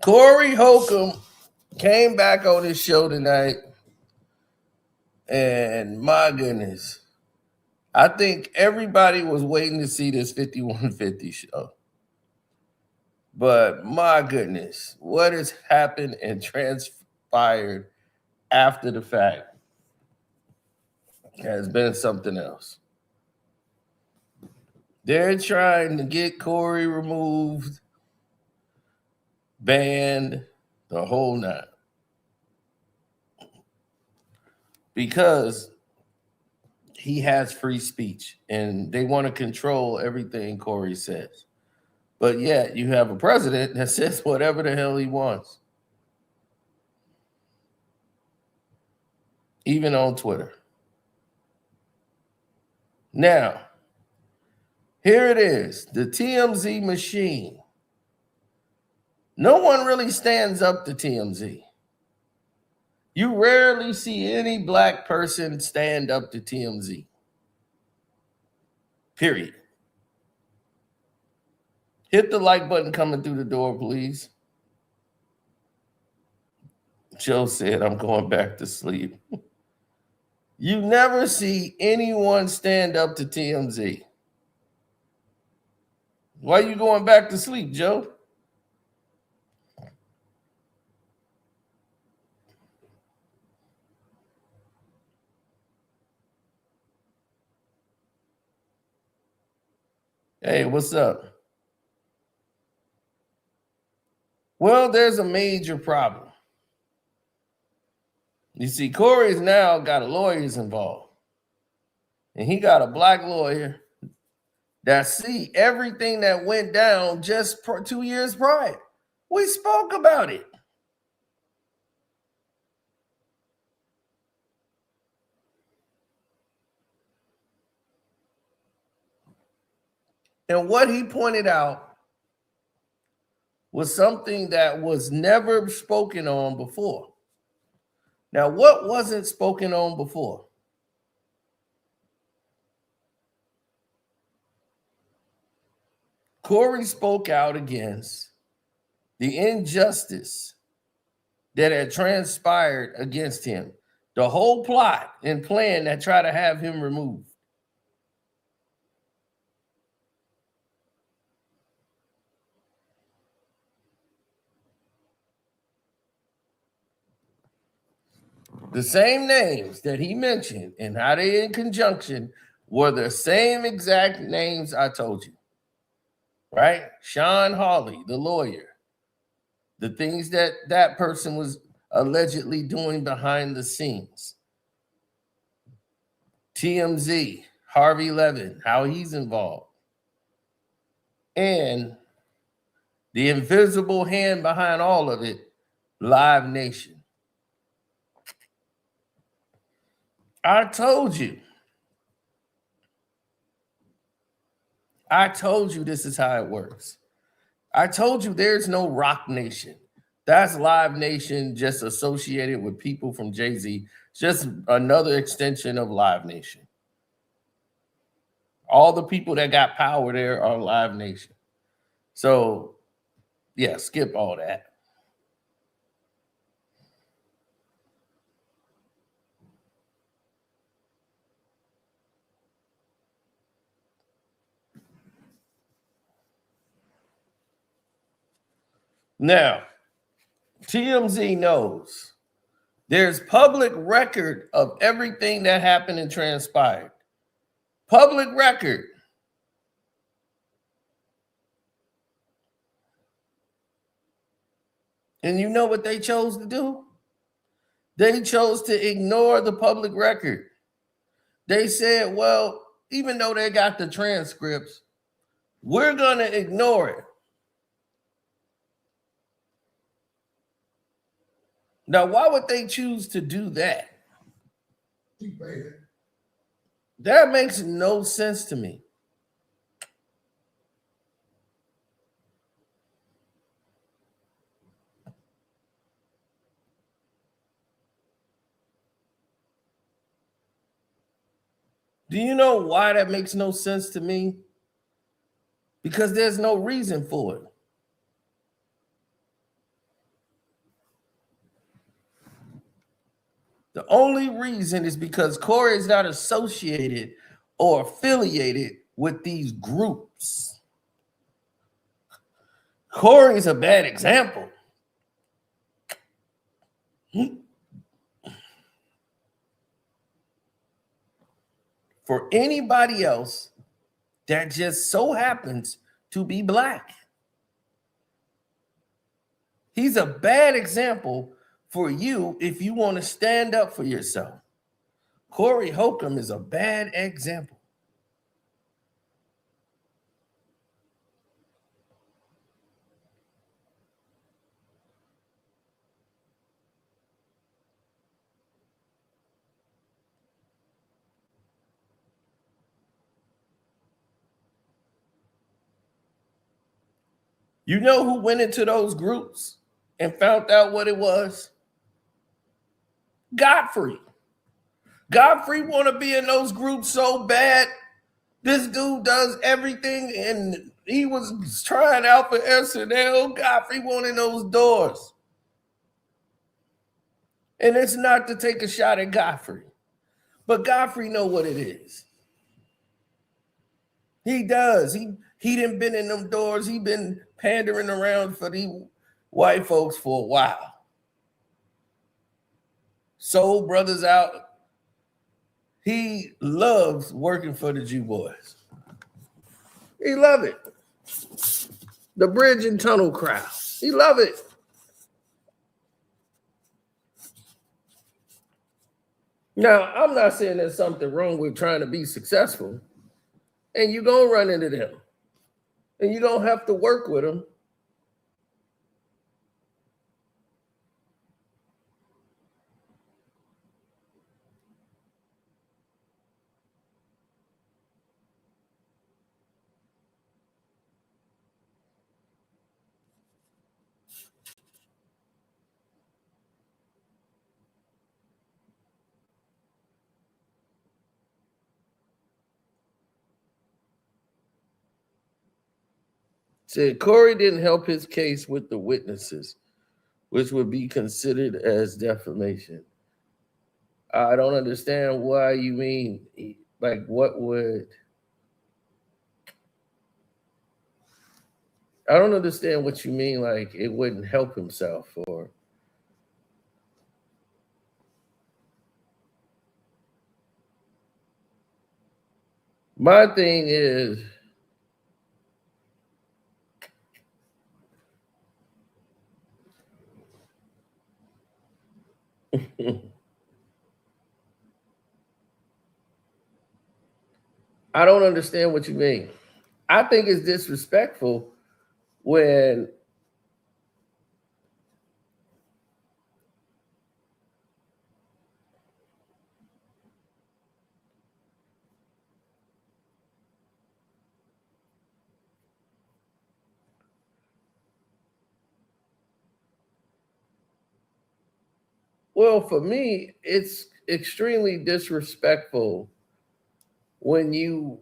Corey Holcomb came back on his show tonight, and my goodness, I think everybody was waiting to see this 5150 show. But my goodness, what has happened and transpired after the fact has been something else. They're trying to get Corey removed, banned, the whole nine. Because he has free speech and they want to control everything Corey says. But yet you have a president that says whatever the hell he wants. Even on Twitter. Now, here it is, the TMZ machine. No one really stands up to TMZ. You rarely see any black person stand up to TMZ. Period. Hit the like button coming through the door, please. Joe said, I'm going back to sleep. You never see anyone stand up to TMZ. Why are you going back to sleep, Joe? Hey, what's up? Well, there's a major problem. You see, Corey's now got lawyers involved. And he got a black lawyer that see everything that went down just 2 years prior. We spoke about it. And what he pointed out was something that was never spoken on before. Now, what wasn't spoken on before? Corey spoke out against the injustice that had transpired against him, the whole plot and plan that tried to have him removed. The same names that he mentioned and how they in conjunction were the same exact names I told you, right? Shawn Holley, the lawyer, the things that that person was allegedly doing behind the scenes. TMZ, Harvey Levin, how he's involved. And the invisible hand behind all of it, Live Nation. I told you this is how it works. I told you there's no Rock Nation. That's Live Nation just associated with people from Jay-Z. Just another extension of Live Nation. All the people that got power there are Live Nation. So, yeah, skip all that. Now, TMZ knows there's public record of everything that happened and transpired. Public record. And you know what they chose to do? They chose to ignore the public record. They said, well, even though they got the transcripts, we're going to ignore it. Now, why would they choose to do that? That makes no sense to me. Do you know why that makes no sense to me? Because there's no reason for it. The only reason is because Corey is not associated or affiliated with these groups. Corey is a bad example. For anybody else that just so happens to be black. He's a bad example for you if you want to stand up for yourself. Corey Holcomb is a bad example. You know who went into those groups and found out what it was? Godfrey. Godfrey want to be in those groups so bad. This dude does everything, and he was trying out for SNL. Godfrey wanted those doors. And it's not to take a shot at Godfrey, but Godfrey know what it is. He does. He done been in them doors. He been pandering around for these white folks for a while. Soul brothers out. He loves working for the Jew boys. He love it. The bridge and tunnel crowd. He love it. Now, I'm not saying there's something wrong with trying to be successful. And you're going to run into them. And you don't have to work with them. Said Corey didn't help his case with the witnesses, which would be considered as defamation. I don't understand why you mean, like, what would... I don't understand what you mean, like, it wouldn't help himself, or... My thing is... I don't understand what you mean. I think it's disrespectful when well, for me, it's extremely disrespectful when you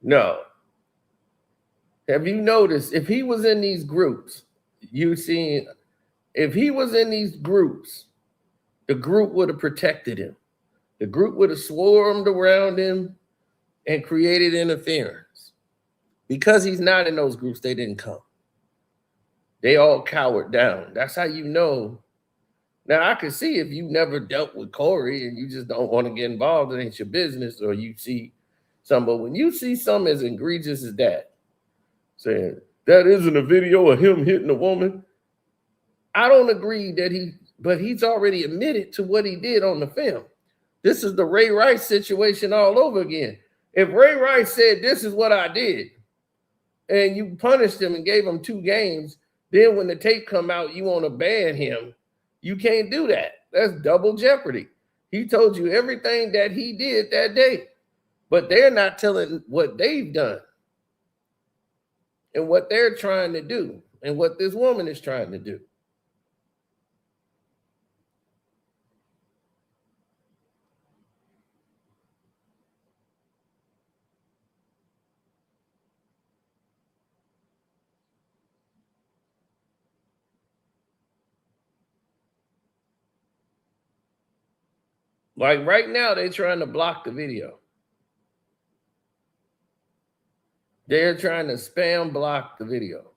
no. Have you noticed if he was in these groups, if he was in these groups, the group would have protected him. The group would have swarmed around him and created interference. Because he's not in those groups, they didn't come. They all cowered down. That's how you know. Now, I can see if you never dealt with Corey and you just don't want to get involved, it ain't your business, or you see something. But when you see something as egregious as that, saying that isn't a video of him hitting a woman, I don't agree but he's already admitted to what he did on the film. This is the Ray Rice situation all over again. If Ray Rice said, this is what I did, and you punished him and gave him 2 games, then when the tape come out, you want to ban him. You can't do that. That's double jeopardy. He told you everything that he did that day, but they're not telling what they've done. and what they're trying to do and what this woman is trying to do. Like right now, they're trying to block the video. They're trying to spam block the video.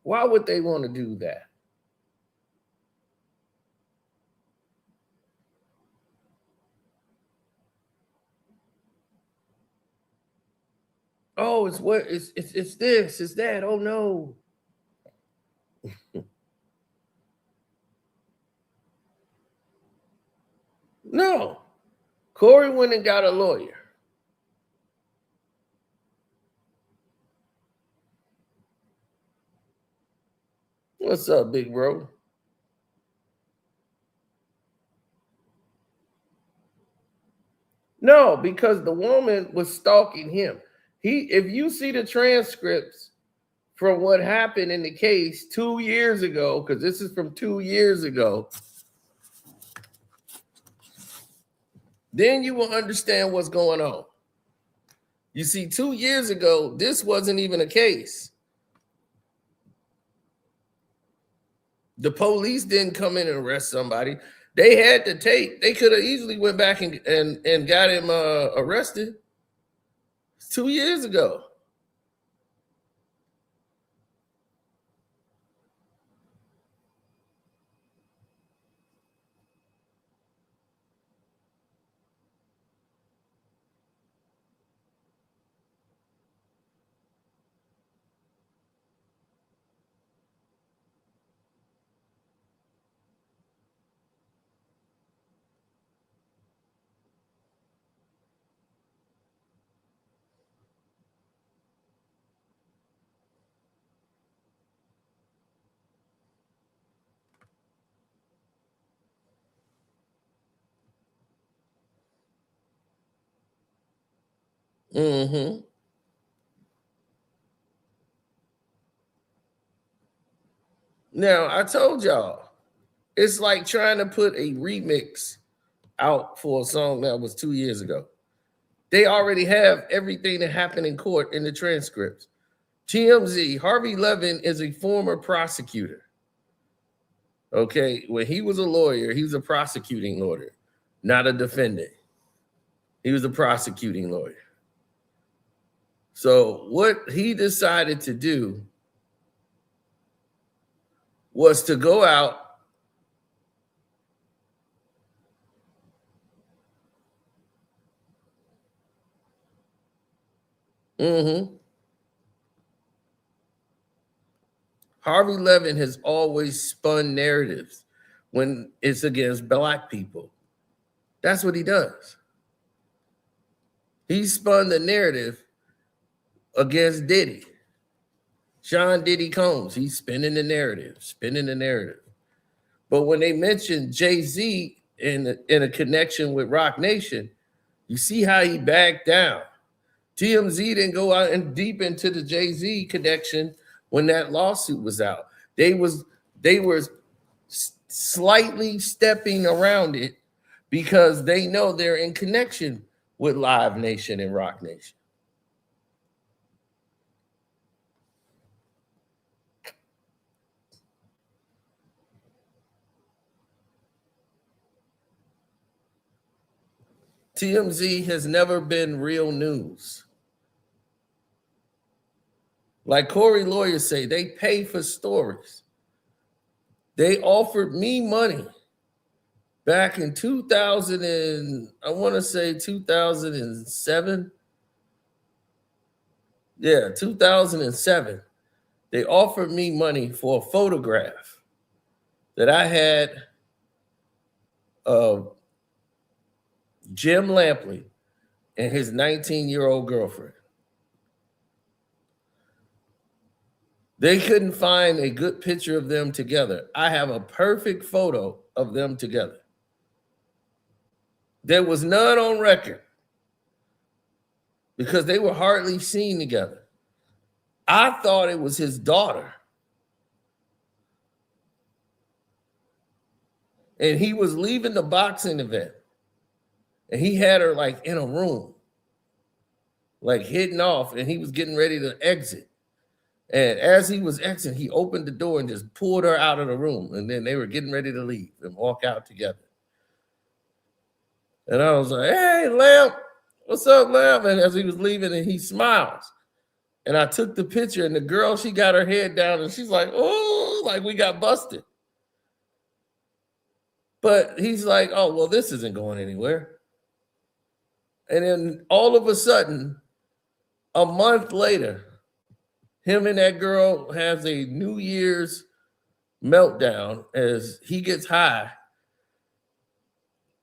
Why would they want to do that? Oh, it's what it's this, it's that. Oh no. No. Corey went and got a lawyer. What's up, big bro? No, because the woman was stalking him. If you see the transcripts from what happened in the case 2 years ago, because this is from 2 years ago, then you will understand what's going on. You see, 2 years ago, this wasn't even a case. The police didn't come in and arrest somebody. They had the tape. They could have easily went back and got him arrested 2 years ago. Mm-hmm. Now, I told y'all, it's like trying to put a remix out for a song that was 2 years ago. They already have everything that happened in court in the transcripts. TMZ, Harvey Levin is a former prosecutor. Okay, when he was a lawyer, he was a prosecuting lawyer, not a defendant. He was a prosecuting lawyer. So what he decided to do was to go out Harvey Levin has always spun narratives when it's against black people. That's what he does. He spun the narrative against Diddy. Sean Diddy Combs, he's spinning the narrative. But when they mention Jay-Z in a connection with Rock Nation, you see how he backed down. TMZ didn't go out and deep into the Jay-Z connection when that lawsuit was out. They were slightly stepping around it because they know they're in connection with Live Nation and Rock Nation. TMZ has never been real news. Like Corey lawyers say, they pay for stories. They offered me money back in 2000 and I want to say 2007. Yeah, 2007. They offered me money for a photograph that I had of Jim Lampley and his 19-year-old girlfriend. They couldn't find a good picture of them together. I have a perfect photo of them together. There was none on record because they were hardly seen together. I thought it was his daughter. And he was leaving the boxing event. And he had her like in a room, like hidden off, and he was getting ready to exit. And as he was exiting, he opened the door and just pulled her out of the room. And then they were getting ready to leave and walk out together. And I was like, hey, Lamb, what's up, Lamb? And as he was leaving, and he smiles. And I took the picture, and the girl, she got her head down, and she's like, oh, like we got busted. But he's like, oh, well, this isn't going anywhere. And then all of a sudden, a month later, him and that girl has a New Year's meltdown as he gets high.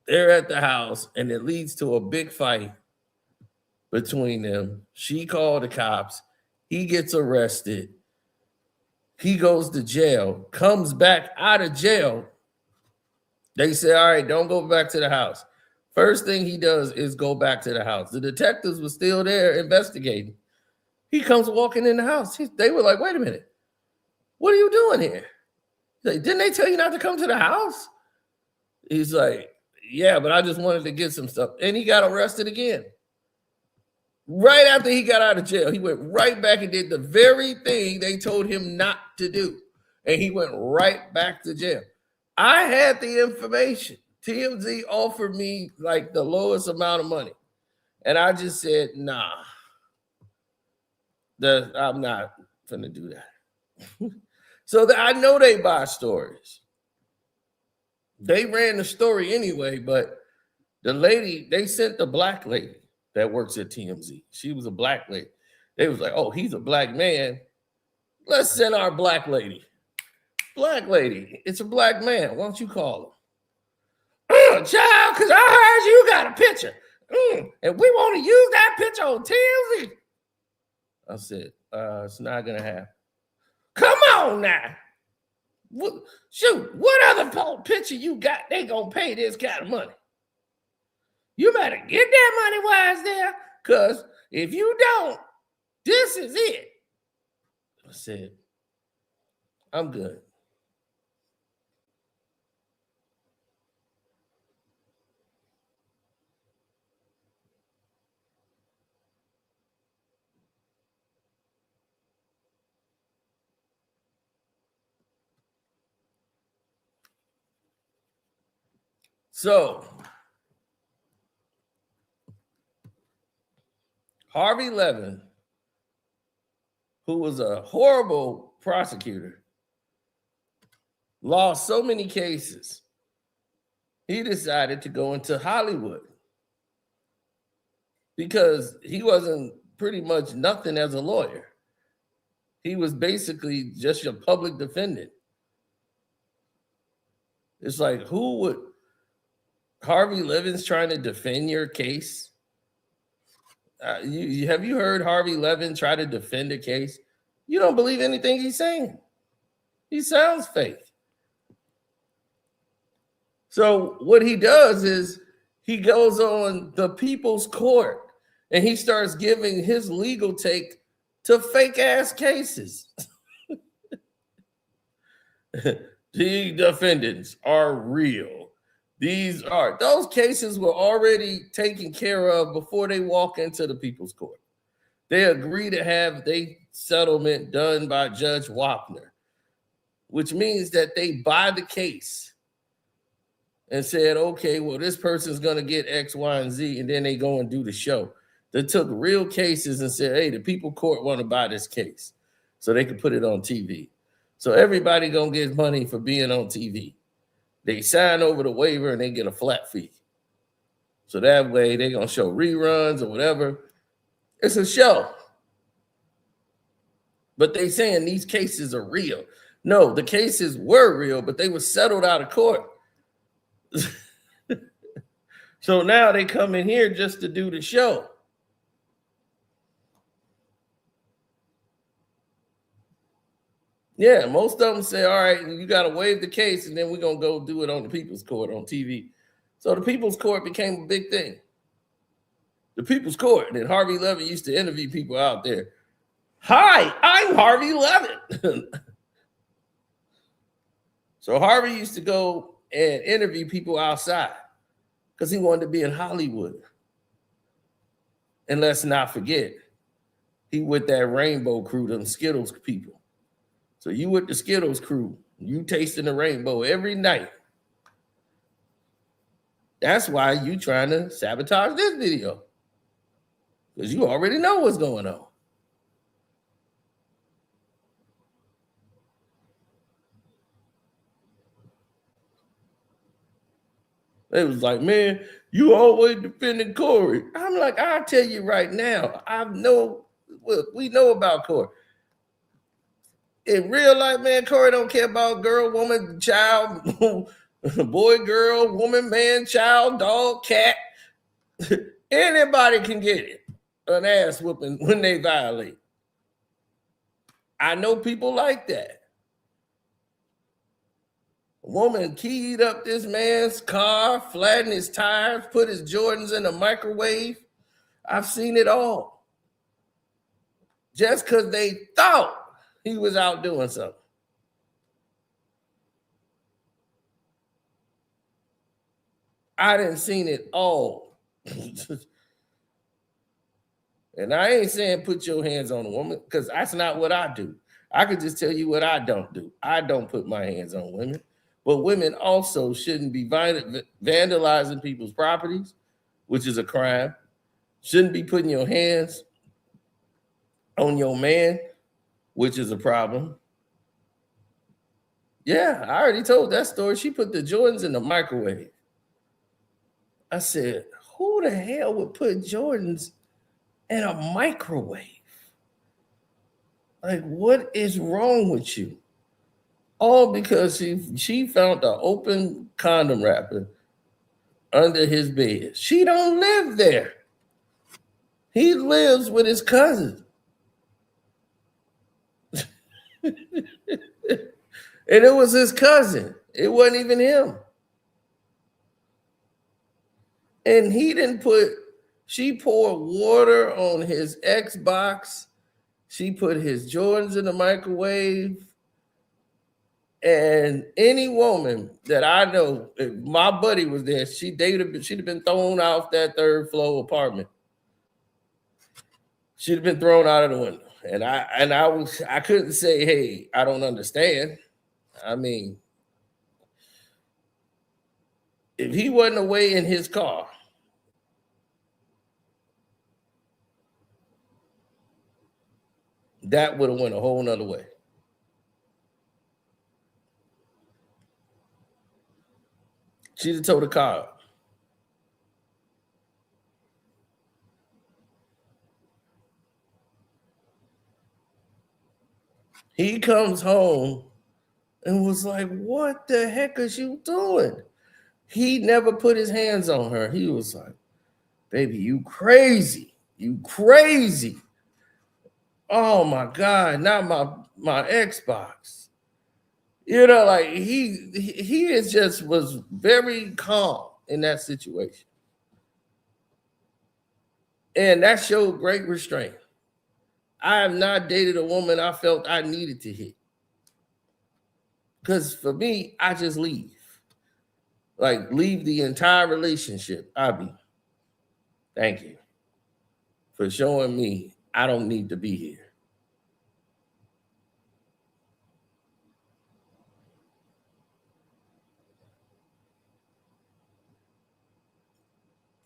They're at the house, and it leads to a big fight between them. She called the cops. He gets arrested. He goes to jail, comes back out of jail. They say, all right, don't go back to the house. First thing he does is go back to the house. The detectives were still there investigating. He comes walking in the house. They were like, wait a minute. What are you doing here? He's like, didn't they tell you not to come to the house? He's like, yeah, but I just wanted to get some stuff. And he got arrested again. Right after he got out of jail, he went right back and did the very thing they told him not to do. And he went right back to jail. I had the information. TMZ offered me like the lowest amount of money. And I just said, nah, I'm not going to do that. So I know they buy stories. They ran the story anyway, but the lady, they sent the black lady that works at TMZ. She was a black lady. They was like, oh, he's a black man. Let's send our black lady. Black lady, it's a black man. Why don't you call him? Child, because I heard you got a picture. And we want to use that picture on TMZ. I said, it's not going to happen. Come on now. Shoot, what other picture you got? They going to pay this kind of money. You better get that money wise there, because if you don't, this is it. I said, I'm good. So, Harvey Levin, who was a horrible prosecutor, lost so many cases, he decided to go into Hollywood because he wasn't pretty much nothing as a lawyer. He was basically just your public defendant. It's like, who would... Harvey Levin's trying to defend your case. Have you heard Harvey Levin try to defend a case? You don't believe anything he's saying. He sounds fake. So what he does is he goes on the People's Court and he starts giving his legal take to fake ass cases. The defendants are real. Those cases were already taken care of before they walk into the People's Court. They agree to have their settlement done by Judge Wapner, which means that they buy the case and said, okay, well, this person's going to get X, Y, and Z, and then they go and do the show. They took real cases and said, hey, the People's Court want to buy this case so they can put it on TV. So everybody going to get money for being on TV. They sign over the waiver and they get a flat fee. So that way they're going to show reruns or whatever. It's a show. But they saying these cases are real. No, the cases were real, but they were settled out of court. So now they come in here just to do the show. Yeah, most of them say, all right, you got to waive the case, and then we're going to go do it on the People's Court on TV. So the People's Court became a big thing. The People's Court. And Harvey Levin used to interview people out there. Hi, I'm Harvey Levin. So Harvey used to go and interview people outside because he wanted to be in Hollywood. And let's not forget, he with that rainbow crew, them Skittles people. So you with the Skittles crew, you tasting the rainbow every night. That's why you trying to sabotage this video. Because you already know what's going on. They was like, man, you always defending Corey. I'm like, I'll tell you right now, we know about Corey. In real life, man, Corey don't care about girl, woman, child, boy, girl, woman, man, child, dog, cat. Anybody can get it, an ass whooping when they violate. I know people like that. A woman keyed up this man's car, flattened his tires, put his Jordans in the microwave. I've seen it all. Just because they thought he was out doing something. I didn't seen it all. And I ain't saying put your hands on a woman because that's not what I do. I could just tell you what I don't do. I don't put my hands on women. But women also shouldn't be vandalizing people's properties, which is a crime. Shouldn't be putting your hands on your man, which is a problem. Yeah, I already told that story. She put the Jordans in the microwave. I said, who the hell would put Jordans in a microwave? Like, what is wrong with you? All because she found an open condom wrapper under his bed. She don't live there. He lives with his cousin. And it was his cousin. It wasn't even him. And she poured water on his Xbox. She put his Jordans in the microwave. And any woman that I know, if my buddy was there, she'd have been thrown off that third floor apartment. She'd have been thrown out of the window. And I couldn't say, hey, I don't understand. I mean, if he wasn't away in his car, that would have went a whole nother way. She'd have towed the car up. He comes home and was like, what the heck is you doing? He never put his hands on her. He was like, baby, you crazy. You crazy. Oh my God, not my Xbox. You know, like he was very calm in that situation. And that showed great restraint. I have not dated a woman I felt I needed to hit. Because for me, I just leave. Like, leave the entire relationship. Thank you for showing me I don't need to be here.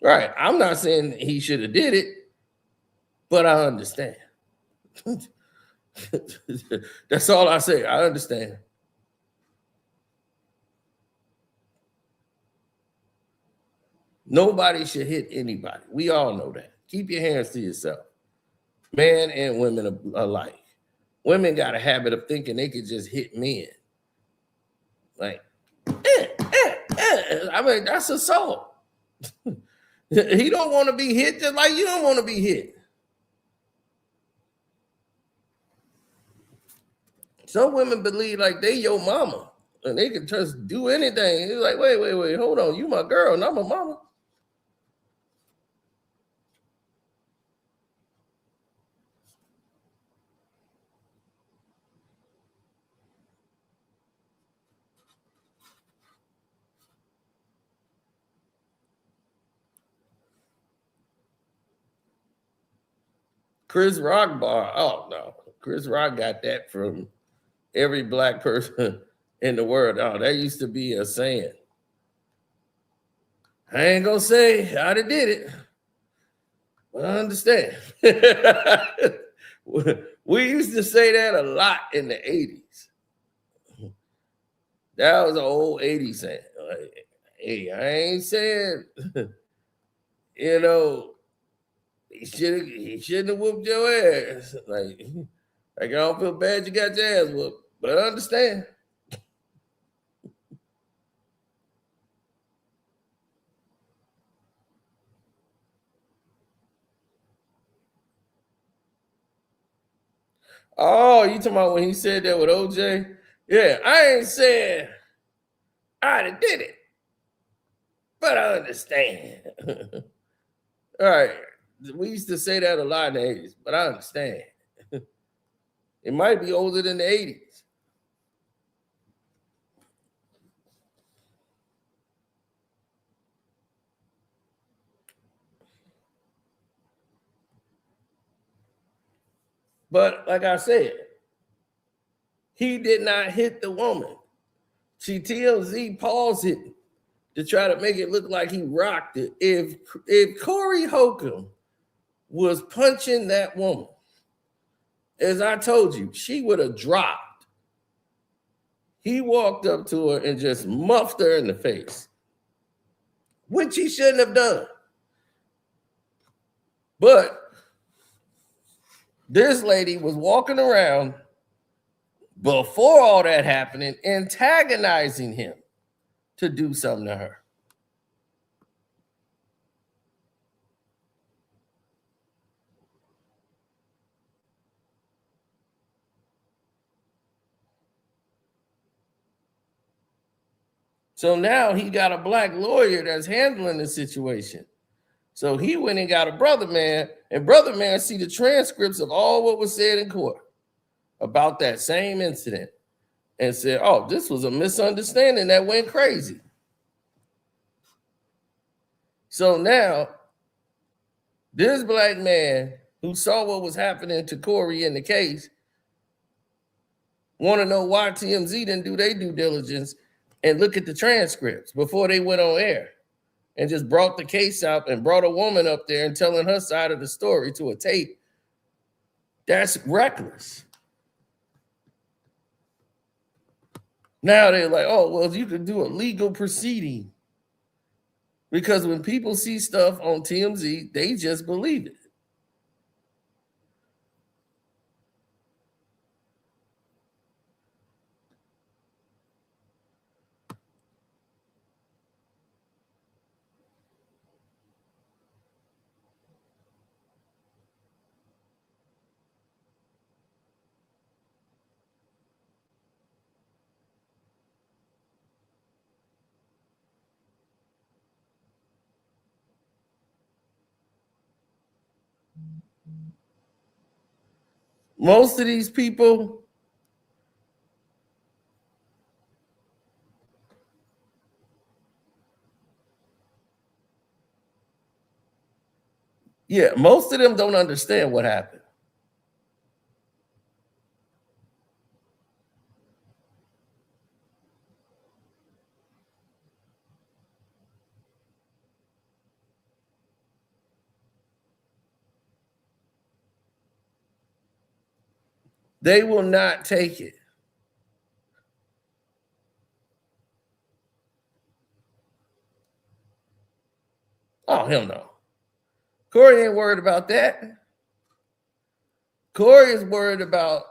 Right. I'm not saying he should have did it, but I understand. That's all I say. I understand. Nobody should hit anybody. We all know that. Keep your hands to yourself. Men and women alike. Women got a habit of thinking they could just hit men. Like, I mean, that's assault. He don't want to be hit just like you don't want to be hit. Some women believe like they your mama and they can just do anything. It's like, wait, hold on. You my girl, not my mama. Chris Rock bar. Oh no. Chris Rock got that from every black person in the world. Oh, that used to be a saying. I ain't gonna say how they did it, but I understand. We used to say that a lot in the 80s. That was an old 80s saying. Like, hey, I ain't saying, you know, he shouldn't have whooped your ass. Like I don't feel bad you got your ass whooped, but I understand. Oh, you talking about when he said that with OJ? Yeah, I ain't saying I did it, but I understand. All right. We used to say that a lot in the 80s, but I understand. It might be older than the 80s. But like I said, he did not hit the woman. See, TMZ paused it to try to make it look like he rocked it. If Corey Holcomb was punching that woman, as I told you, she would have dropped. He walked up to her and just muffed her in the face, which he shouldn't have done. But this lady was walking around before all that happening, antagonizing him to do something to her. So now he got a black lawyer that's handling the situation. So he went and got a brother man, and brother man see the transcripts of all what was said in court about that same incident and said, oh, this was a misunderstanding that went crazy. So now this black man who saw what was happening to Corey in the case want to know why TMZ didn't do their due diligence and look at the transcripts before they went on air and just brought the case out and brought a woman up there and telling her side of the story to a tape. That's reckless. Now they're like, oh, well, you could do a legal proceeding. Because when people see stuff on TMZ, they just believe it. Most of these people, yeah, most of them don't understand what happened. They will not take it. Oh, hell no. Corey ain't worried about that. Corey is worried about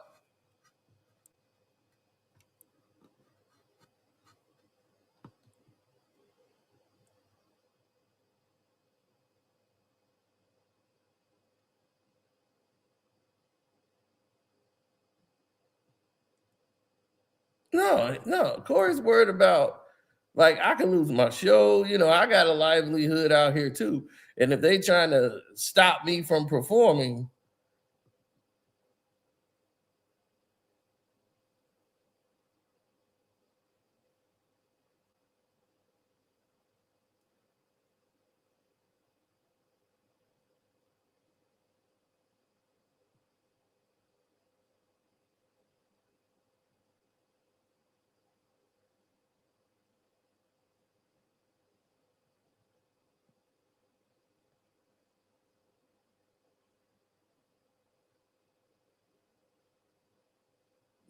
No. Corey's worried about, like, I can lose my show. I got a livelihood out here too. And if they trying to stop me from performing,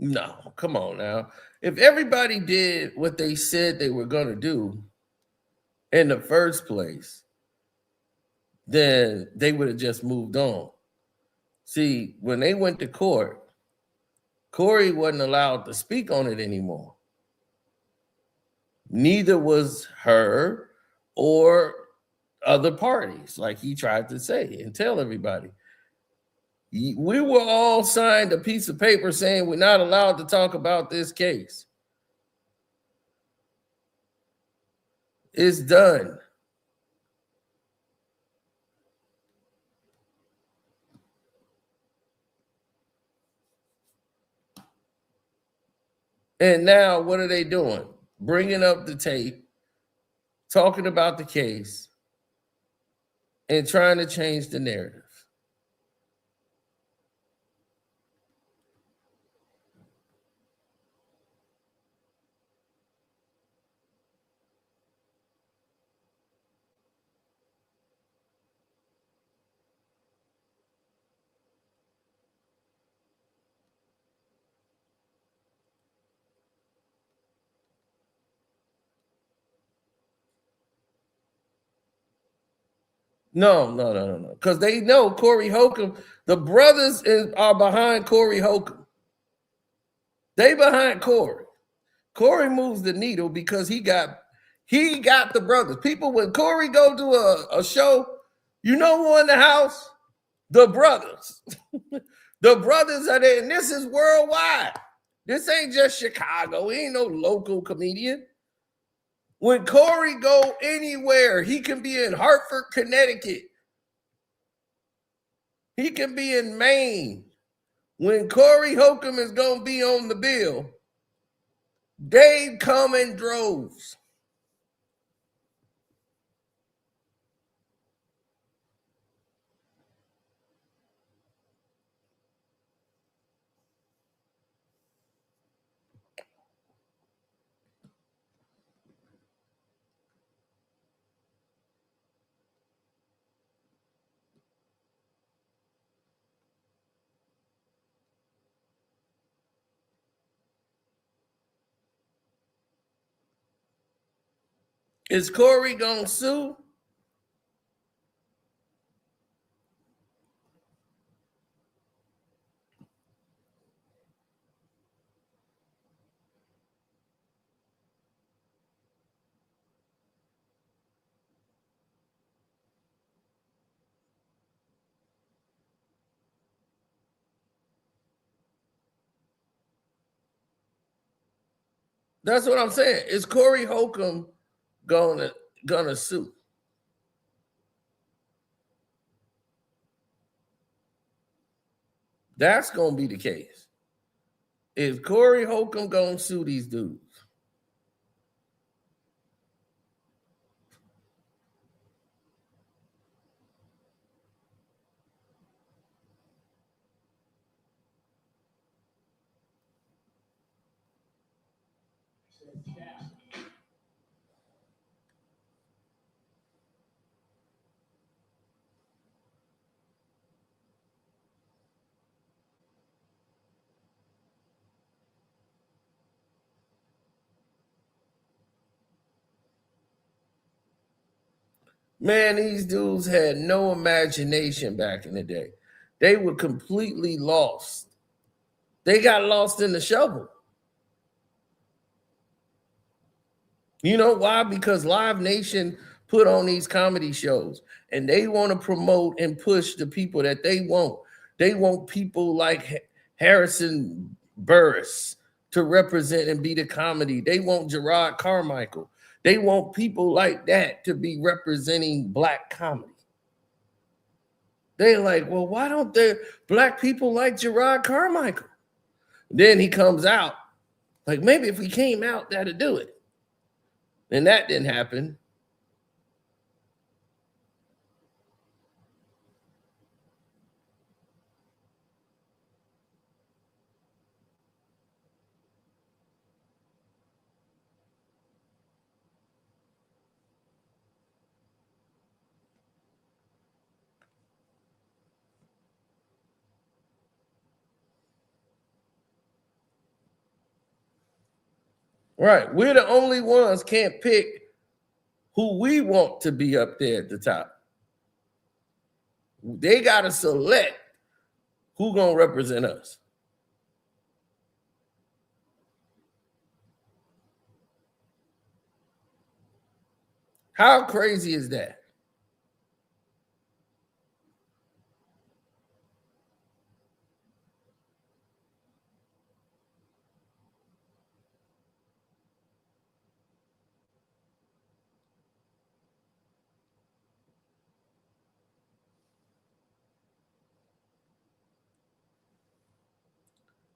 no, come on now. If everybody did what they said they were going to do in the first place, then they would have just moved on. See, when they went to court, Corey wasn't allowed to speak on it anymore. Neither was her or other parties, like he tried to say and tell everybody. We were all signed a piece of paper saying we're not allowed to talk about this case. It's done. And now what are they doing? Bringing up the tape, talking about the case, and trying to change the narrative. No. Because they know Corey Holcomb. The brothers are behind Corey Holcomb. They behind Corey. Corey moves the needle because he got the brothers. People, when Corey go to a show, you know who in the house? The brothers. The brothers are there, and this is worldwide. This ain't just Chicago. He ain't no local comedian. When Corey go anywhere, he can be in Hartford, Connecticut. He can be in Maine. When Corey Holcomb is going to be on the bill, they come in droves. Is Corey going to sue? That's what I'm saying. Is Corey Holcomb gonna sue? That's gonna be the case. Is Corey Holcomb gonna sue these dudes? Man, these dudes had no imagination back in the day. They were completely lost. They got lost in the shovel. You know why? Because Live Nation put on these comedy shows and they want to promote and push the people that they want. They want people like Harrison Burris, to represent and be the comedy. They want Gerard Carmichael. They want people like that to be representing black comedy. They're like, well, why don't there black people like Gerard Carmichael? Then he comes out like, maybe if we came out, that'd do it. And that didn't happen. Right. We're the only ones can't pick who we want to be up there at the top. They got to select who going to represent us. How crazy is that?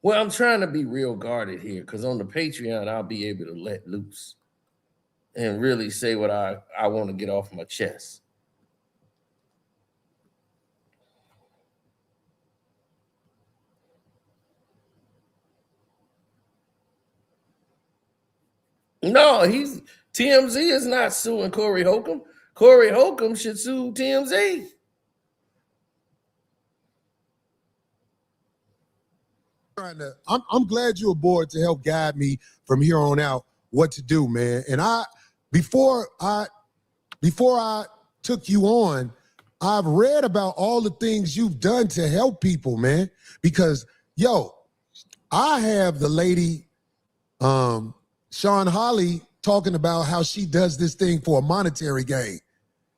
Well, I'm trying to be real guarded here because on the Patreon, I'll be able to let loose and really say what I want to get off my chest. No, TMZ is not suing Corey Holcomb. Corey Holcomb should sue TMZ. I'm glad you're aboard to help guide me from here on out what to do, man. And before I took you on, I've read about all the things you've done to help people, man. Because I have the lady Shawn Holley talking about how she does this thing for a monetary gain,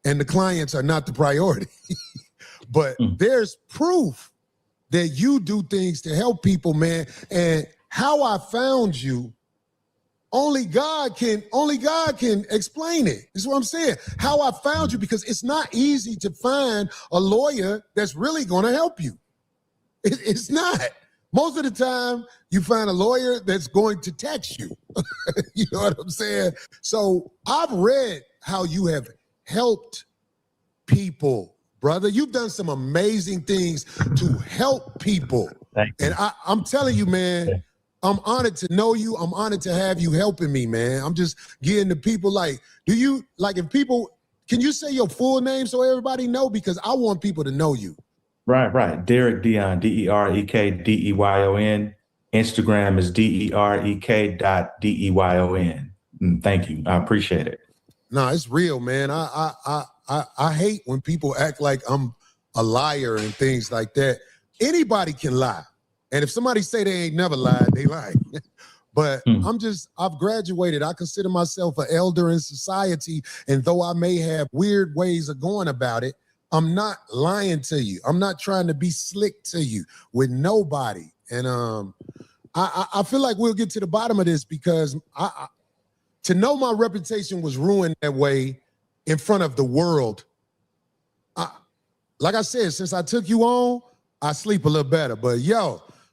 and the clients are not the priority. But there's proof that you do things to help people, man. And how I found you, only God can explain it. That's what I'm saying. How I found you, because it's not easy to find a lawyer that's really going to help you. It's not. Most of the time, you find a lawyer that's going to tax you. You know what I'm saying? So I've read how you have helped people. Brother, you've done some amazing things to help people. And I'm telling you, man, I'm honored to know you. I'm honored to have you helping me, man. I'm just getting the people if people, can you say your full name so everybody know? Because I want people to know you. Right. Derek Deyon, DEREK DEYON. Instagram is DEREK.DEYON. Thank you. I appreciate it. No, it's real, man. I hate when people act like I'm a liar and things like that. Anybody can lie. And if somebody say they ain't never lied, they lie. But I've graduated. I consider myself an elder in society. And though I may have weird ways of going about it, I'm not lying to you. I'm not trying to be slick to you with nobody. And I feel like we'll get to the bottom of this, because to know my reputation was ruined that way in front of the world. Like I said, since I took you on, I sleep a little better. But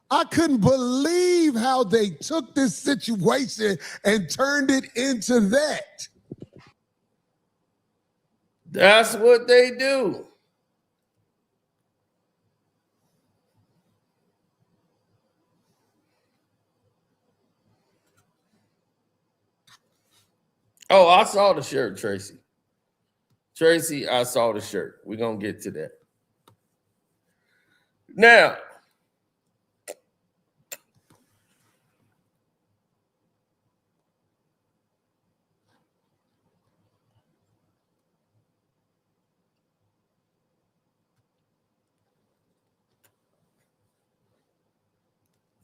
I couldn't believe how they took this situation and turned it into that. That's what they do. Oh, I saw the shirt, Tracy. Tracy, I saw the shirt. We're going to get to that. Now,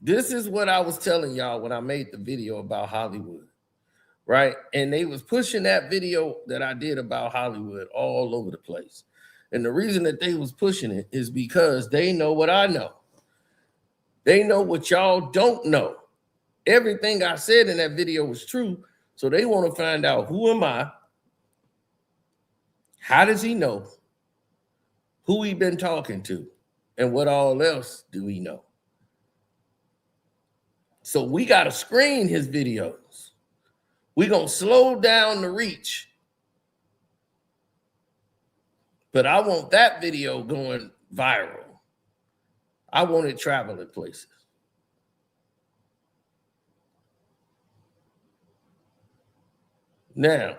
this is what I was telling y'all when I made the video about Hollywood, right? And they was pushing that video that I did about Hollywood all over the place. And the reason that they was pushing it is because they know what I know. They know what y'all don't know. everything I said in that video was true. So they want to find out, who am I? How does he know? Who he been talking to? And what all else do we know? So we got to screen his videos. We're going to slow down the reach. But I want that video going viral. I want it traveling places. Now,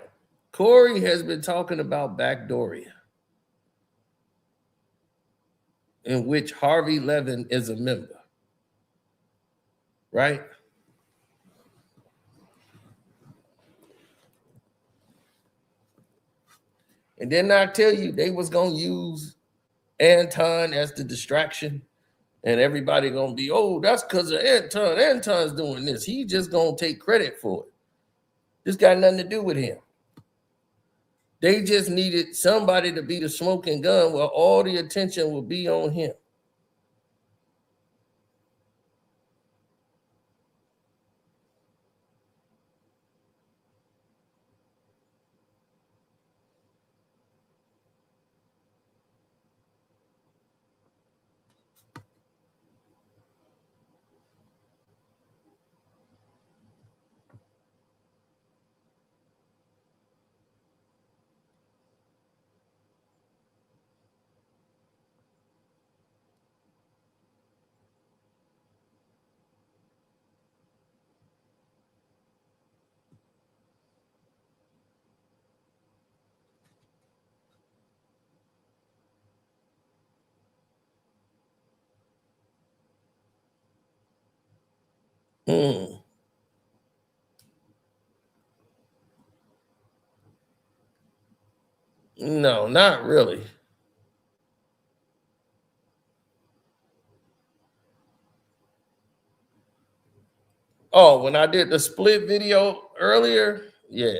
Corey has been talking about Backdooria, in which Harvey Levin is a member, right? And then I tell you, they was going to use Anton as the distraction, and everybody going to be, oh, that's because of Anton. Anton's doing this. He just going to take credit for it. This got nothing to do with him. They just needed somebody to be the smoking gun where all the attention will be on him. No, not really. Oh, when I did the split video earlier, yeah,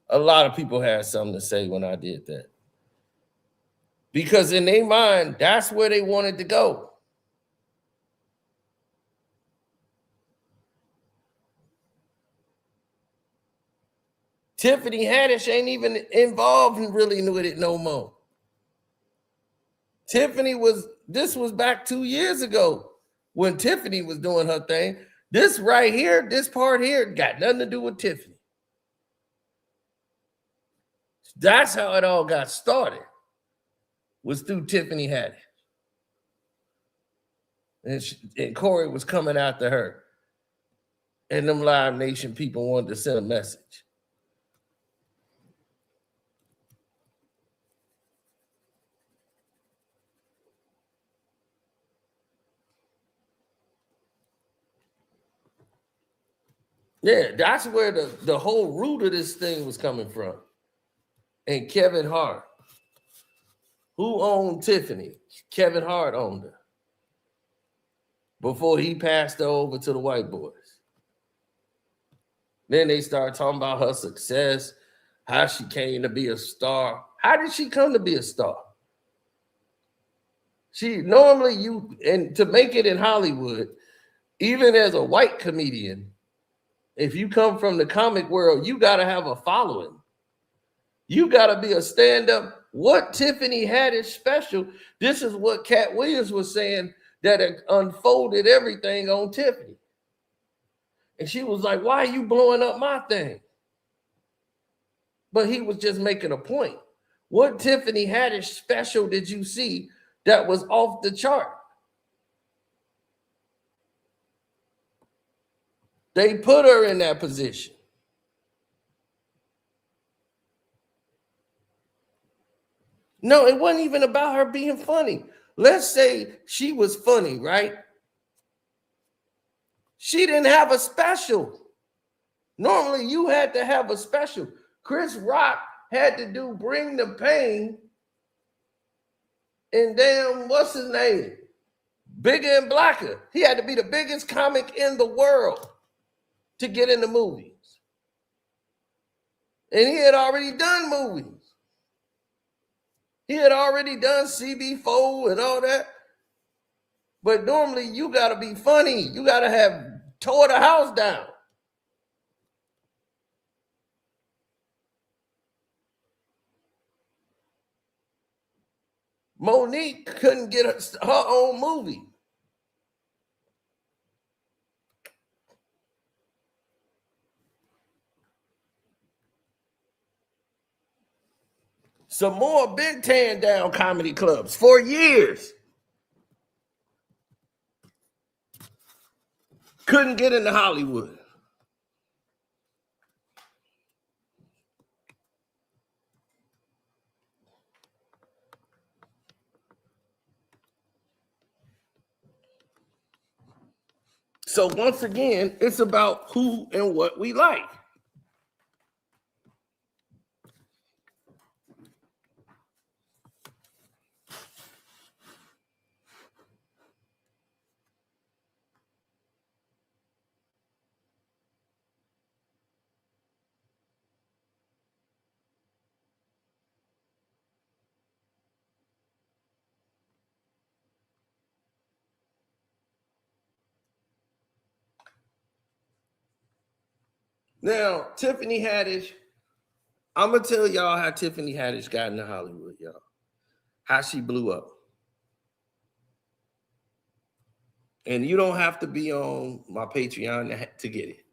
a lot of people had something to say when I did that. Because in their mind, that's where they wanted to go. Tiffany Haddish ain't even involved in really with it no more. This was back 2 years ago when Tiffany was doing her thing. This right here, this part here, got nothing to do with Tiffany. That's how it all got started, was through Tiffany Haddish. And Corey was coming after her. And them Live Nation people wanted to send a message. Yeah, that's where the whole root of this thing was coming from. And Kevin Hart. Who owned Tiffany? Kevin Hart owned her before he passed her over to the white boys. Then they started talking about her success, how she came to be a star. How did she come to be a star? And to make it in Hollywood, even as a white comedian, if you come from the comic world, you got to have a following. You got to be a stand-up. What Tiffany Haddish special? This is what Cat Williams was saying, that it unfolded everything on Tiffany. And she was like, why are you blowing up my thing? But he was just making a point. What Tiffany Haddish special did you see that was off the chart? They put her in that position. No, it wasn't even about her being funny. Let's say she was funny, right? She didn't have a special. Normally, you had to have a special. Chris Rock had to do Bring the Pain. And damn, what's his name? Bigger and Blacker. He had to be the biggest comic in the world to get in the movies. And he had already done movies. He had already done CB4 and all that. But normally you got to be funny. You got to have tore the house down. Monique couldn't get her own movie. Some more been tearing down comedy clubs for years. Couldn't get into Hollywood. So once again, it's about who and what we like. Now, Tiffany Haddish, I'm going to tell y'all how Tiffany Haddish got into Hollywood, y'all. How she blew up. And you don't have to be on my Patreon to get it.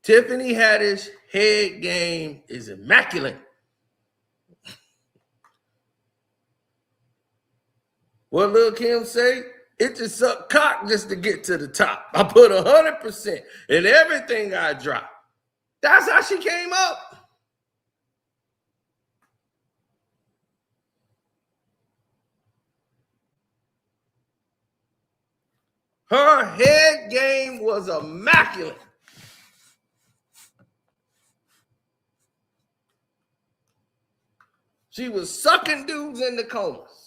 Tiffany Haddish head game is immaculate. What Lil Kim say? It just sucked cock just to get to the top. I put 100% in everything I drop. That's how she came up. Her head game was immaculate. She was sucking dudes in the comas.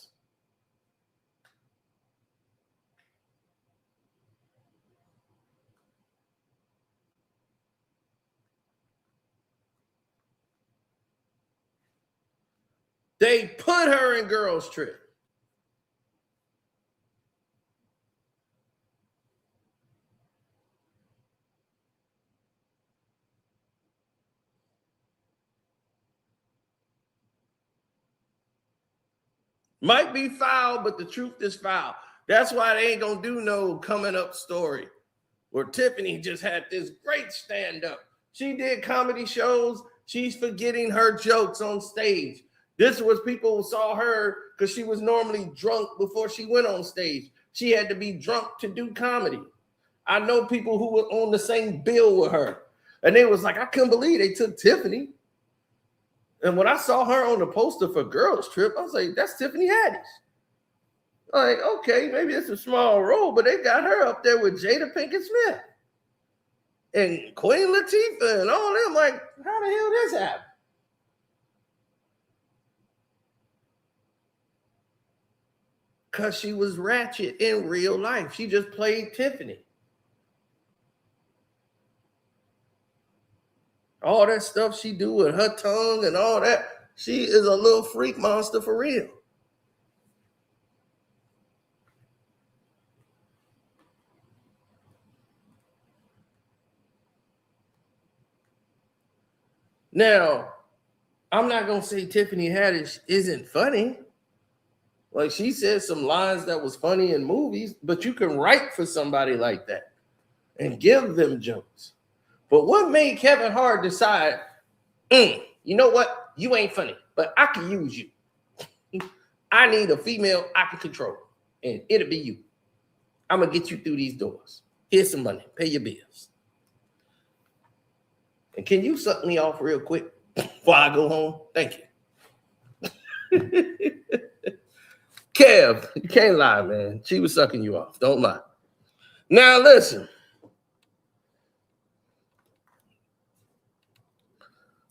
They put her in Girls Trip. Might be foul, but the truth is foul. That's why they ain't gonna do no coming up story where Tiffany just had this great stand-up. She did comedy shows. She's forgetting her jokes on stage. This was people who saw her because she was normally drunk before she went on stage. She had to be drunk to do comedy. I know people who were on the same bill with her. And they was like, I couldn't believe they took Tiffany. And when I saw her on the poster for Girls Trip, I was like, that's Tiffany Haddish. Like, okay, maybe it's a small role, but they got her up there with Jada Pinkett Smith and Queen Latifah and all them. Like, how the hell this happen? Because she was ratchet in real life. She just played Tiffany. All that stuff she do with her tongue and all that, she is a little freak monster for real. Now, I'm not going to say Tiffany Haddish isn't funny. Like, she said some lines that was funny in movies, but you can write for somebody like that and give them jokes. But what made Kevin Hart decide, you know what? You ain't funny, but I can use you. I need a female I can control, and it'll be you. I'm going to get you through these doors. Here's some money. Pay your bills. And can you suck me off real quick before I go home? Thank you. Kev, you can't lie, man. She was sucking you off. Don't lie. Now, listen.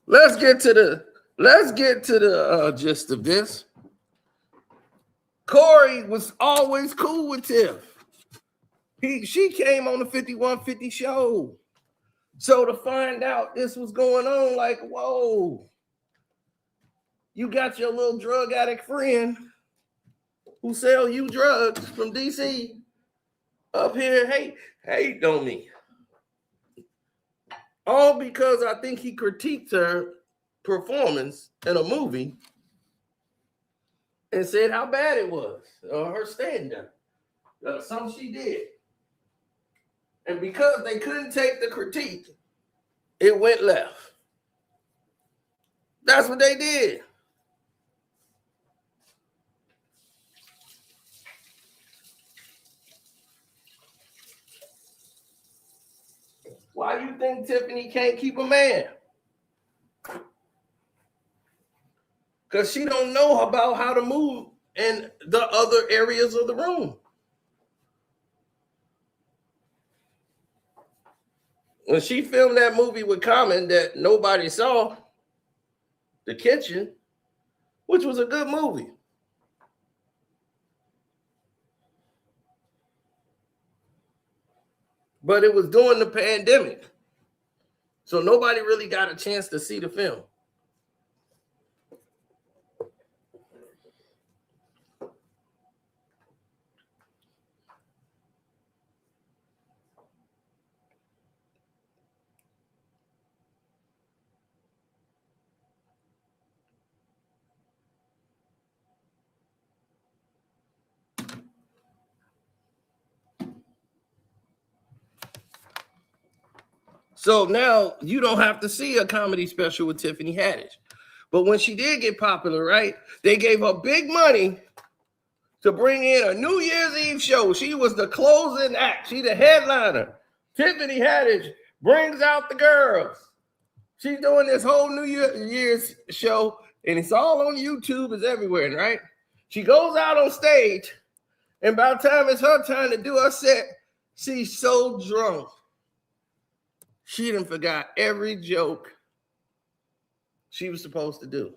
Let's get to the gist of this. Corey was always cool with Tiff. She came on the 5150 show. So to find out this was going on, like, whoa, you got your little drug addict friend who sell you drugs from DC. up here hate on me. All because I think he critiqued her performance in a movie and said how bad it was, or her stand-up, something she did. And because they couldn't take the critique, it went left. That's what they did. Why do you think Tiffany can't keep a man? Because she don't know about how to move in the other areas of the room. When she filmed that movie with Common that nobody saw, The Kitchen, which was a good movie. But it was during the pandemic. So nobody really got a chance to see the film. So now you don't have to see a comedy special with Tiffany Haddish. But when she did get popular, right, they gave her big money to bring in a New Year's Eve show. She was the closing act. She the headliner. Tiffany Haddish brings out the girls. She's doing this whole New Year's show, and it's all on YouTube. It's everywhere, right? She goes out on stage, and by the time it's her time to do her set, she's so drunk. She done forgot every joke she was supposed to do.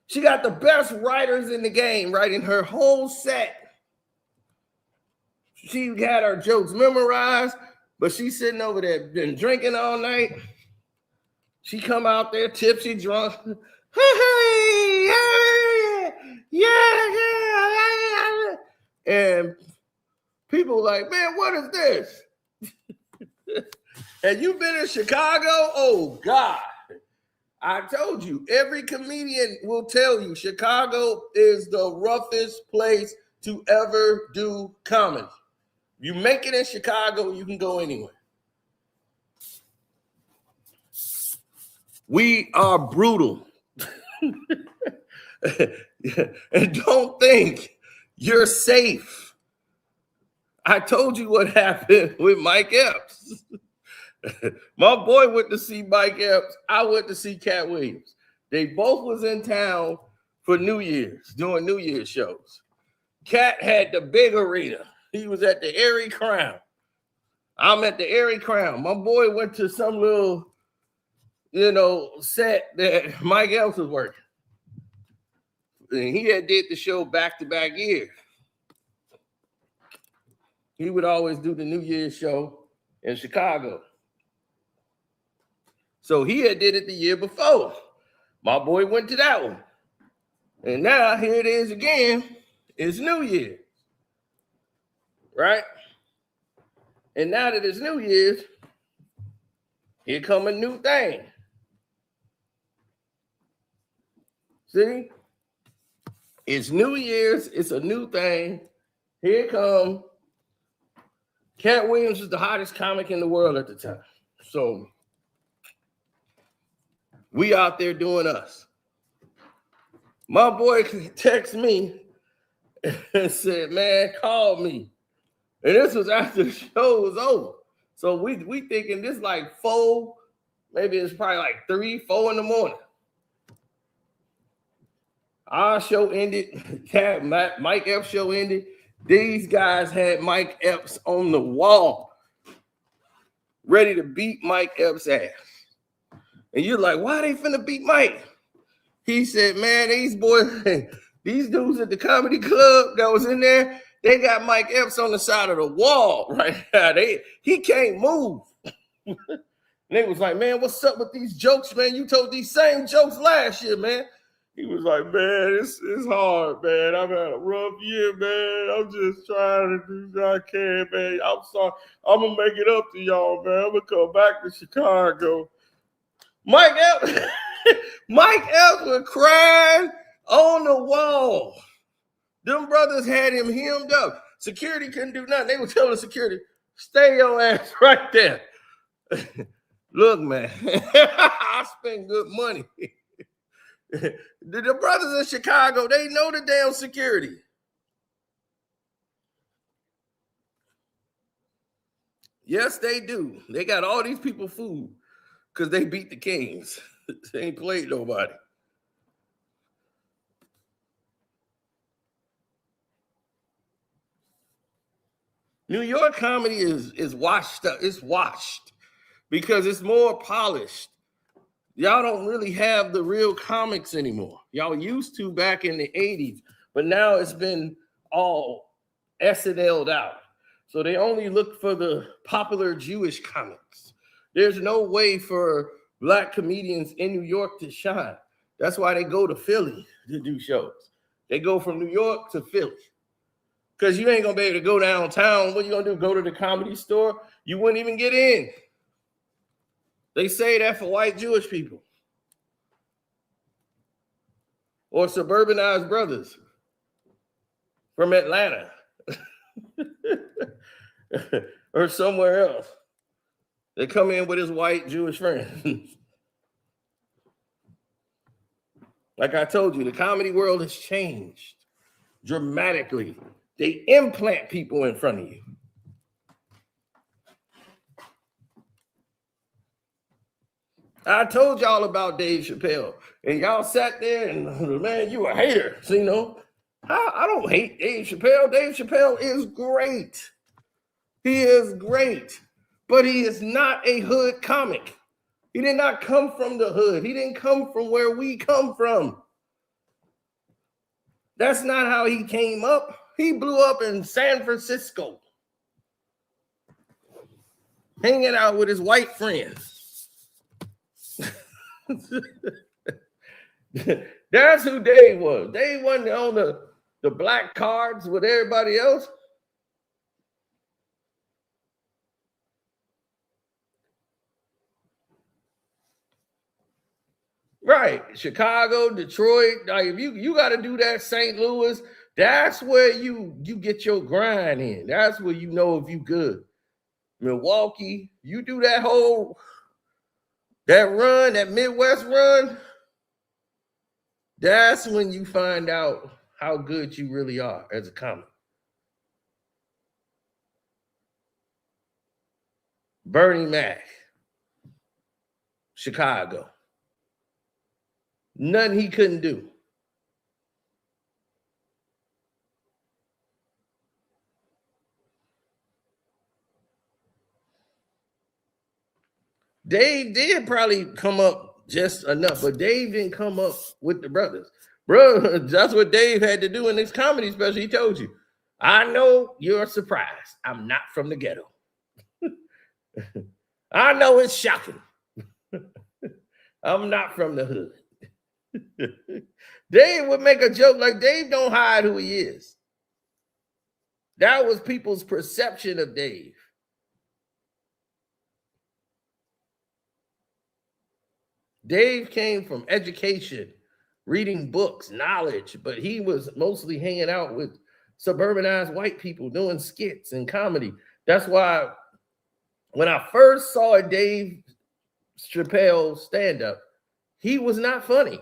She got the best writers in the game writing her whole set. She had her jokes memorized, but she's sitting over there been drinking all night. She come out there tipsy, drunk. Hey, yeah. And people like, man, what is this? And you've been in Chicago? Oh, God. I told you, every comedian will tell you Chicago is the roughest place to ever do comedy. You make it in Chicago, you can go anywhere. We are brutal. And don't think you're safe. I told you what happened with Mike Epps. My boy went to see Mike Epps. I went to see Cat Williams. They both was in town for New Year's, doing New Year's shows. Cat had the big arena. He was at the Airy Crown. I'm at the Airy Crown. My boy went to some little, set that Mike Epps was working. And he had did the show back-to-back years. He would always do the New Year's show in Chicago. So he had did it the year before. My boy went to that one. And now here it is again. It's New Year's. Right? And now that it's New Year's, here come a new thing. See? It's New Year's. It's a new thing. Here come. Cat Williams is the hottest comic in the world at the time. So we out there doing us. My boy texted me and said, man, call me. And this was after the show was over. So we thinking this like 4, maybe it's probably like 3, 4 in the morning. Our show ended. Mike Epps show ended. These guys had Mike Epps on the wall, ready to beat Mike Epps' ass. And you're like, why they finna beat Mike? He said, man, these boys, these dudes at the comedy club that was in there, they got Mike Epps on the side of the wall right now. He can't move. And they was like, man, what's up with these jokes, man? You told these same jokes last year, man. He was like, man, it's hard, man. I've had a rough year, man. I'm just trying to do what I can, man. I'm sorry. I'm going to make it up to y'all, man. I'm going to come back to Chicago. Mike Epps was crying on the wall. Them brothers had him hemmed up. Security couldn't do nothing. They were telling security, stay your ass right there. Look, man, I spend good money. The brothers in Chicago, they know the damn security. Yes, they do. They got all these people food because they beat the Kings. They ain't played nobody. New York comedy is washed up. It's washed because it's more polished. Y'all don't really have the real comics anymore. Y'all used to back in the 80s, but now it's been all SNL'd out. So they only look for the popular Jewish comics. There's no way for Black comedians in New York to shine. That's why they go to Philly to do shows. They go from New York to Philly. Because you ain't going to be able to go downtown. What you going to do, go to the Comedy Store? You wouldn't even get in. They say that for white Jewish people. Or suburbanized brothers from Atlanta. Or somewhere else. They come in with his white Jewish friends. Like I told you, the comedy world has changed dramatically. They implant people in front of you. I told y'all about Dave Chappelle, and y'all sat there and, man, you a hater. So, you know, I don't hate Dave Chappelle. Dave Chappelle is great. He is great, but he is not a hood comic. He did not come from the hood. He didn't come from where we come from. That's not how he came up. He blew up in San Francisco, hanging out with his white friends. That's who Dave was. Dave wasn't on the black cards with everybody else. Right, Chicago, Detroit. Like if you got to do that, St. Louis. That's where you get your grind in. That's where you know if you good. Milwaukee, you do that run, that Midwest run. That's when you find out how good you really are as a comic. Bernie Mac, Chicago. Nothing he couldn't do. Dave did probably come up just enough, but Dave didn't come up with the brothers. Bro, that's what Dave had to do in this comedy special. He told you, I know you're surprised. I'm not from the ghetto. I know it's shocking. I'm not from the hood. Dave would make a joke like Dave don't hide who he is. That was people's perception of Dave. Dave came from education, reading books, knowledge, but he was mostly hanging out with suburbanized white people doing skits and comedy. That's why when I first saw Dave Chappelle stand up, he was not funny.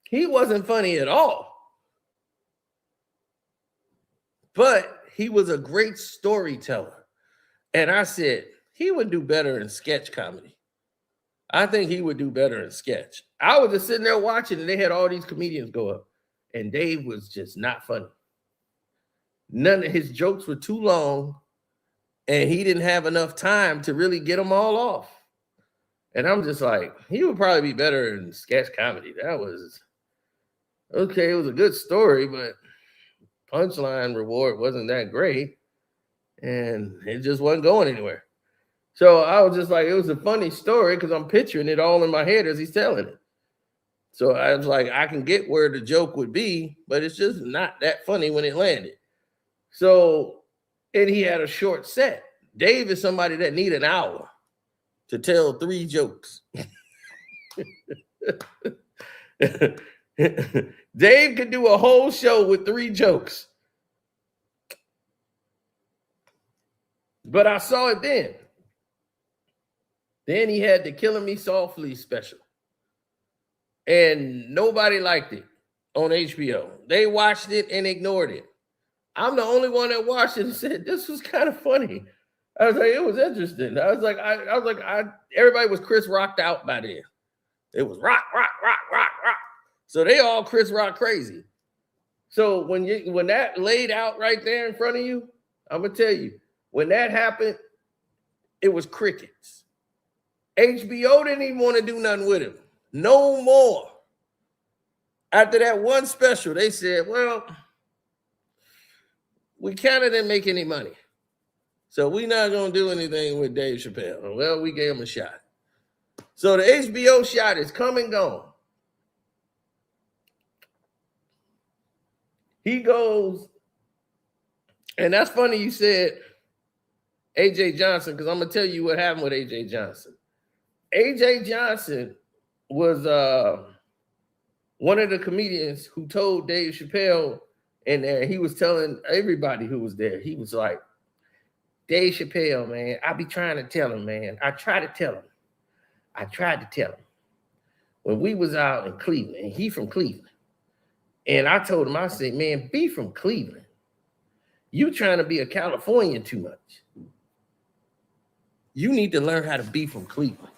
He wasn't funny at all. But he was a great storyteller. And I said, he would do better in sketch comedy. I think he would do better in sketch. I was just sitting there watching, and they had all these comedians go up, and Dave was just not funny. None of his jokes were too long, and he didn't have enough time to really get them all off. And I'm just like, he would probably be better in sketch comedy. That was, okay, it was a good story, but punchline reward wasn't that great, and it just wasn't going anywhere. So I was just like, it was a funny story because I'm picturing it all in my head as he's telling it. So I was like, I can get where the joke would be, but it's just not that funny when it landed. So, and he had a short set. Dave is somebody that need an hour to tell 3 jokes. Dave could do a whole show with 3 jokes. But I saw it then. Then he had the Killing Me Softly special. And nobody liked it on HBO. They watched it and ignored it. I'm the only one that watched it and said, this was kind of funny. I was like, it was interesting. I was like, everybody was Chris Rocked out by then. It was rock. So they all Chris Rock crazy. So when that laid out right there in front of you, I'm gonna tell you, when that happened, it was crickets. HBO didn't even want to do nothing with him. No more. After that one special, they said, well, we kind of didn't make any money. So we're not going to do anything with Dave Chappelle. Well, we gave him a shot. So the HBO shot is come and gone. He goes, and that's funny you said A.J. Johnson, because I'm going to tell you what happened with A.J. Johnson. A.J. Johnson was one of the comedians who told Dave Chappelle, and he was telling everybody who was there, he was like, Dave Chappelle, man, I be trying to tell him, man. I tried to tell him. When we was out in Cleveland, and he from Cleveland, and I told him, I said, man, be from Cleveland. You trying to be a Californian too much. You need to learn how to be from Cleveland.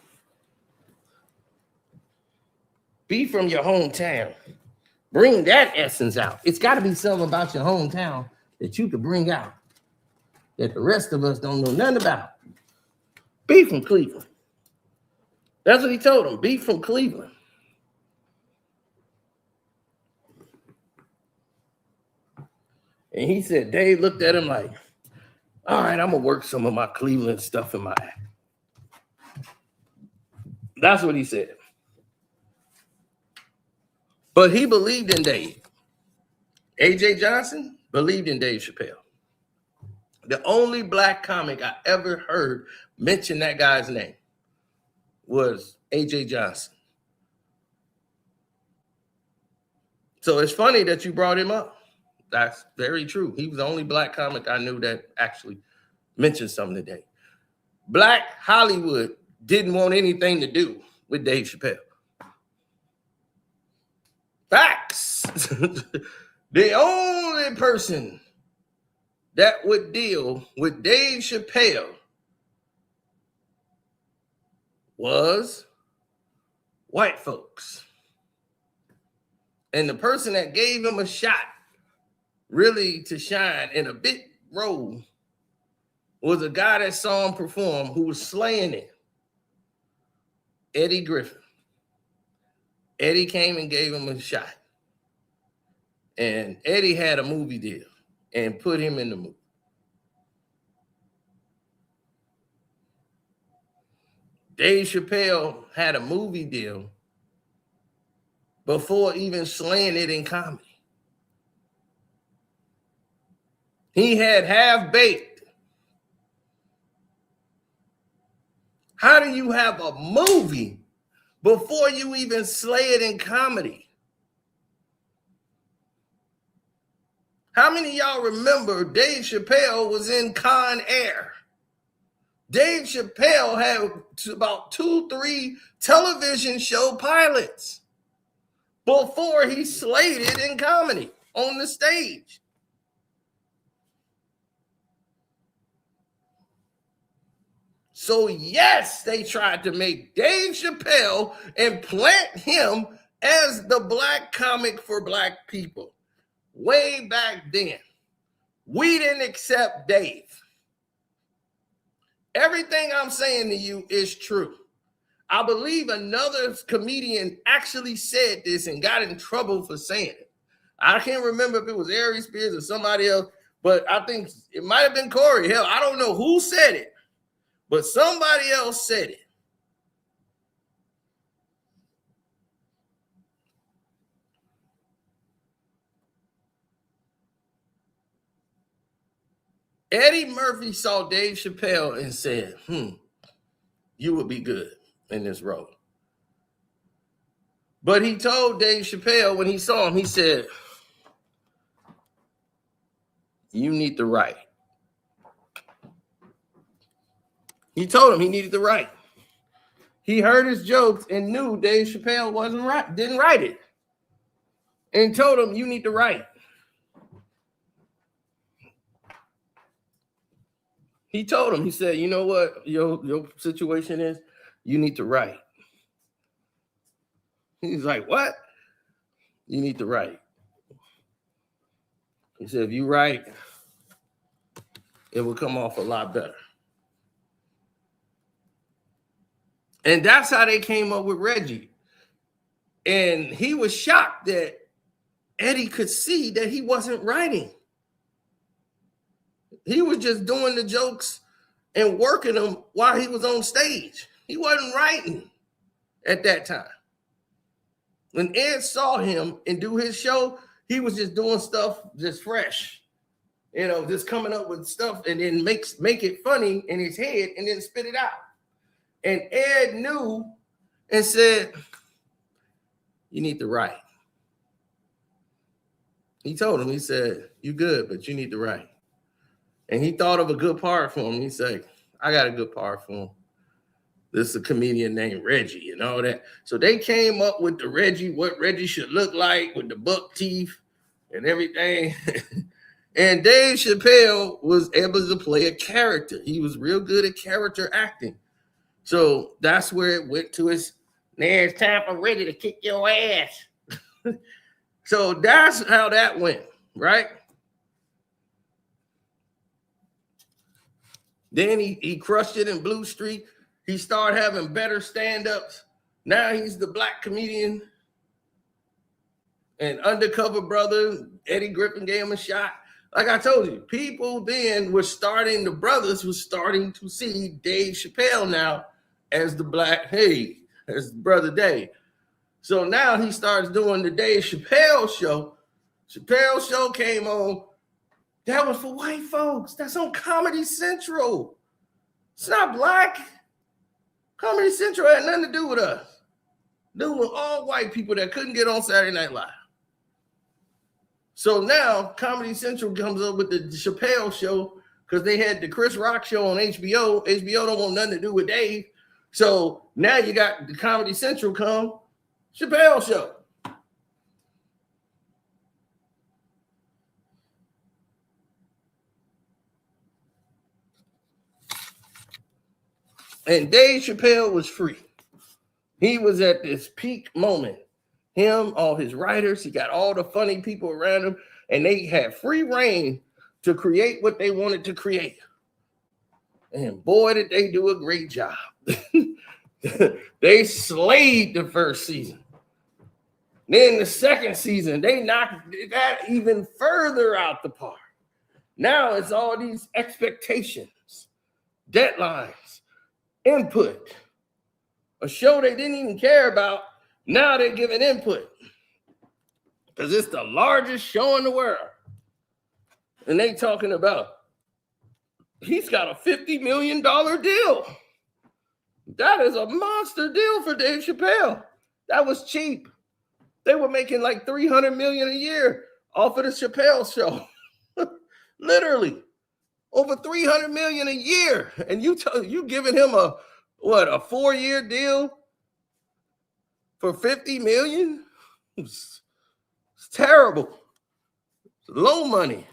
Be from your hometown. Bring that essence out. It's got to be something about your hometown that you could bring out that the rest of us don't know nothing about. Be from Cleveland. That's what he told him. Be from Cleveland. And he said, Dave looked at him like, all right, I'm going to work some of my Cleveland stuff in my act. That's what he said. But he believed in Dave. A.J. Johnson believed in Dave Chappelle. The only black comic I ever heard mention that guy's name was A.J. Johnson. So it's funny that you brought him up. That's very true. He was the only black comic I knew that actually mentioned something today. Black Hollywood didn't want anything to do with Dave Chappelle. Facts. The only person that would deal with Dave Chappelle was white folks. And the person that gave him a shot really to shine in a big role was a guy that saw him perform who was slaying it, Eddie Griffin. Eddie came and gave him a shot. And Eddie had a movie deal and put him in the movie. Dave Chappelle had a movie deal before even slaying it in comedy. He had Half Baked. How do you have a movie before you even slay it in comedy? How many of y'all remember Dave Chappelle was in Con Air? Dave Chappelle had about 2-3 television show pilots before he slayed it in comedy on the stage. So yes, they tried to make Dave Chappelle and plant him as the black comic for black people. Way back then, we didn't accept Dave. Everything I'm saying to you is true. I believe another comedian actually said this and got in trouble for saying it. I can't remember if it was Aries Spears or somebody else, but I think it might have been Corey. Hell, I don't know who said it. but somebody else said it. Eddie Murphy saw Dave Chappelle and said, you would be good in this role. But he told Dave Chappelle when he saw him, he said, you need to write. He told him he needed to write. He heard his jokes and knew Dave Chappelle wasn't right, didn't write it. And told him, you need to write. He told him, he said, you know what your situation is? You need to write. He's like, what? You need to write. He said, if you write, it will come off a lot better. And that's how they came up with Reggie. And he was shocked that Eddie could see that he wasn't writing. He was just doing the jokes and working them while he was on stage. He wasn't writing at that time. When Ed saw him and do his show, he was just doing stuff just fresh. You know, just coming up with stuff and then make it funny in his head and then spit it out. And Ed knew and said, you need to write. He told him, he said, you good, but you need to write. And he thought of a good part for him. He said, I got a good part for him. This is a comedian named Reggie and all that. So they came up with the Reggie, what Reggie should look like with the buck teeth and everything. And Dave Chappelle was able to play a character. He was real good at character acting. So that's where it went to his, now it's time for Reggie to kick your ass. So that's how that went, right? Then he crushed it in Blue Street. He started having better stand-ups. Now he's the black comedian. And Undercover Brother, Eddie Griffin gave him a shot. Like I told you, people then were starting, the brothers were starting to see Dave Chappelle now as the black, as Brother Dave. So now he starts doing the Dave Chappelle show. Chappelle show came on. That was for white folks. That's on Comedy Central. It's not black. Comedy Central had nothing to do with us. They were all white people that couldn't get on Saturday Night Live. So now Comedy Central comes up with the Chappelle show because they had the Chris Rock show on HBO. HBO don't want nothing to do with Dave. So now you got the Comedy Central come, Chappelle show. And Dave Chappelle was free. He was at this peak moment. Him, all his writers, he got all the funny people around him, and they had free reign to create what they wanted to create. And boy, did they do a great job. They slayed the first season. Then the second season, they knocked that even further out the park. Now it's all these expectations, deadlines, input. A show they didn't even care about, now they're giving input. Because it's the largest show in the world. And they talking about, he's got a $50 million deal. That is a monster deal for Dave Chappelle. That was cheap. They were making like $300 million a year off of the Chappelle show. Literally. Over $300 million a year. And you giving him a 4-year deal for $50 million? It's terrible. It's low money.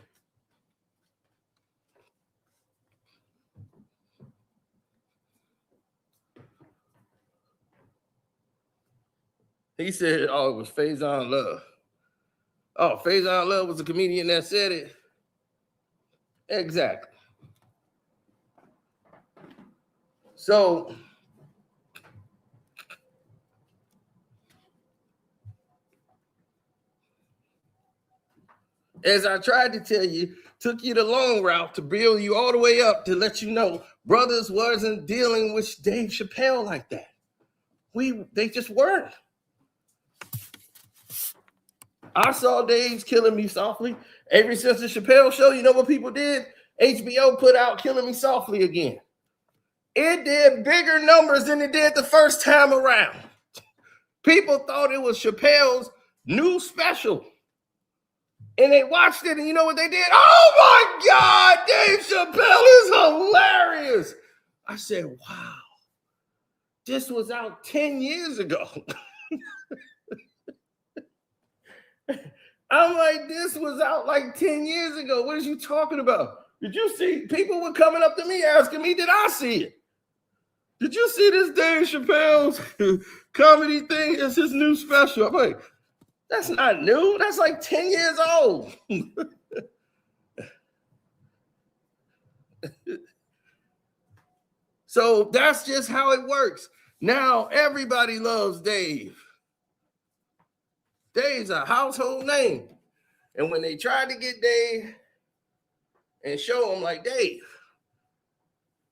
He said, oh, it was Faison Love. Oh, Faison Love was a comedian that said it. Exactly. So As I tried to tell you, took you the long route to build you all the way up to let you know brothers wasn't dealing with Dave Chappelle like that. They just weren't. I saw Dave's Killing Me Softly. Ever since the Chappelle show, you know what people did? HBO put out Killing Me Softly again. It did bigger numbers than it did the first time around. People thought it was Chappelle's new special. And they watched it, and you know what they did? Oh my God, Dave Chappelle is hilarious. I said, wow, this was out 10 years ago. I'm like, this was out like 10 years ago. What are you talking about? Did you see? People were coming up to me asking me, did I see it? Did you see this Dave Chappelle's comedy thing? It's his new special. I'm like, that's not new. That's like 10 years old. So that's just how it works. Now everybody loves Dave. Dave's a household name. And when they tried to get Dave and show him like, Dave,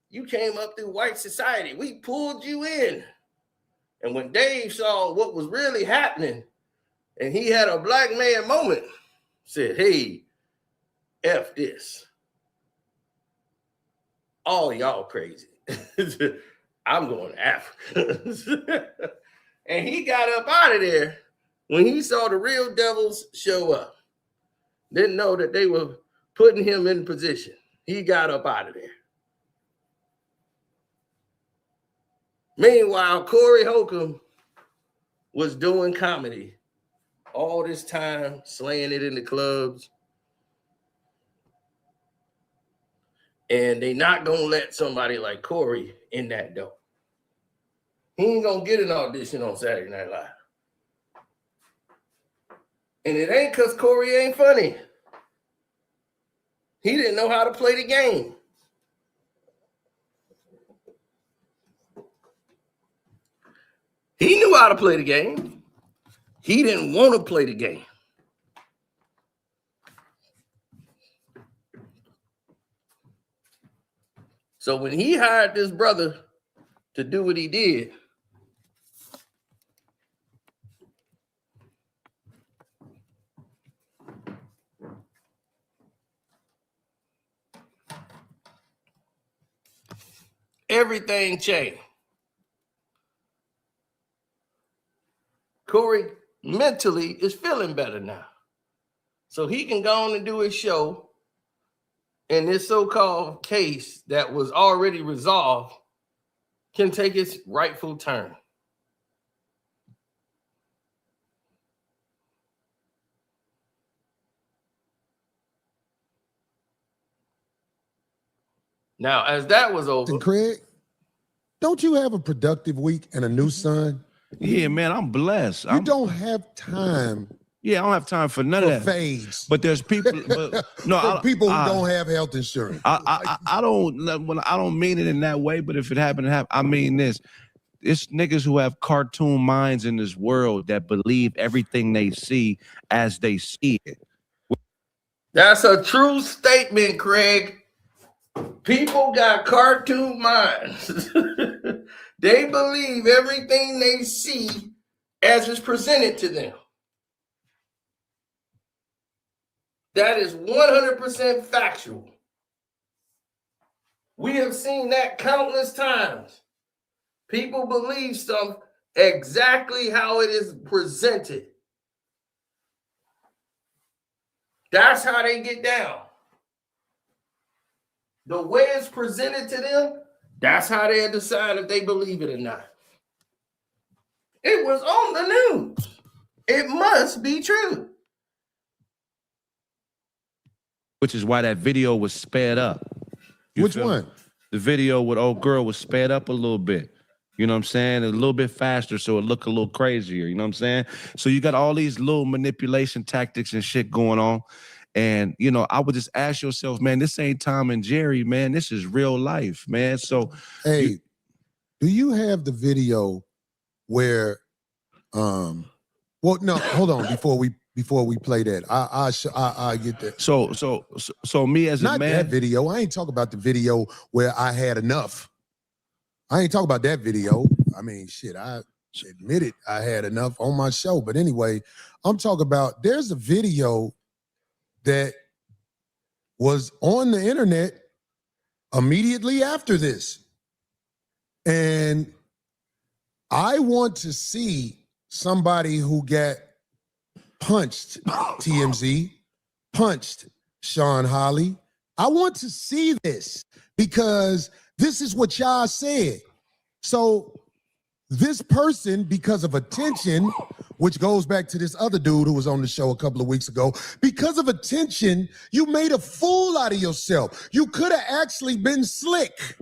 you came up through white society. We pulled you in. And when Dave saw what was really happening, and he had a black man moment, said, hey, F this. All y'all crazy. I'm going to Africa. And he got up out of there when he saw the real devils show up. Didn't know that they were putting him in position. He got up out of there. Meanwhile, Corey Holcomb was doing comedy all this time, slaying it in the clubs. And they not going to let somebody like Corey in that door. He ain't going to get an audition on Saturday Night Live. And it ain't because Corey ain't funny. He didn't know how to play the game. He knew how to play the game. He didn't want to play the game. So when he hired this brother to do what he did, everything changed. Corey mentally is feeling better now. So he can go on and do his show. And this so-called case that was already resolved can take its rightful turn. Now, as that was over, And Craig, don't you have a productive week and a new son? Yeah, man, I'm blessed. You don't have time Yeah, I don't have time for none for of that. fades. But there's people, for people who don't have health insurance. I don't mean it in that way. But if it happened to happen, I mean this. It's niggas who have cartoon minds in this world that believe everything they see as they see it. that's a true statement, Craig. People got cartoon minds. They believe everything they see as it's presented to them. That is 100% factual. We have seen that countless times. People believe stuff exactly how it is presented. That's how they get down. The way it's presented to them, that's how they decide if they believe it or not. It was on the news. It must be true. Which is why that video was sped up. Which one? The video with old girl was sped up a little bit. You know what I'm saying? A little bit faster so it looked a little crazier. You know what I'm saying? So you got all these little manipulation tactics and shit going on. And, you know, I would just ask yourself, man, this ain't Tom and Jerry, man. This is real life, man. So, hey, do you have the video where, well, no, hold on, before we play that. I get that. So me as a Not man, that video. I ain't talking about the video where I had enough. I ain't talking about that video. I mean, shit, I admitted I had enough on my show. But anyway, I'm talking about there's a video that was on the internet immediately after this. And I want to see somebody who got punched TMZ, punched Shawn Holley. I want to see this because this is what y'all said. So this person, because of attention, which goes back to this other dude who was on the show a couple of weeks ago, because of attention, you made a fool out of yourself. You could have actually been slick.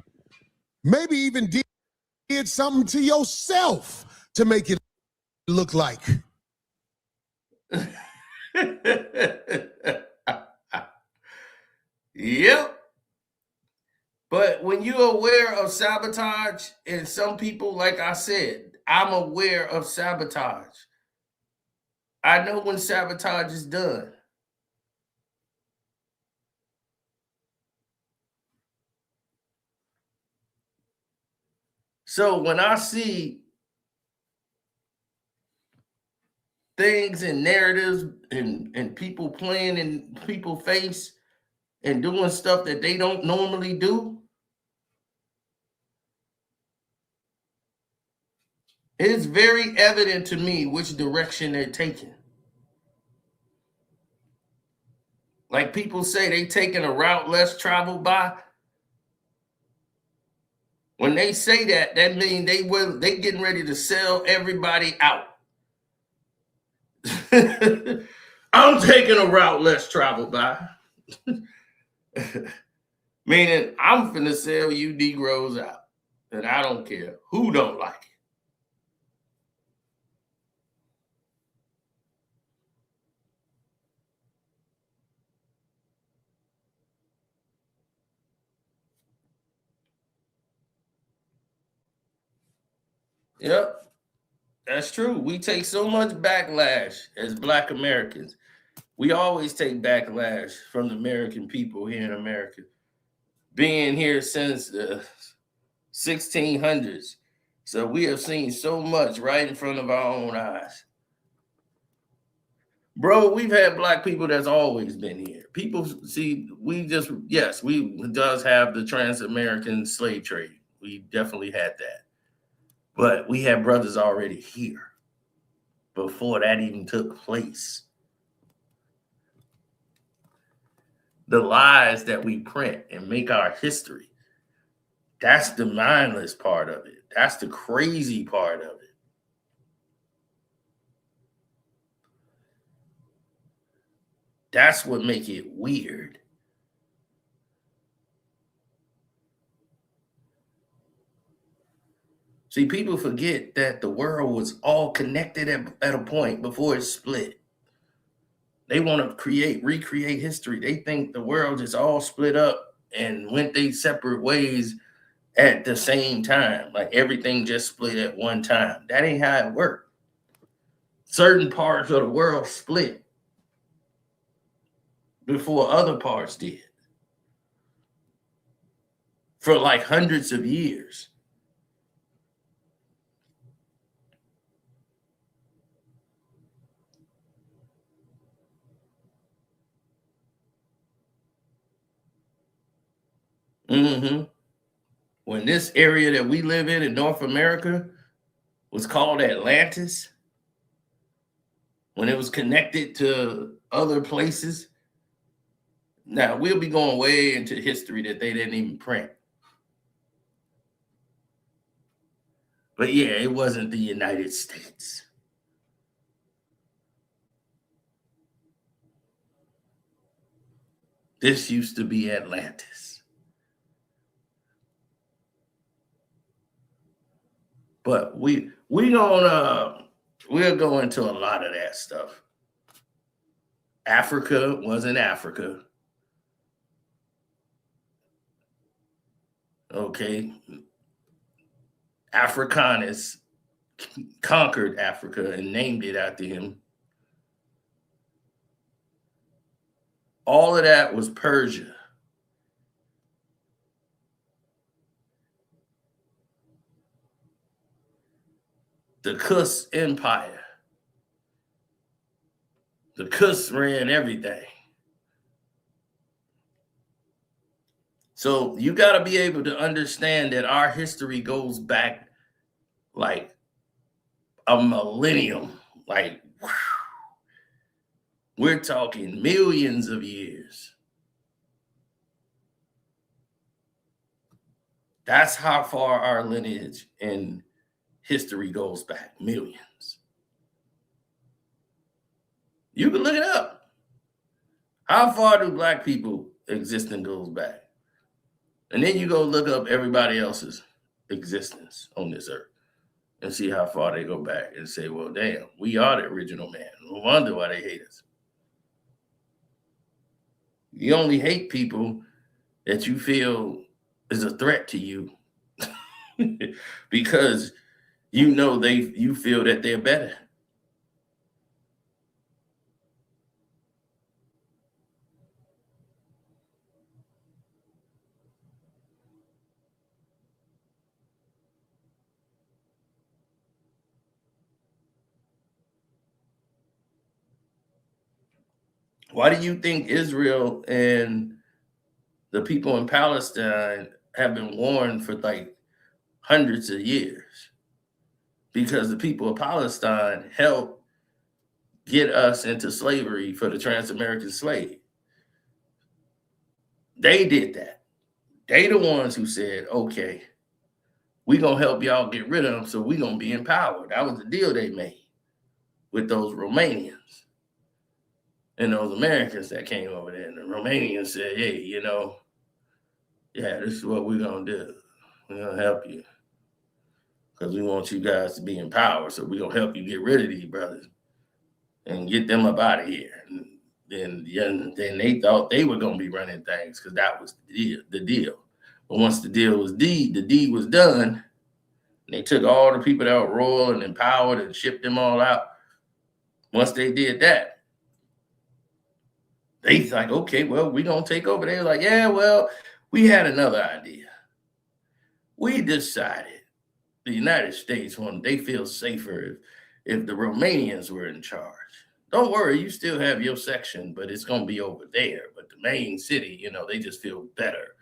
Maybe even did something to yourself to make it look like. Yep. But when you're aware of sabotage, and some people, like I said, I'm aware of sabotage. I know when sabotage is done. So when I see things and narratives and people playing in people's face and doing stuff that they don't normally do, it's very evident to me which direction they're taking. Like people say they taking a route less traveled by. When they say that, that means they getting ready to sell everybody out. I'm taking a route less traveled by. Meaning I'm finna sell you Negroes out. And I don't care who don't like it. Yep, that's true. We take so much backlash as Black Americans. We always take backlash from the American people here in America. Being here since the 1600s. So we have seen so much right in front of our own eyes. Bro, we've had Black people that's always been here. People see, we does have the trans-American slave trade. We definitely had that. But we had brothers already here before that even took place. The lies that we print and make our history, that's the mindless part of it. That's the crazy part of it. That's what makes it weird. See, people forget that the world was all connected at a point before it split. They want to recreate history. They think the world is all split up and went their separate ways at the same time. Like everything just split at one time. That ain't how it worked. Certain parts of the world split before other parts did. For like hundreds of years. Mm-hmm. When this area that we live in North America was called Atlantis, when it was connected to other places. Now, we'll be going way into history that they didn't even print. But yeah, it wasn't the United States. This used to be Atlantis. But we'll go into a lot of that stuff. Africa wasn't Africa. Okay. Africanus conquered Africa and named it after him. All of that was Persia. The Kush Empire. The Kush ran everything. So you got to be able to understand that our history goes back like a millennium. Like, whew, we're talking millions of years. That's how far our lineage and history goes back, millions. You can look it up. How far do black people existence goes back? And then you go look up everybody else's existence on this earth and see how far they go back and say, well, damn, we are the original man. No wonder why they hate us. You only hate people that you feel is a threat to you because you feel that they're better. Why do you think Israel and the people in Palestine have been warned for like hundreds of years? Because the people of Palestine helped get us into slavery for the trans-American slave. They did that. They the ones who said, okay, we're going to help y'all get rid of them, so we're going to be in power. That was the deal they made with those Romanians and those Americans that came over there. And the Romanians said, hey, yeah, this is what we're going to do. We're going to help you because we want you guys to be in power, so we're going to help you get rid of these brothers and get them up out of here. And then they thought they were going to be running things because that was the deal. But once the deed was done, and they took all the people that were royal and empowered and shipped them all out. Once they did that, they like, okay, well, we're going to take over. They were like, yeah, well, we had another idea. We decided the United States, they feel safer if the Romanians were in charge. Don't worry, you still have your section, but it's going to be over there. But the main city, they just feel better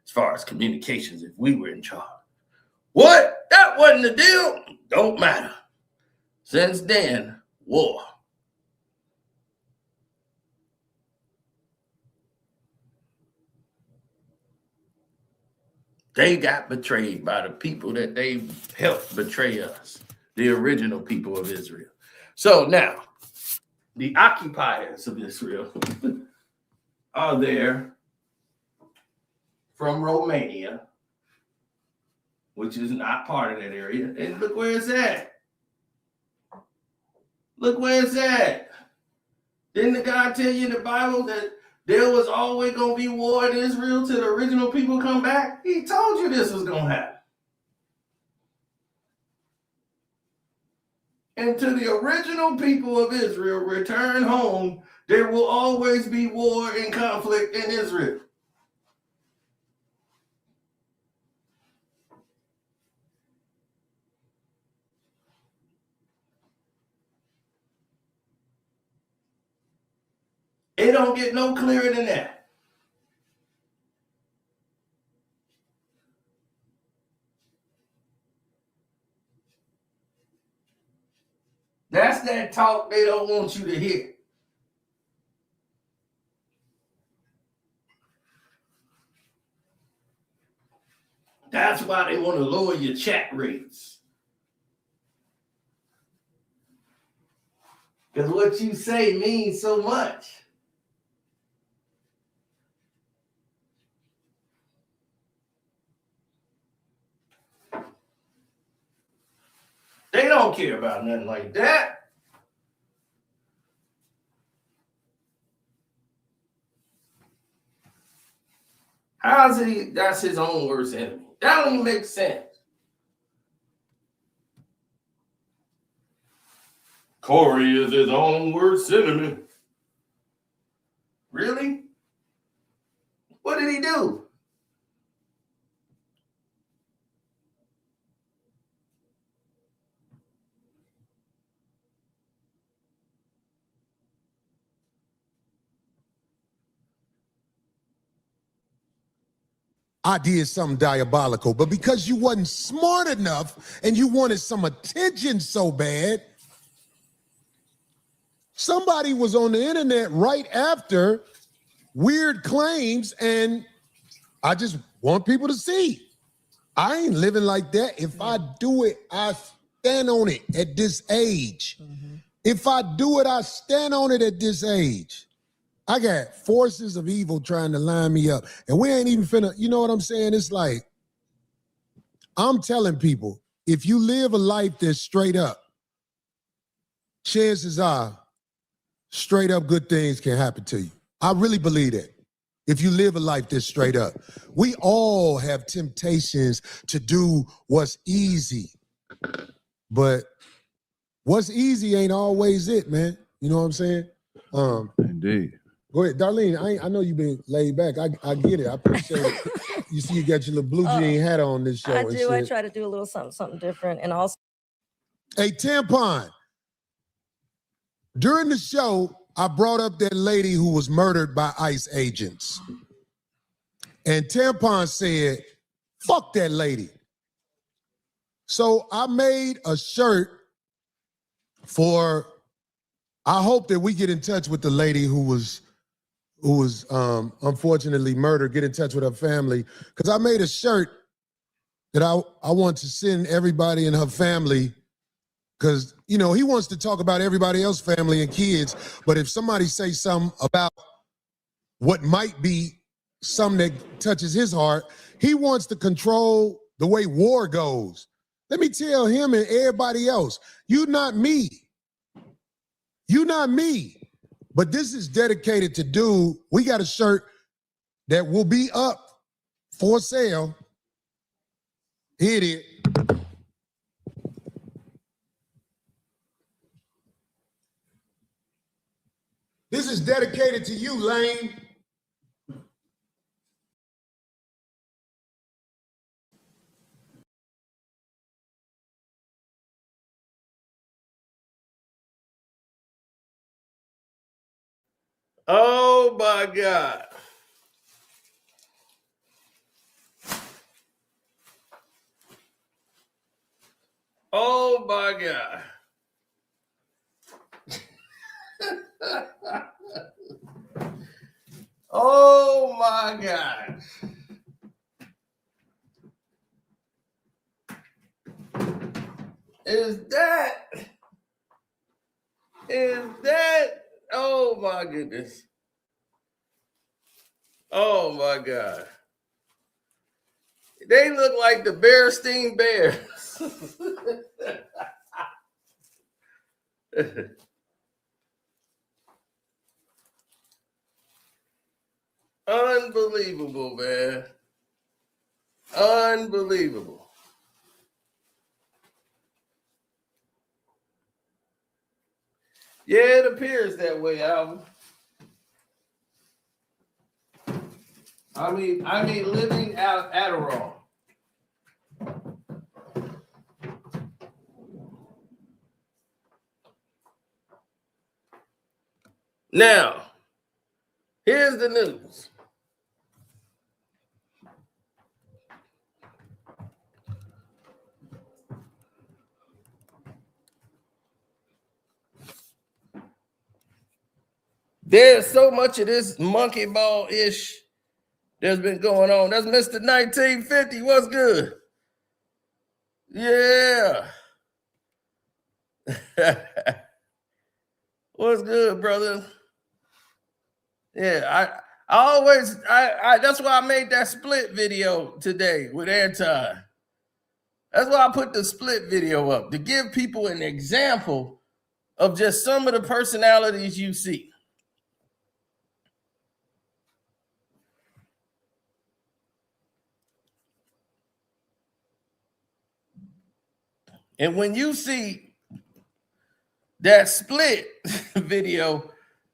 as far as communications if we were in charge. What? That wasn't the deal? Don't matter. Since then, war. They got betrayed by the people that they helped betray us, the original people of Israel. So now, the occupiers of Israel are there from Romania, which is not part of that area. And look where it's at. Look where it's at. Didn't the God tell you in the Bible that there was always going to be war in Israel till the original people come back? He told you this was going to happen. Until the original people of Israel return home, there will always be war and conflict in Israel. It don't get no clearer than that. That's that talk they don't want you to hear. That's why they want to lower your chat rates. Because what you say means so much. They don't care about nothing like that. How's it that's his own worst enemy? That don't even make sense. Corey is his own worst enemy. Really? What did he do? I did something diabolical, but because you wasn't smart enough and you wanted some attention so bad, somebody was on the internet right after weird claims, and I just want people to see. I ain't living like that. If I do it, I stand on it at this age. If I do it, I stand on it at this age. I got forces of evil trying to line me up. And we ain't even finna, you know what I'm saying? It's like, I'm telling people, if you live a life that's straight up, chances are straight up good things can happen to you. I really believe that. If you live a life that's straight up. We all have temptations to do what's easy. But what's easy ain't always it, man. You know what I'm saying? Indeed. Go ahead, Darlene. I know you've been laid back. I get it. I appreciate it. You see, you got your little blue jean hat on this show. I and do. shit. I try to do a little something different, and also. Hey, Tampon. During the show, I brought up that lady who was murdered by ICE agents. And Tampon said, fuck that lady. So I made a shirt for, I hope that we get in touch with the lady who was unfortunately murdered, get in touch with her family. Because I made a shirt that I want to send everybody in her family. Because, you know, he wants to talk about everybody else's family and kids. But if somebody say something about what might be something that touches his heart, he wants to control the way war goes. Let me tell him and everybody else, you not me. You not me. But this is dedicated to dude. We got a shirt that will be up for sale. Here it is. This is dedicated to you, Lane. Oh my God. Oh my God. Oh my God. Is that, oh my goodness. Oh my God. They look like the Bearstein Bears. Unbelievable, man. Unbelievable. Yeah, it appears that way, Alvin. I mean, living out Adderall. Now, here's the news. There's so much of this monkey ball-ish that's been going on. That's Mr. 1950. What's good? Yeah. What's good, brother? Yeah, I always that's why I made that split video today with Anti. That's why I put the split video up, to give people an example of just some of the personalities you see. And when you see that split video,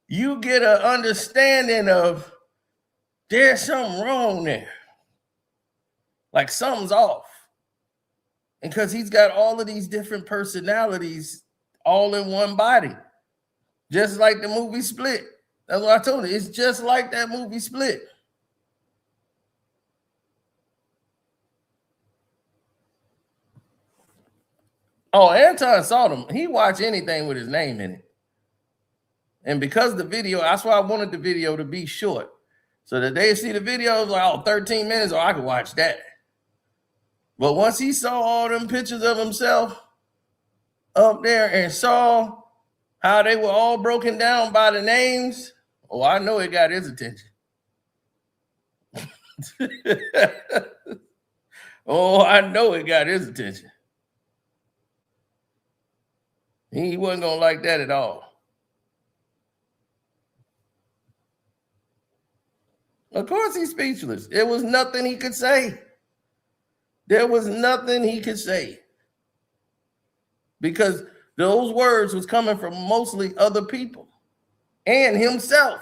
you get an understanding of there's something wrong there. Like something's off. And because he's got all of these different personalities all in one body. Just like the movie Split. That's what I told you. It's just like that movie Split. Oh, Anton saw them. He watched anything with his name in it. And because the video, that's why I wanted the video to be short. So that they see the video, it was like, 13 minutes, or I could watch that. But once he saw all them pictures of himself up there and saw how they were all broken down by the names, oh, I know it got his attention. Oh, I know it got his attention. He wasn't going to like that at all. Of course he's speechless. There was nothing he could say. There was nothing he could say. Because those words was coming from mostly other people and himself.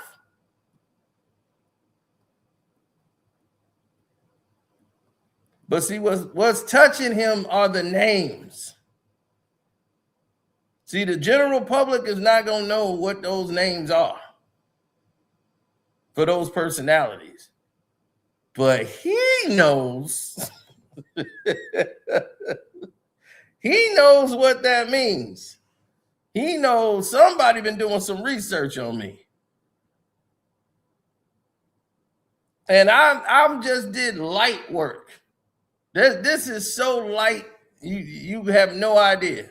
But see, what's touching him are the names. See, the general public is not going to know what those names are for those personalities. But he knows. He knows what that means. He knows somebody been doing some research on me. And I just did light work. This is so light, you have no idea.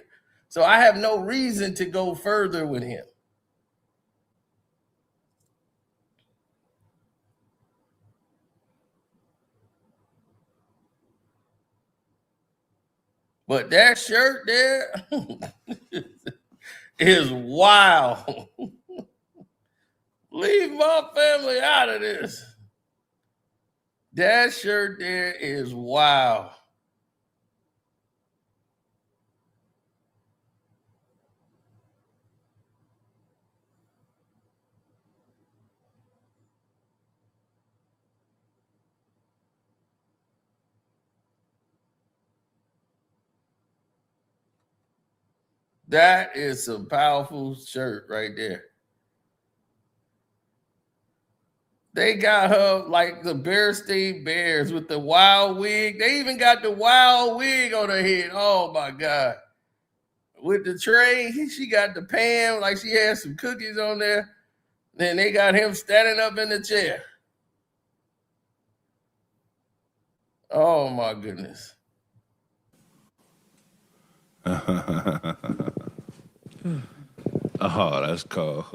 So I have no reason to go further with him. But that shirt there is wild. Leave my family out of this. That shirt there is wild. That is some powerful shirt right there. They got her like the Bear-State Bears with the wild wig. They even got the wild wig on her head. Oh, my God. With the tray, she got the pan like she had some cookies on there. Then they got him standing up in the chair. Oh, my goodness. Oh, that's cool.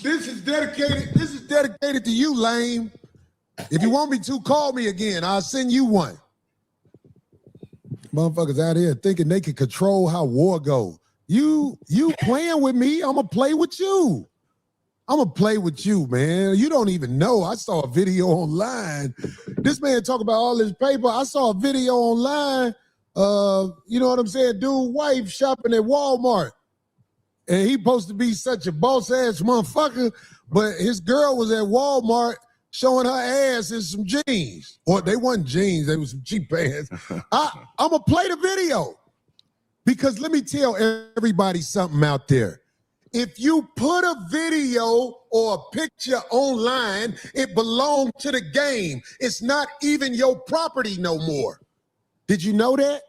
This is dedicated to you, lame. If you want me to, call me again. I'll send you one. Motherfuckers out here thinking they can control how war goes. You playing with me, I'm gonna play with you. I'm gonna play with you, man. You don't even know. I saw a video online. This man talk about all this paper. I saw a video online. You know what I'm saying? Dude, wife shopping at Walmart. And he supposed to be such a boss-ass motherfucker, but his girl was at Walmart showing her ass in some jeans. Or they weren't jeans, they were some cheap pants. I'm going to play the video. Because let me tell everybody something out there. If you put a video or a picture online, it belongs to the game. It's not even your property no more. Did you know that?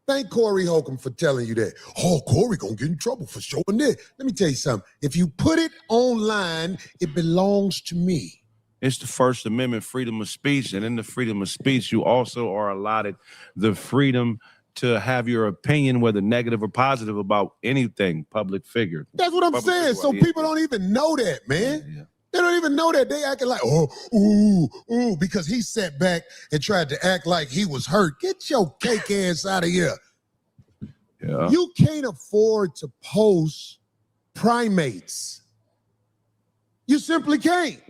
Thank Corey Holcomb for telling you that. Oh, Corey gonna get in trouble for showing this. Let me tell you something. If you put it online, it belongs to me. It's the First Amendment, freedom of speech. And in the freedom of speech, you also are allotted the freedom to have your opinion, whether negative or positive, about anything, public figure. That's what I'm saying. So people don't even know that, man. Yeah. They don't even know that. They acting like, ooh, because he sat back and tried to act like he was hurt. Get your cake ass out of here. Yeah. You can't afford to post primates. You simply can't.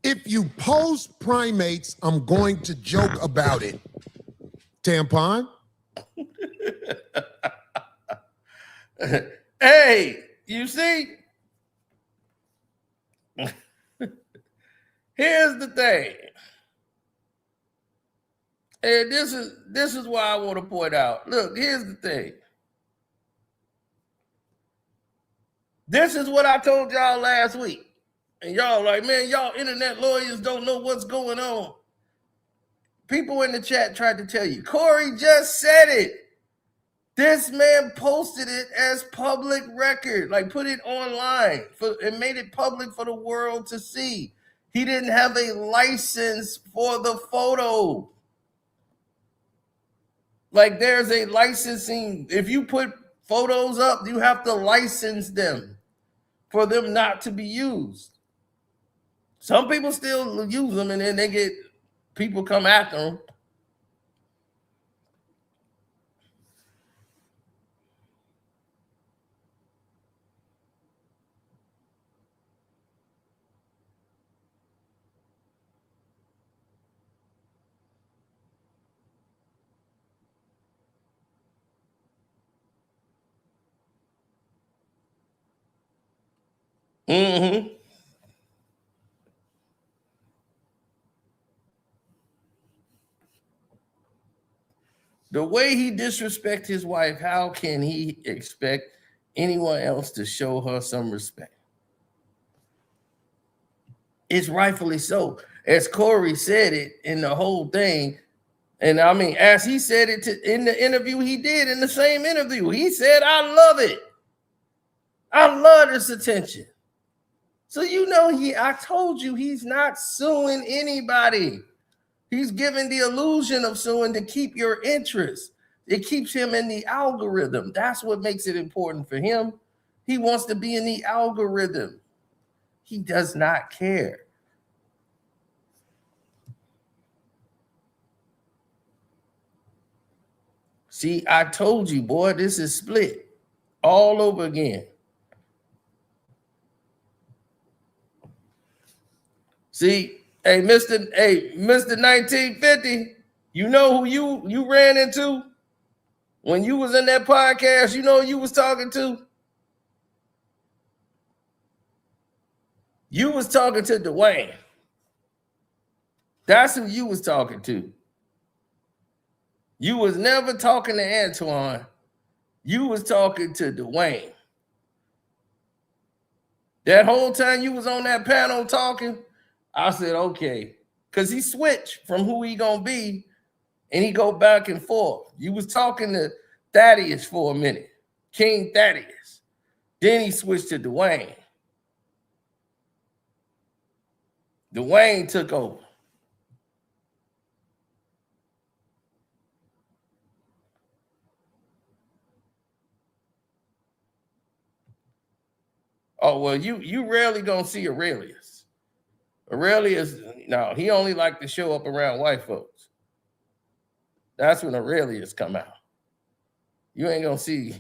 If you post primates, I'm going to joke about it. Tampon? Hey, you see? Here's the thing. And this is why I want to point out. Look, here's the thing. This is what I told y'all last week. And y'all like, man, y'all internet lawyers don't know what's going on. People in the chat tried to tell you. Corey just said it. This man posted it as public record, like put it online and made it public for the world to see. He didn't have a license for the photo. Like there's a licensing. If you put photos up, you have to license them for them not to be used. Some people still use them and then they get people come after them. Mm-hmm. The way he disrespects his wife, how can he expect anyone else to show her some respect? It's rightfully so. As Corey said it in the whole thing, and I mean, as he said it in the interview he did, in the same interview, he said, I love it. I love this attention. So you know, I told you he's not suing anybody. He's giving the illusion of suing to keep your interest. It keeps him in the algorithm. That's what makes it important for him. He wants to be in the algorithm. He does not care. See, I told you, boy, this is split all over again. See, hey, Mr. 1950, you know who you ran into when you was in that podcast? You know who you was talking to? You was talking to Dwayne. That's who you was talking to. You was never talking to Antoine. You was talking to Dwayne. That whole time you was on that panel talking, I said, okay. Because he switched from who he gonna be, and he go back and forth. You was talking to Thaddeus for a minute, King Thaddeus. Then he switched to Dwayne. Dwayne took over. Oh, well, you rarely gonna see Aurelius. Aurelius, no, he only like to show up around white folks. That's when Aurelius come out. You ain't gonna see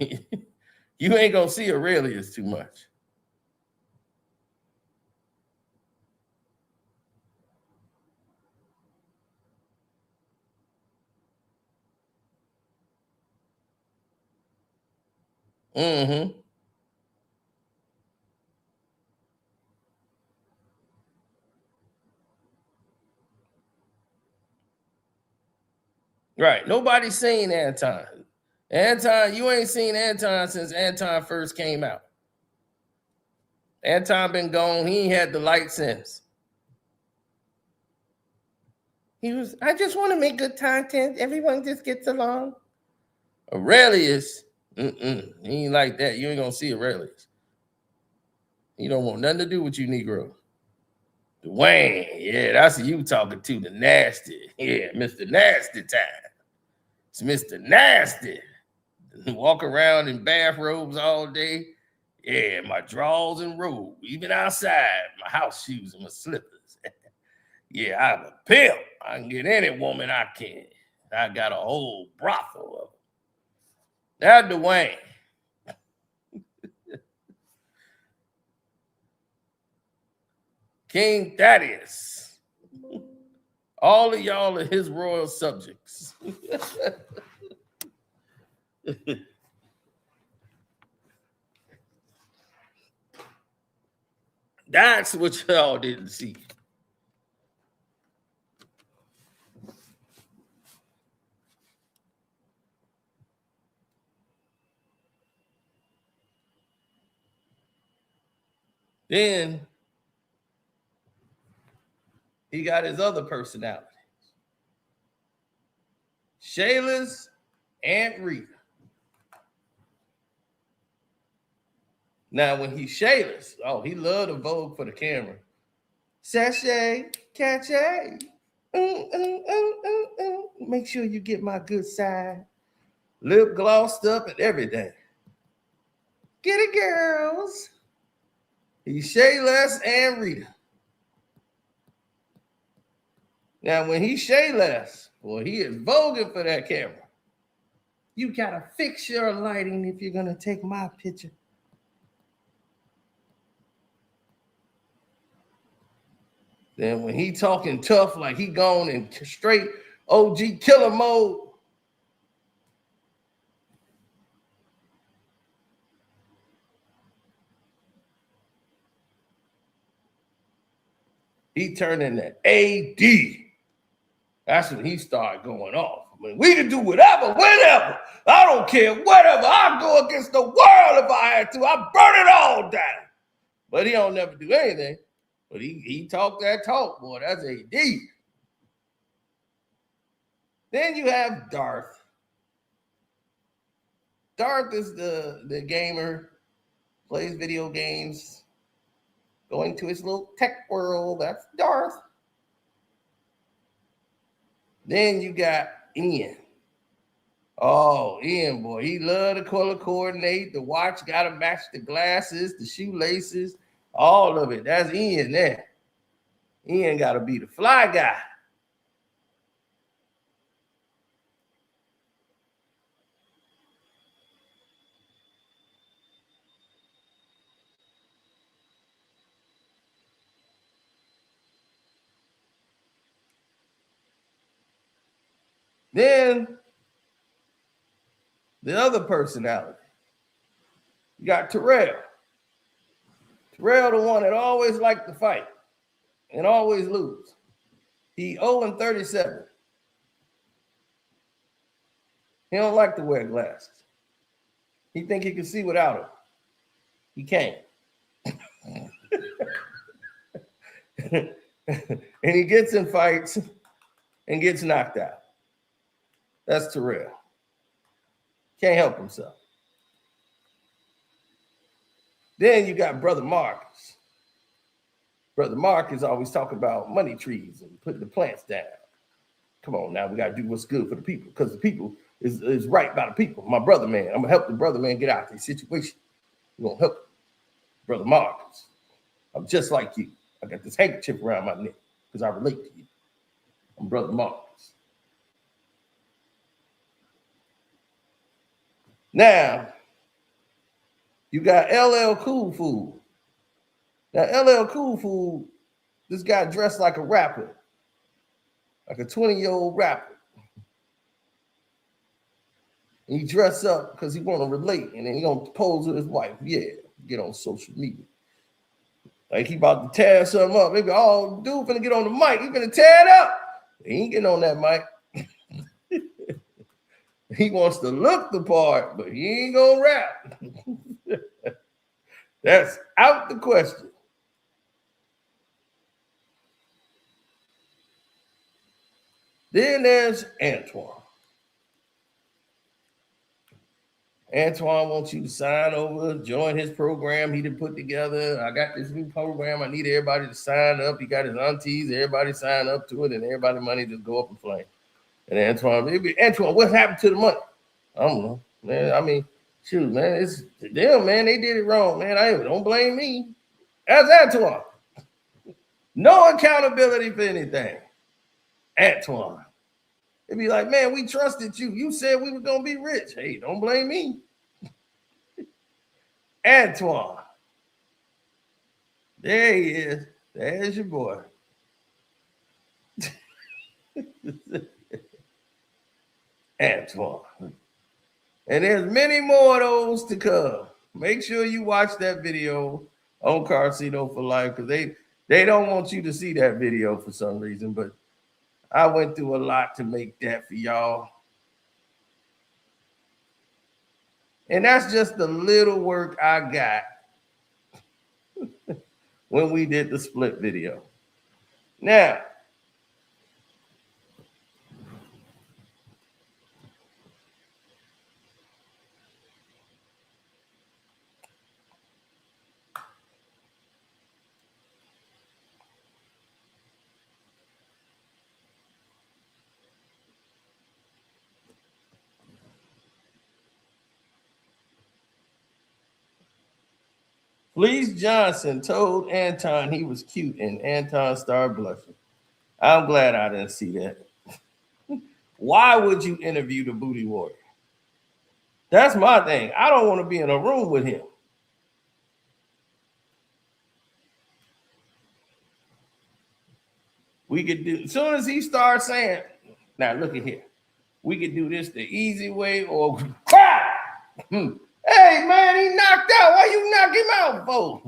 Aurelius too much. Mm-hmm. Right. Nobody's seen Anton. Anton, you ain't seen Anton since Anton first came out. Anton been gone. He ain't had the light since. I just want to make good content. Everyone just gets along. Aurelius, he ain't like that. You ain't gonna see Aurelius. He don't want nothing to do with you, Negro. Dwayne, yeah, that's who you talking to, the nasty. Yeah, Mr. Nasty time. It's Mr. Nasty. Walk around in bathrobes all day. Yeah, my drawers and robe, even outside, my house shoes and my slippers. Yeah, I'm a pimp. I can get any woman I can. I got a whole brothel of them. That's Dwayne. King Thaddeus. All of y'all are his royal subjects. That's what y'all didn't see. Then he got his other personality. Shayla's Aunt Rita. Now, when he's Shayla's, he loved to vogue for the camera. Sashay, cachet. Make sure you get my good side. Lip glossed up and everything. Get it, girls. He's Shayla's Aunt Rita. Now, when he's Shayla's, he is voguing for that camera. You gotta fix your lighting if you're gonna take my picture. Then when he talking tough, like he gone in straight OG killer mode, he turned into AD. That's when he started going off. I mean, we can do whatever, whenever. I don't care, whatever. I'll go against the world if I had to. I'll burn it all down. But he don't never do anything. But he talked that talk, boy. That's AD. Then you have Darth. Darth is the gamer, plays video games, going to his little tech world. That's Darth. Then you got Ian. Oh, Ian, boy, he loved to color coordinate. The watch got to match the glasses, the shoelaces, all of it. That's Ian there. Ian got to be the fly guy. Then the other personality. You got Terrell. Terrell, the one that always liked to fight and always lose. He 0-37. He don't like to wear glasses. He think he can see without them. He can't. And he gets in fights and gets knocked out. That's Terrell. Can't help himself. Then you got Brother Marcus. Brother Marcus always talking about money trees and putting the plants down. Come on now, we got to do what's good for the people because the people is right by the people. My brother man, I'm going to help the brother man get out of this situation. We're going to help Brother Marcus. I'm just like you. I got this handkerchief around my neck because I relate to you. I'm Brother Marcus. Now, you got LL Cool Fool. Now, LL Cool Fool, this guy dressed like a rapper, like a 20-year-old rapper. And he dressed up because he want to relate, and then he going to pose with his wife. Yeah, get on social media. Like he about to tear something up. Maybe, oh, dude finna get on the mic. He finna tear it up. He ain't getting on that mic. He wants to look the part, but he ain't gonna rap. That's out the question. Then there's Antoine. Antoine wants you to sign over, join his program he done put together. I got this new program. I need everybody to sign up. He got his aunties, everybody sign up to it, and everybody money just go up in flames. And Antoine, what happened to the money? I don't know, man. I mean, shoot, man, it's them, man. They did it wrong, man. Don't blame me. That's Antoine. No accountability for anything. Antoine. It'd be like, man, we trusted you. You said we were gonna be rich. Hey, don't blame me. Antoine. There he is. There's your boy. Antoine. And there's many more of those to come. Make sure you watch that video on Carcito for life, because they don't want you to see that video for some reason. But I went through a lot to make that for y'all. And that's just the little work I got when we did the split video. Now, Fleece Johnson told Anton he was cute, and Anton started blushing. I'm glad I didn't see that. Why would you interview the Booty Warrior? That's my thing. I don't want to be in a room with him. We could do, as soon as he starts saying, now look at here, we could do this the easy way or crap. Hey man, he knocked out. Why you knock him out for?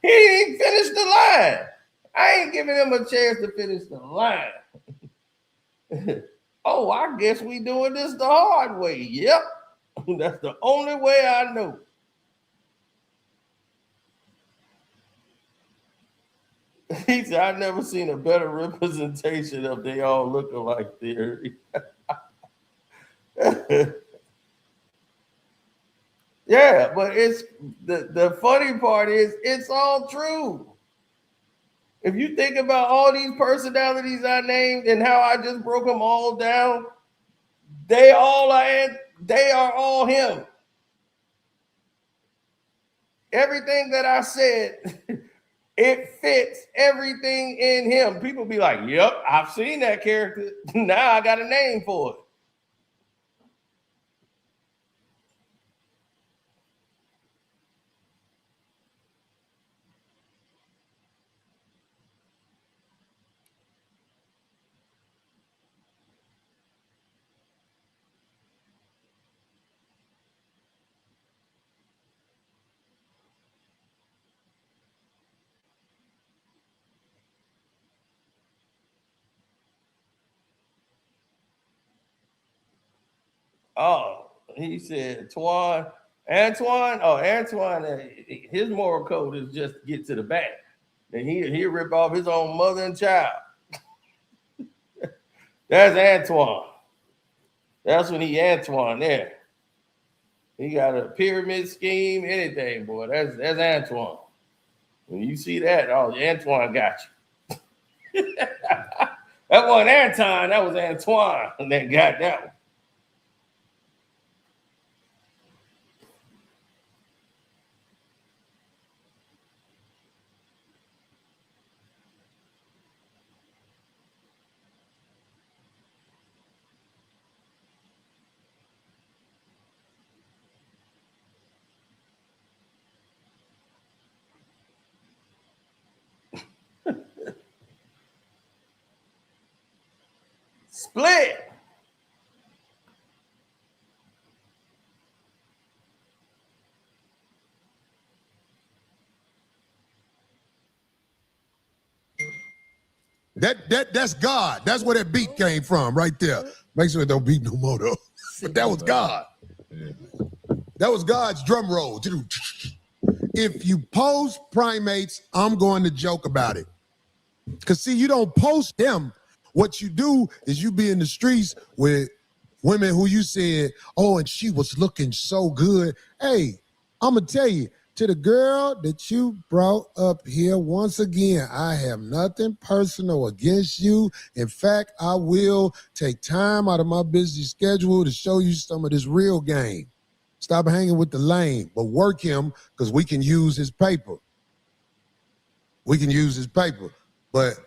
He ain't finished the line. I ain't giving him a chance to finish the line. Oh, I guess we doing this the hard way. Yep. That's the only way I know. He said, I've never seen a better representation of they all look alike theory. Yeah, but it's the funny part is it's all true. If you think about all these personalities I named and how I just broke them all down, they are all him. Everything that I said, it fits everything in him. People be like, yep, I've seen that character. Now I got a name for it. Oh, he said, Antoine. Oh, Antoine, his moral code is just get to the back. And he'll rip off his own mother and child. That's Antoine. That's when he Antoine there. He got a pyramid scheme, anything, boy. That's Antoine. When you see that, oh, Antoine got you. That wasn't Anton, that was Antoine that got that one. Split. That's God. That's where that beat came from, right there. Make sure it don't beat no more though. But that was God. That was God's drum roll. If you post primates, I'm going to joke about it. Because see, you don't post them. What you do is you be in the streets with women who you said, oh, and she was looking so good. Hey, I'm going to tell you, to the girl that you brought up here, once again, I have nothing personal against you. In fact, I will take time out of my busy schedule to show you some of this real game. Stop hanging with the lame, but work him because we can use his paper. We can use his paper. But,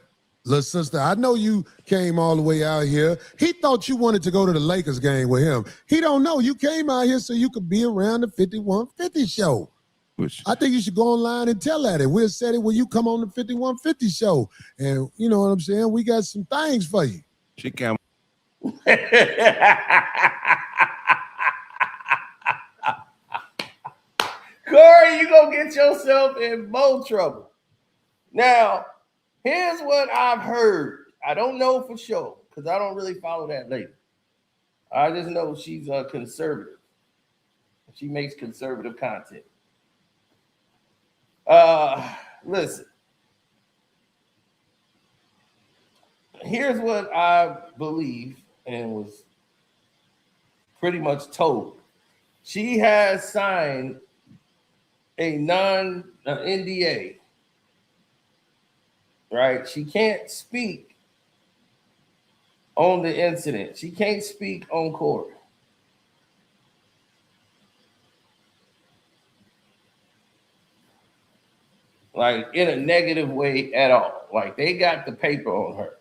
little sister, I know you came all the way out here. He thought you wanted to go to the Lakers game with him. He don't know. You came out here so you could be around the 5150 show. I think you should go online and tell that. And we'll set it when you come on the 5150 show. And you know what I'm saying? We got some things for you. She can't. Corey, you gonna get yourself in more trouble. Now, here's what I've heard. I don't know for sure because I don't really follow that lady. I just know she's a conservative. She makes conservative content. Listen. Here's what I believe and was pretty much told. She has signed a NDA, right? She can't speak on the incident. She can't speak on Corey. Like in a negative way at all. Like they got the paper on her.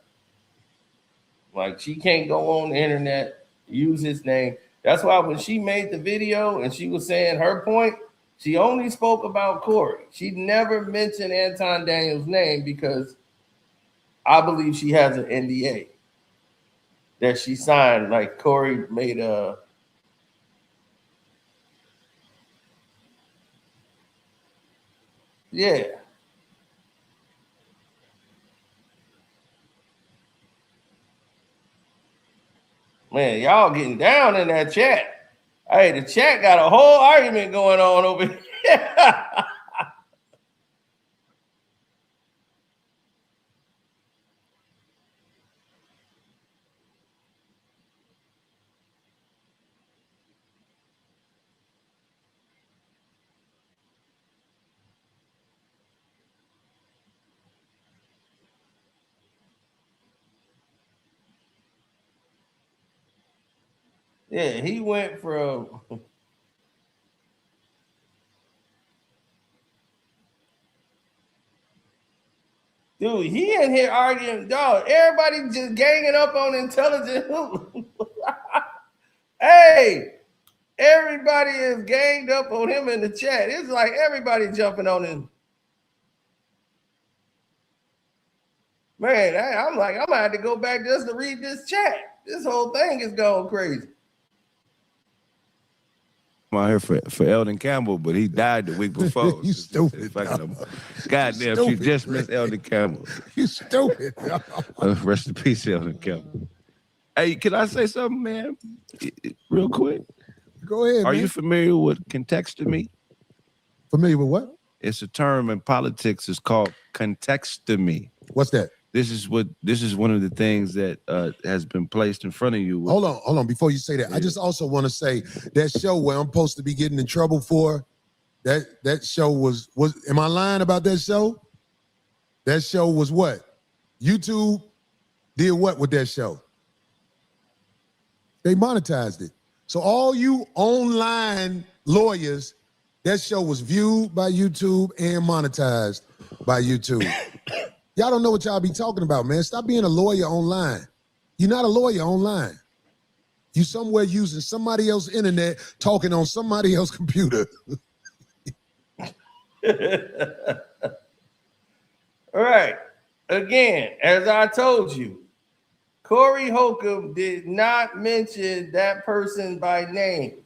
Like she can't go on the internet, use his name. That's why when she made the video and she was saying her point, she only spoke about Corey. She never mentioned Anton Daniels' name because I believe she has an NDA that she signed. Like Corey made a yeah. Man, y'all getting down in that chat. Hey, the chat got a whole argument going on over here. Yeah, he went from dude, he in here arguing, dog. Everybody just ganging up on intelligent. Hey, everybody is ganged up on him in the chat. It's like everybody jumping on him. Man, I'm like, I'm gonna have to go back just to read this chat. This whole thing is going crazy. I'm out here for Eldon Campbell, but he died the week before. You stupid. Goddamn, she just missed Eldon Campbell. You stupid. Rest in peace, Eldon Campbell. Hey, can I say something, man? Real quick. Go ahead, Are man. you familiar with contextomy? Familiar with what? It's a term in politics. It's called contextomy. What's that? This is one of the things that has been placed in front of you. Hold on. Before you say that, I just also want to say that show where I'm supposed to be getting in trouble for, that show was am I lying about that show? That show was what? YouTube did what with that show? They monetized it. So all you online lawyers, that show was viewed by YouTube and monetized by YouTube. Y'all don't know what y'all be talking about, man. Stop being a lawyer online. You're not a lawyer online. You somewhere using somebody else's internet, talking on somebody else's computer. All right. Again, as I told you, Corey Holcomb did not mention that person by name.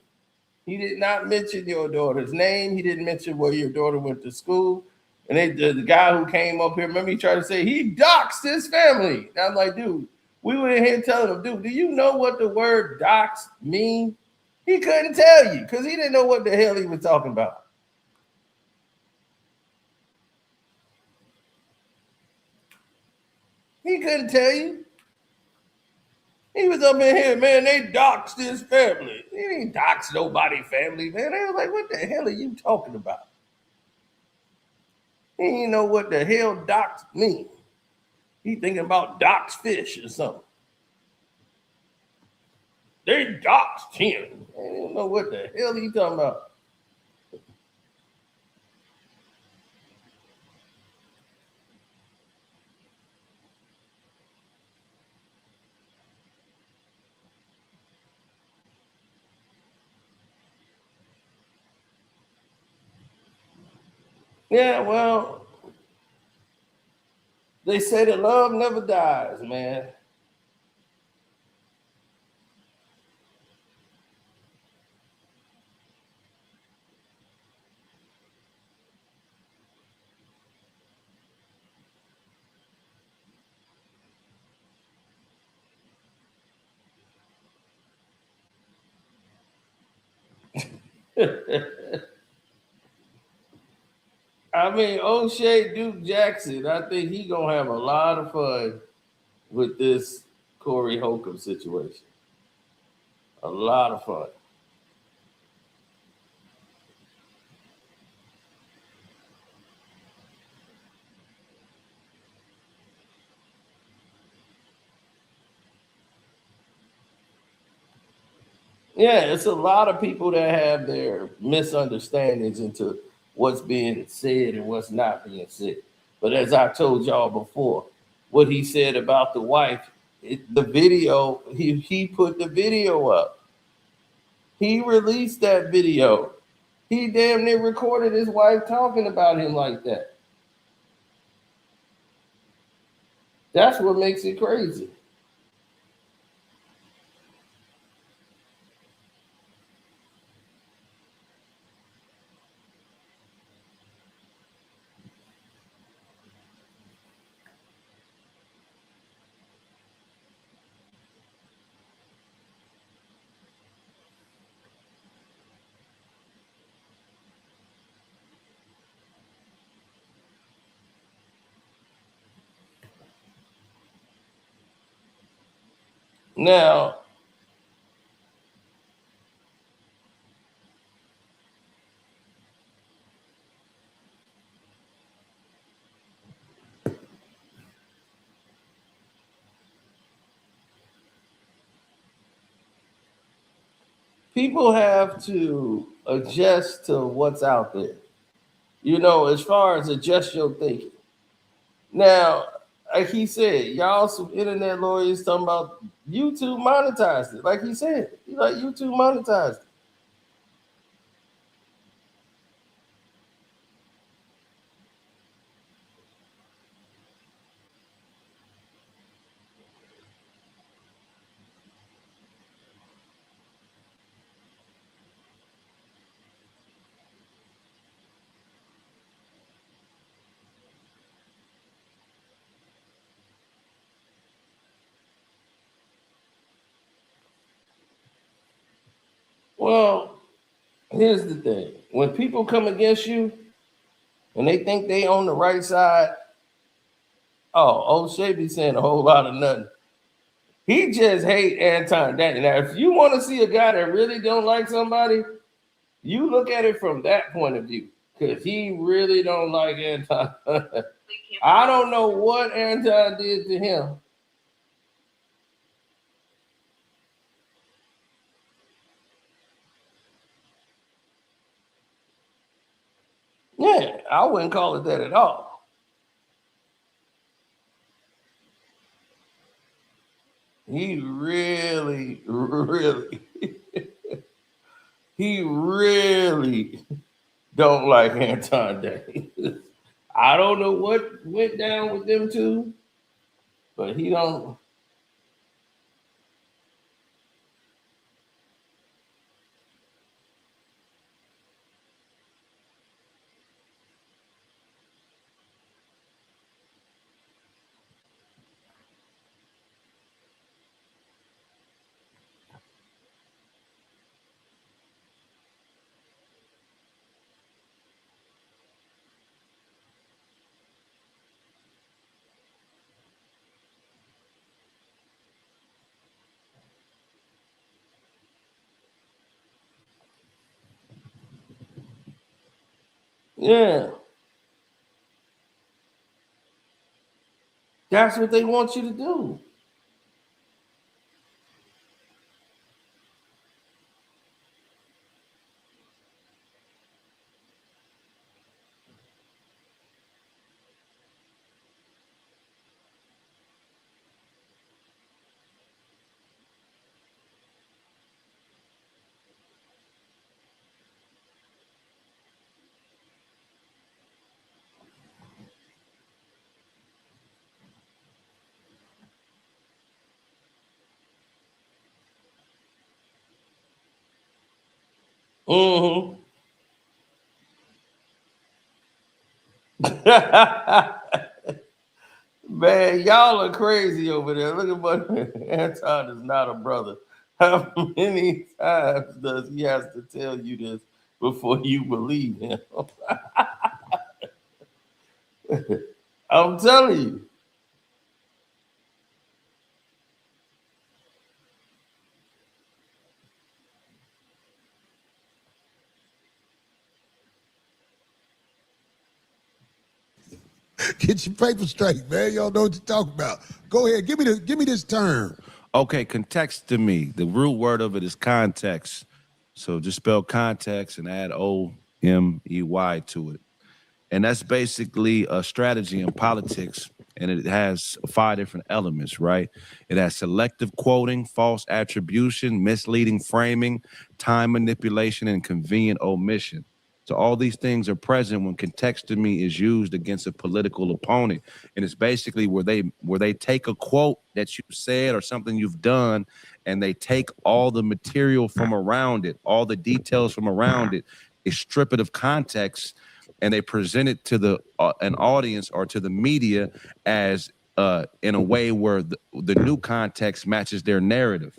He did not mention your daughter's name. He didn't mention where your daughter went to school. And the guy who came up here, remember he tried to say he doxed his family. And I'm like, dude, we were in here telling him, dude, do you know what the word dox mean? He couldn't tell you because he didn't know what the hell he was talking about. He couldn't tell you. He was up in here, man, they doxed his family. He didn't dox nobody's family, man. They was like, what the hell are you talking about? He didn't know what the hell dox mean. He thinking about dox fish or something. They doxed him. I don't know what the hell he talking about. Yeah, well, they say that love never dies, man. I mean, O'Shea Duke Jackson, I think he gonna have a lot of fun with this Corey Holcomb situation. A lot of fun. Yeah, it's a lot of people that have their misunderstandings into what's being said and what's not being said. But as I told y'all before, what he said about the wife, the video, he put the video up. He released that video. He damn near recorded his wife talking about him like that. That's what makes it crazy. Now, people have to adjust to what's out there. You know, as far as adjust your thinking. Now, like he said, y'all some internet lawyers talking about YouTube monetized it. Like he said, YouTube monetized it. Well, here's the thing. When people come against you and they think they on the right side, O'Shea be saying a whole lot of nothing. He just hate Anton Danny. Now, if you want to see a guy that really don't like somebody, you look at it from that point of view. Because he really don't like Anton. I don't know what Anton did to him. Yeah, I wouldn't call it that at all. He really, really, he really don't like Anton Davis. I don't know what went down with them two, but he don't. Yeah, that's what they want you to do. Mm-hmm. Man, y'all are crazy over there. Look at what Anton is not a brother. How many times does he has to tell you this? before you believe him. I'm telling you. Get your paper straight, man. Y'all know what you're talking about. Go ahead, give me this term. Okay, context to me. The root word of it is context. So just spell context and add O-M-E-Y to it. And that's basically a strategy in politics. And it has 5 different elements, right? It has selective quoting, false attribution, misleading framing, time manipulation, and convenient omission. So all these things are present when contextomy is used against a political opponent. And it's basically where they take a quote that you said or something you've done, and they take all the material from around it, all the details from around it, they strip it of context, and they present it to an audience or to the media as in a way where the new context matches their narrative.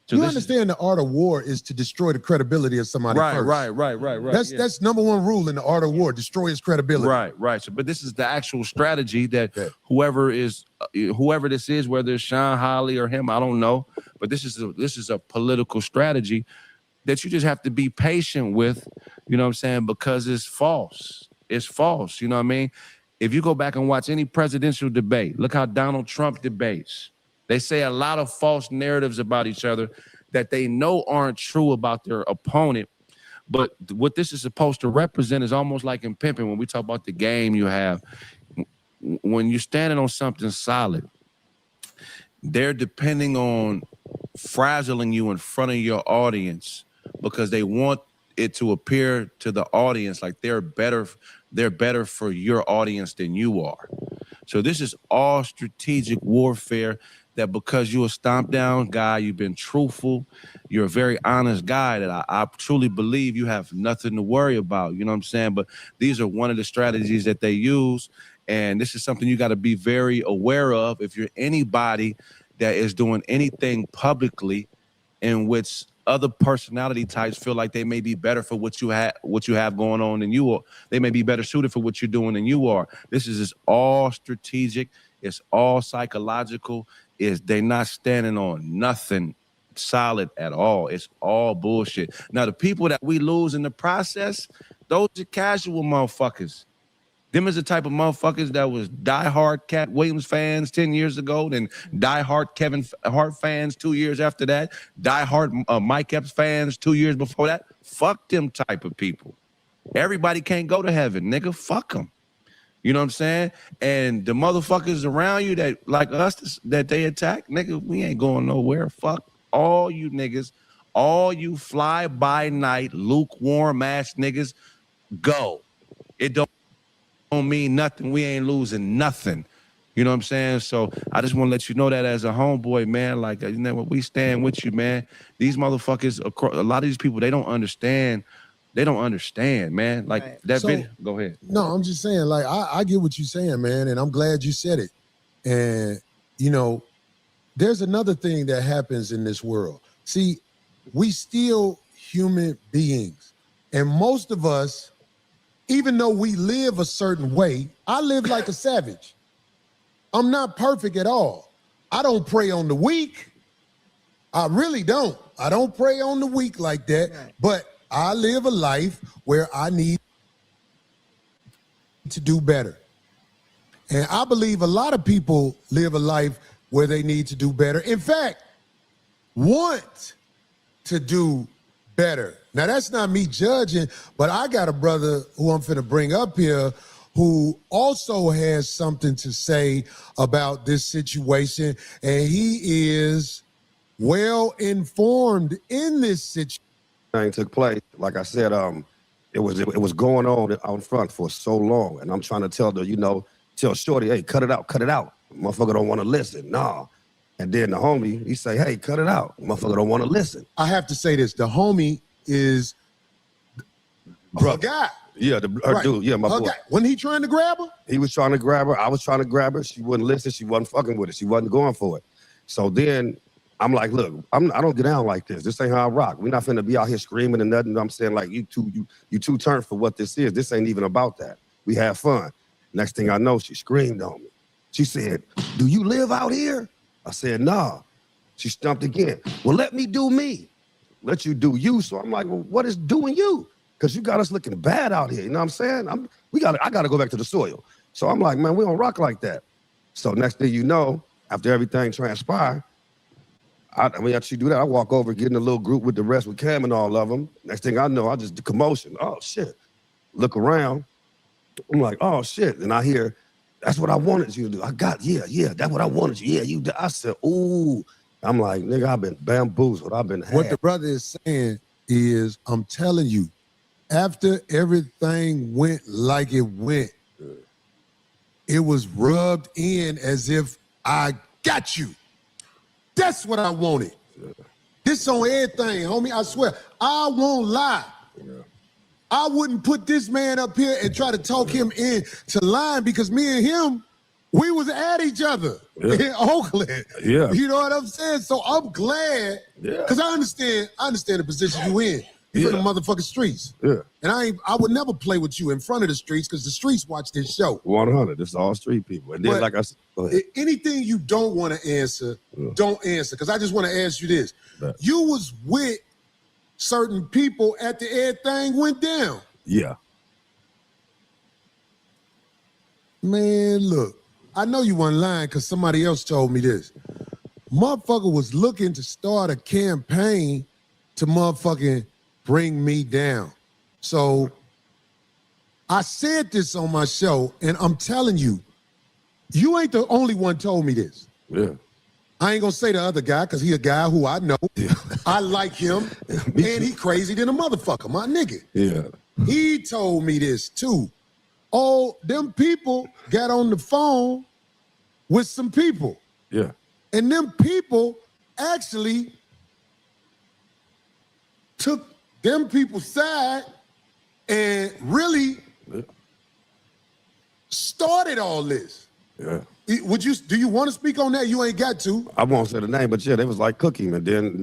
So you understand the art of war is to destroy the credibility of somebody first. Right. That's number one rule in the art of war, destroy his credibility. Right. So, but this is the actual strategy that whoever this is, whether it's Shawn Holley or him, I don't know, but this is a political strategy that you just have to be patient with, you know what I'm saying, because it's false. It's false, you know what I mean? If you go back and watch any presidential debate, look how Donald Trump debates. They say a lot of false narratives about each other that they know aren't true about their opponent. But what this is supposed to represent is almost like in pimping, when we talk about the game you have. When you're standing on something solid, they're depending on frazzling you in front of your audience because they want it to appear to the audience like they're better for your audience than you are. So this is all strategic warfare, that because you're a stomp down guy, you've been truthful, you're a very honest guy, that I truly believe you have nothing to worry about, you know what I'm saying? But these are one of the strategies that they use, and this is something you got to be very aware of if you're anybody that is doing anything publicly in which other personality types feel like they may be better for what you have going on than you are. They may be better suited for what you're doing than you are. This is just all strategic. It's all psychological. They're not standing on nothing solid at all. It's all bullshit. Now, the people that we lose in the process, those are casual motherfuckers. Them is the type of motherfuckers that was diehard Cat Williams fans 10 years ago, then diehard Kevin Hart fans 2 years after that, diehard Mike Epps fans 2 years before that. Fuck them type of people. Everybody can't go to heaven, nigga. Fuck them. You know what I'm saying? And the motherfuckers around you that like us that they attack, nigga, we ain't going nowhere. Fuck all you niggas, all you fly by night, lukewarm ass niggas, go. It don't mean nothing. We ain't losing nothing. You know what I'm saying? So I just want to let you know that as a homeboy, man, like, you know what, we stand with you, man. These motherfuckers, a lot of these people, they don't understand. They don't understand, man. Like right. That video. Go ahead. No, I'm just saying, like, I get what you're saying, man, and I'm glad you said it. And, you know, there's another thing that happens in this world. See, we still human beings. And most of us, even though we live a certain way, I live like a savage. I'm not perfect at all. I don't prey on the weak. I really don't. I don't prey on the weak like that. Right. But I live a life where I need to do better. And I believe a lot of people live a life where they need to do better. In fact, want to do better. Now, that's not me judging, but I got a brother who I'm finna bring up here who also has something to say about this situation, and he is well informed in this situation. Thing took place, like I said, it was going on out front for so long, and I'm trying to tell Shorty, hey, cut it out. Motherfucker don't want to listen. Nah. And then the homie, he say, hey, cut it out. Motherfucker don't want to listen. I have to say this. The homie is a guy. Yeah, her dude. Yeah, my boy. Wasn't he trying to grab her? He was trying to grab her. I was trying to grab her. She wouldn't listen. She wasn't fucking with it. She wasn't going for it. So then I'm like, look, I don't get down like this. This ain't how I rock. We're not finna be out here screaming and nothing. I'm saying, like, you too turned for what this is. This ain't even about that. We have fun. Next thing I know, she screamed on me. She said, do you live out here? I said, nah. She stumped again. Well, let me do me. Let you do you. So I'm like, well, what is doing you? Because you got us looking bad out here. You know what I'm saying? I gotta go back to the soil. So I'm like, man, we don't rock like that. So next thing you know, after everything transpired, I mean, after you do that, I walk over, get in a little group with the rest, with Cam and all of them. Next thing I know, I just, the commotion. Oh, shit. Look around. I'm like, oh, shit. And I hear, that's what I wanted you to do. Yeah, that's what I wanted you. Yeah, you. I said, ooh. I'm like, nigga, I've been bamboozled. I've been had. What the brother is saying is, I'm telling you, after everything went like it went, it was rubbed in as if I got you. That's what I wanted. This on everything, homie. I swear, I won't lie. I wouldn't put this man up here and try to talk him into lying because me and him, we was at each other in Oakland. Yeah. You know what I'm saying? So I'm glad, because I understand the position you in. You from the motherfucking streets. Yeah. And I would never play with you in front of the streets because the streets watch this show. 100. This is all street people. And then, like I said, go ahead. Anything you don't want to answer, don't answer. Because I just want to ask you this. You was with certain people after everything went down. Yeah. Man, look, I know you weren't lying because somebody else told me this. Motherfucker was looking to start a campaign to motherfucking bring me down. So I said this on my show, and I'm telling you, you ain't the only one told me this. Yeah. I ain't gonna say the other guy, because he a guy who I know. I like him, and he crazy than a motherfucker, my nigga. Yeah. He told me this too. Oh, them people got on the phone with some people. Yeah. And them people actually took them people's side and really started all this. Yeah. Do you want to speak on that? You ain't got to. I won't say the name, but yeah, they was like cooking. And then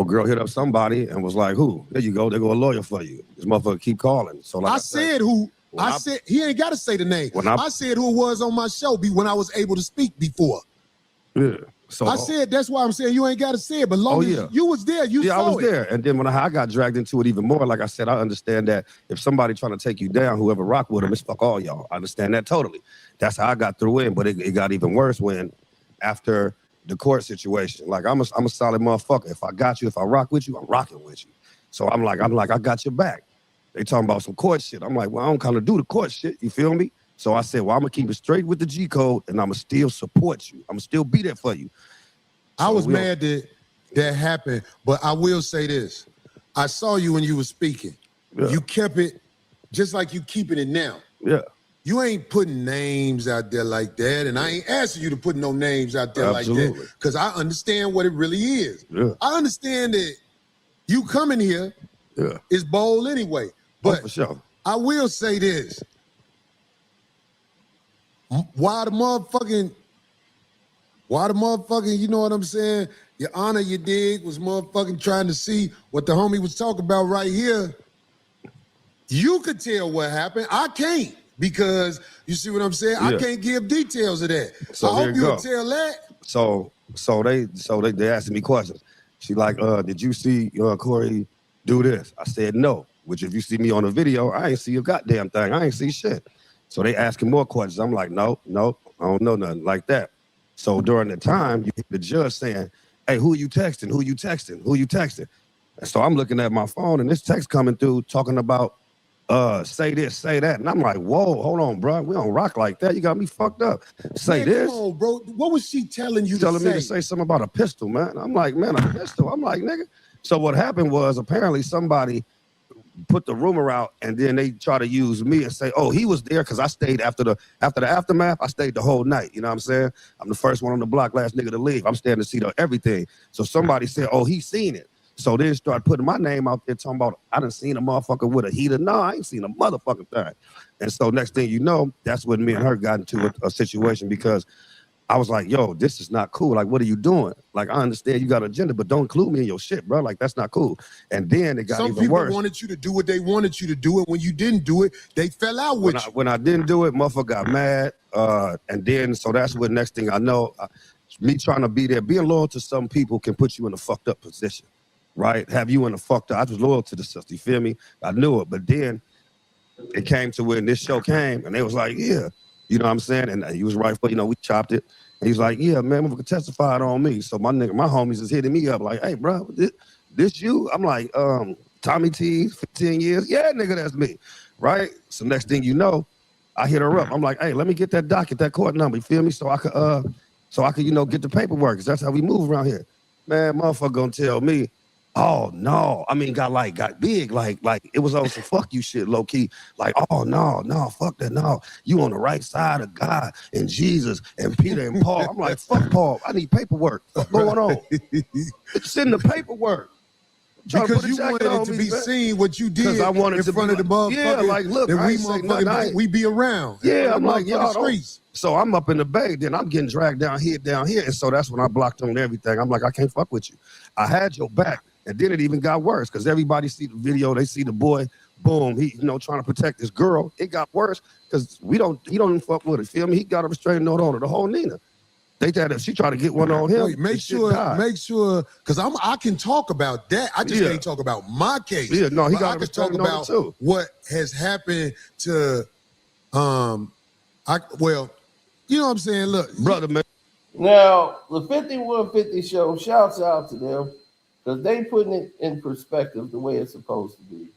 girl hit up somebody and was like, who? There you go. They go a lawyer for you. This motherfucker keep calling. So like I said who. I said he ain't got to say the name. I said who it was on my show when I was able to speak before. Yeah. So I said that's why I'm saying you ain't got to say it, but long as you was there, you saw it. I was there. And then when I got dragged into it even more, like I said, I understand that if somebody trying to take you down, whoever rock with them, it's fuck all y'all. I understand that totally. That's how I got through it, but it got even worse when after the court situation. Like I'm a solid motherfucker. If I got you, if I rock with you, I'm rocking with you. So I'm like, I got your back. They talking about some court shit. I'm like, well, I don't kind of do the court shit. You feel me? So I said, well, I'm gonna keep it straight with the G code, and I'm gonna still support you. I'm gonna still be there for you. I was mad that happened, but I will say this. I saw you when you were speaking. Yeah. You kept it just like you keeping it now. Yeah. You ain't putting names out there like that, and I ain't asking you to put no names out there like that, because I understand what it really is. Yeah. I understand that you coming here is bold anyway, but for sure. I will say this. Why the motherfucking, you know what I'm saying? Your Honor, you dig, was motherfucking trying to see what the homie was talking about right here. You could tell what happened. I can't, because you see what I'm saying? I can't give details of that. So I hope you'll tell that. So they asking me questions. She like, did you see Corey do this? I said no. Which if you see me on the video, I ain't see a goddamn thing. I ain't see shit. So they asking more questions. I'm like, no, I don't know nothing like that. So during the time, you hear the judge saying, hey, who you texting? Who you texting? And so I'm looking at my phone, and this text coming through talking about say this, say that. And I'm like, whoa, hold on, bro. We don't rock like that. You got me fucked up. Say this. Come on, bro. What was she telling you telling me to say something about a pistol, man. I'm like, man, a pistol? I'm like, nigga. So what happened was apparently somebody put the rumor out, and then they try to use me and say, oh, he was there because I stayed after the aftermath. I stayed the whole night. You know what I'm saying? I'm the first one on the block, last nigga to leave. I'm standing to see everything. So somebody said, oh, he seen it. So then start putting my name out there talking about, I done seen a motherfucker with a heater. No, I ain't seen a motherfucking thing. And so next thing you know, that's when me and her got into a situation, because I was like, yo, this is not cool. Like, what are you doing? Like, I understand you got an agenda, but don't include me in your shit, bro. Like, that's not cool. And then it got Some even people worse. wanted you to do what they wanted you to do, and when you didn't do it, they fell out with you. When I didn't do it, motherfucker got mad. And then, so that's what next thing I know, me trying to be there, being loyal to some people can put you in a fucked up position, right? Have you in a fucked up, I was loyal to the sister, you feel me? I knew it, but then it came to when this show came, and they was like, yeah, you know what I'm saying? And he was right, you know, we chopped it. And he's like, yeah, man, motherfucker testified on me. So my homies is hitting me up like, hey, bro, this you? I'm like, Tommy T, 15 years? Yeah, nigga, that's me, right? So next thing you know, I hit her up. I'm like, hey, let me get that docket, that court number, you feel me? So I could, you know, get the paperwork, because that's how we move around here. Man, motherfucker gonna tell me, oh no, I mean, got big, like it was on some fuck you shit, low key. Like, oh no, fuck that, no. You on the right side of God and Jesus and Peter and Paul. I'm like, fuck Paul. I need paperwork. What's going on? It's in the paperwork. Because you wanted it to be seen what you did I wanted in to front of the motherfuckers. Yeah, like, look, that I we ain't say motherfucking nothing. we be around. Yeah, I'm like, y'all streets. So I'm up in the bay, then I'm getting dragged down here. And so that's when I blocked on everything. I'm like, I can't fuck with you. I had your back. And then it even got worse, because everybody see the video, they see the boy, boom, he, you know, trying to protect this girl. It got worse because he don't even fuck with it. Feel me? He got a restraining order on her, the whole Nina. They thought if she tried to get one on him, Wait, make sure, because I can talk about that. I just can't talk about my case. Yeah, no, he but got I can talk about too. What has happened to, you know what I'm saying? Look, brother, man. Now, the 5150 show, shouts out to them, because they putting it in perspective the way it's supposed to be.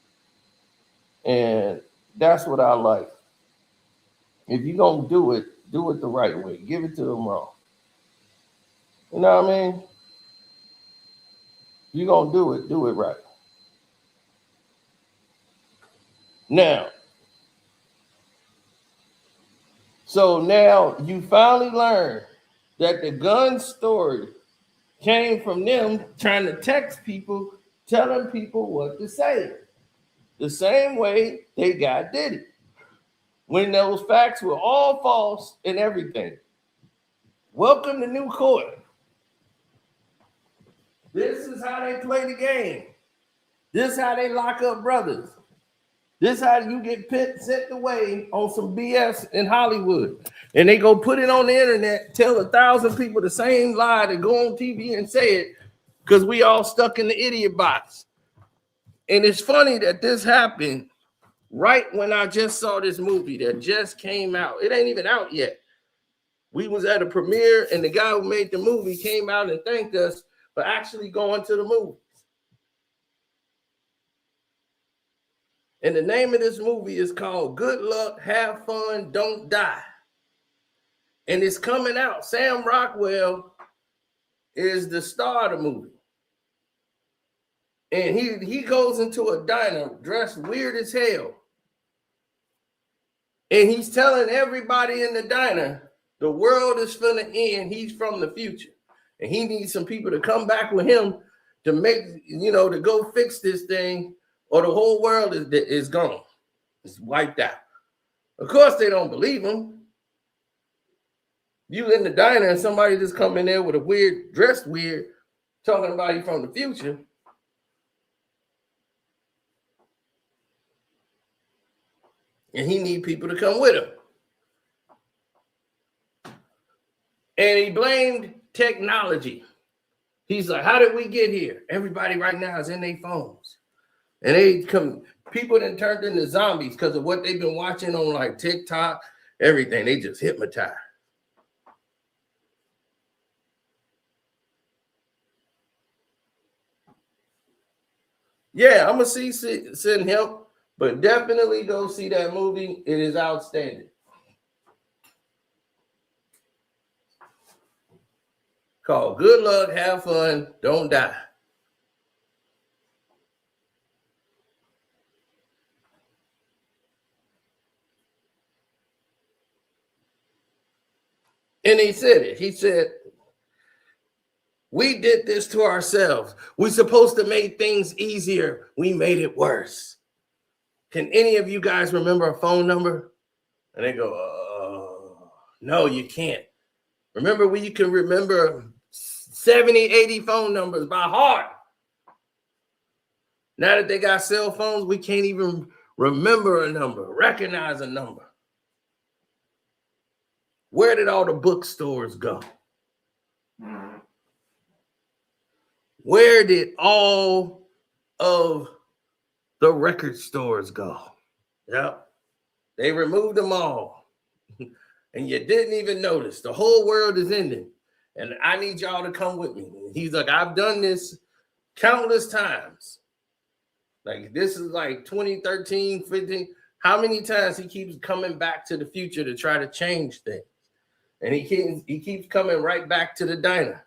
And that's what I like. If you're going to do it the right way. Give it to them raw. You know what I mean? If you're going to do it right. Now, so now you finally learn that the gun story came from them trying to text people, telling people what to say. The same way they got Diddy. When those facts were all false and everything. Welcome to New Court. This is how they play the game. This is how they lock up brothers. This is how you get sent away on some BS in Hollywood. And they go put it on the internet, tell 1,000 people the same lie to go on TV and say it, because we all stuck in the idiot box. And it's funny that this happened right when I just saw this movie that just came out. It ain't even out yet. We was at a premiere, and the guy who made the movie came out and thanked us for actually going to the movie. And the name of this movie is called Good Luck, Have Fun, Don't Die. And it's coming out. Sam Rockwell is the star of the movie. And he goes into a diner dressed weird as hell. And he's telling everybody in the diner, the world is finna end. He's from the future. And he needs some people to come back with him to make, to go fix this thing, or the whole world is gone. It's wiped out. Of course, they don't believe him. You in the diner and somebody just come in there with a dressed weird, talking about you from the future. And he need people to come with him. And he blamed technology. He's like, how did we get here? Everybody right now is in their phones. And people that turned into zombies because of what they've been watching on like TikTok, everything. They just hypnotized. Yeah, I'm going to send help, but definitely go see that movie. It is outstanding. Called Good Luck, Have Fun, Don't Die. And he said it. He said, we did this to ourselves. We're supposed to make things easier. We made it worse. Can any of you guys remember a phone number? And they go, no, you can't. Remember when you can remember 70, 80 phone numbers by heart? Now that they got cell phones, we can't even remember a number, recognize a number. Where did all the bookstores go? Where did all of the record stores go? Yep. They removed them all. And you didn't even notice. The whole world is ending. And I need y'all to come with me. He's like, I've done this countless times. Like, this is like 2013, 15. How many times he keeps coming back to the future to try to change things? And he keeps coming right back to the diner.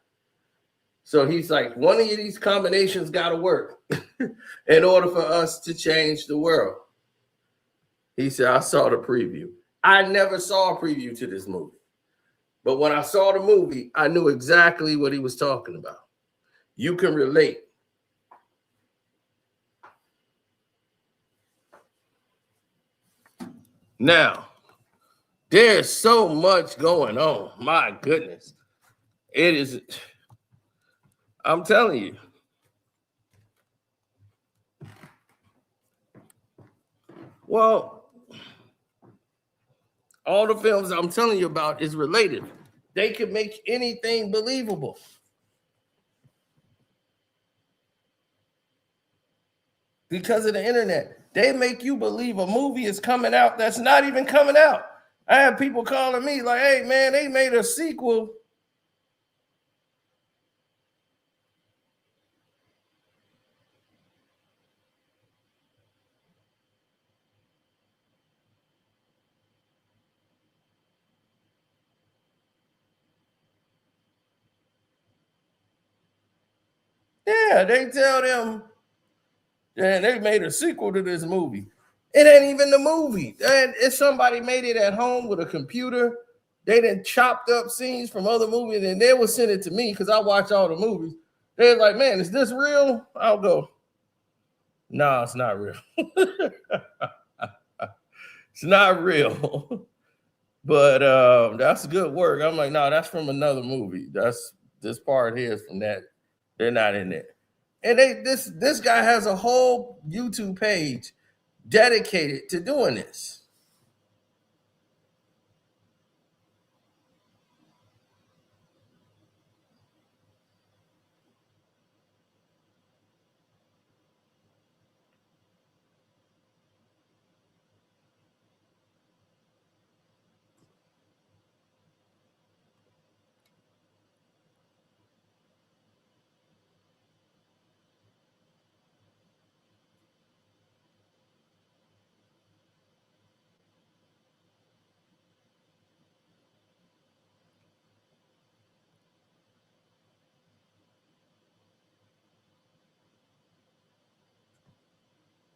So he's like, one of these combinations got to work in order for us to change the world. He said, I saw the preview. I never saw a preview to this movie. But when I saw the movie, I knew exactly what he was talking about. You can relate. Now, there's so much going on. My goodness. It is, I'm telling you. Well, all the films I'm telling you about is related. They can make anything believable. Because of the internet. They make you believe a movie is coming out that's not even coming out. I have people calling me like, hey, man, they made a sequel. Yeah, they tell them, and they made a sequel to this movie. It ain't even the movie. And if somebody made it at home with a computer, they done chopped up scenes from other movies, and they will send it to me because I watch all the movies. They're like, man, is this real? I'll go, no, it's not real. It's not real. But that's good work. I'm like, no, that's from another movie. That's this part here is from that. They're not in it. And this guy has a whole YouTube page dedicated to doing this.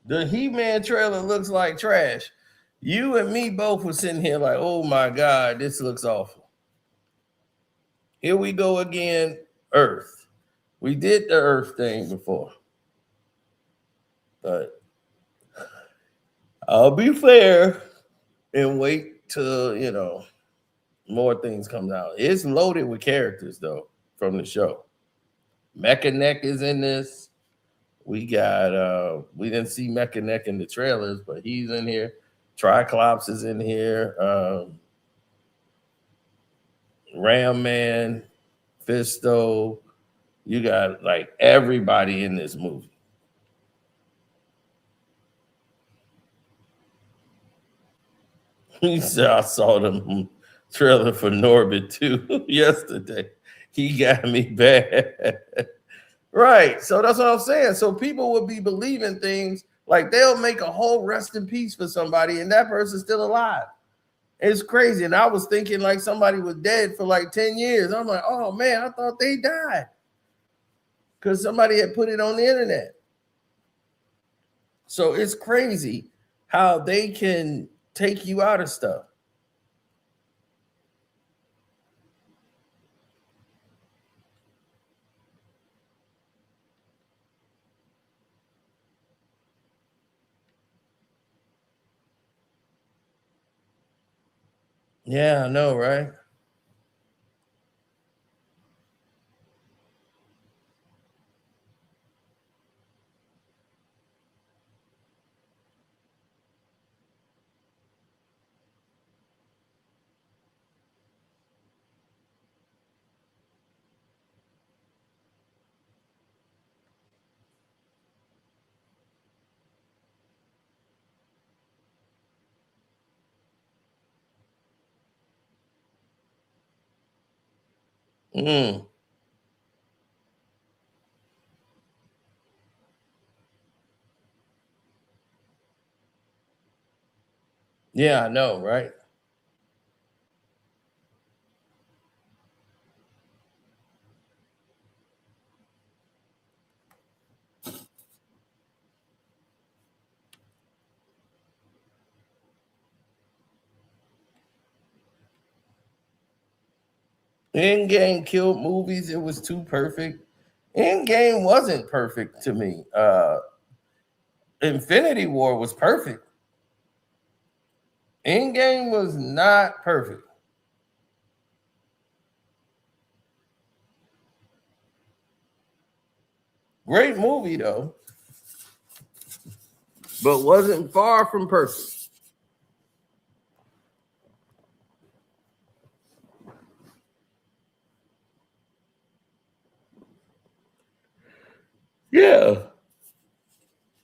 The He-Man trailer looks like trash. You and me both were sitting here like, oh my God, this looks awful. Here we go again, Earth. We did the Earth thing before. But I'll be fair and wait till, more things come out. It's loaded with characters, though, from the show. Mecha is in this. We got we didn't see Mecha in the trailers, but he's in here. Triclops is in here. Ram Man, Fisto. You got like everybody in this movie. He said, I saw the trailer for Norbit too yesterday. He got me bad. Right. So that's what I'm saying. So people will be believing things like they'll make a whole rest in peace for somebody and that person's still alive. It's crazy. And I was thinking like somebody was dead for like 10 years. I'm like, oh man, I thought they died. Because somebody had put it on the internet. So it's crazy how they can take you out of stuff. Yeah, I know, right? Mm. Yeah, I know, right? Endgame killed movies. It was too perfect. Endgame wasn't perfect to me. Infinity War was perfect. Endgame was not perfect. Great movie though, but wasn't far from perfect. Yeah.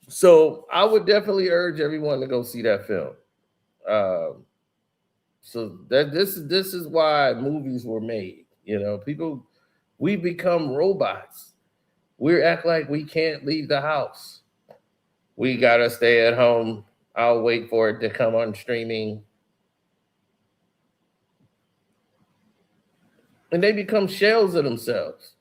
So I would definitely urge everyone to go see that film. Um, so that this is why movies were made. You know, people, we become robots. We act like we can't leave the house. We gotta stay at home. I'll wait for it to come on streaming. And they become shells of themselves.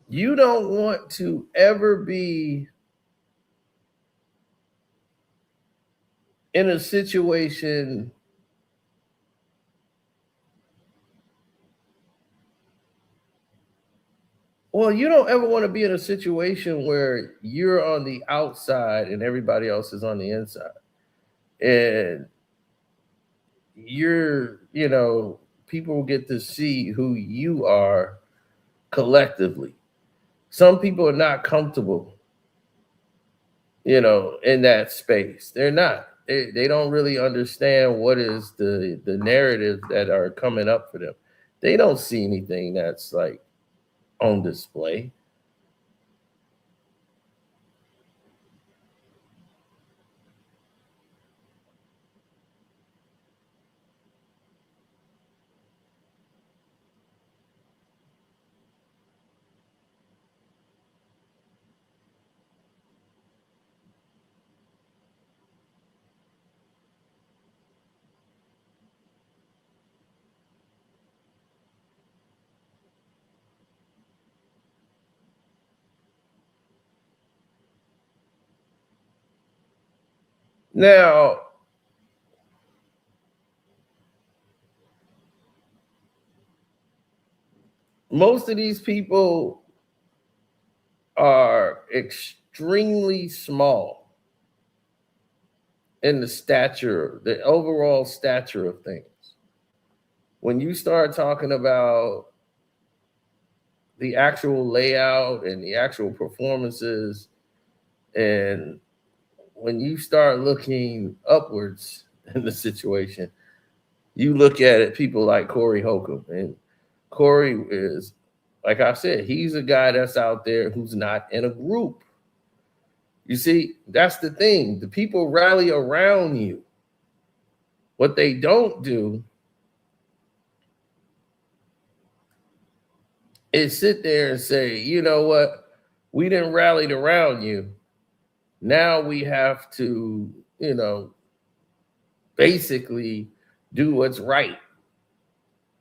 You don't want to ever be in a situation well, you don't ever want to be in a situation where you're on the outside and everybody else is on the inside. And people get to see who you are collectively. Some people are not comfortable, in that space. They're not. They don't really understand what is the narrative that are coming up for them. They don't see anything that's like on display. Now, most of these people are extremely small in the overall stature of things. When you start talking about the actual layout and the actual performances, and when you start looking upwards in the situation, you look at it, people like Corey Holcomb. And Corey is, like I said, he's a guy that's out there who's not in a group. You see, that's the thing. The people rally around you. What they don't do is sit there and say, you know what? We didn't rally around you. Now we have to, basically do what's right.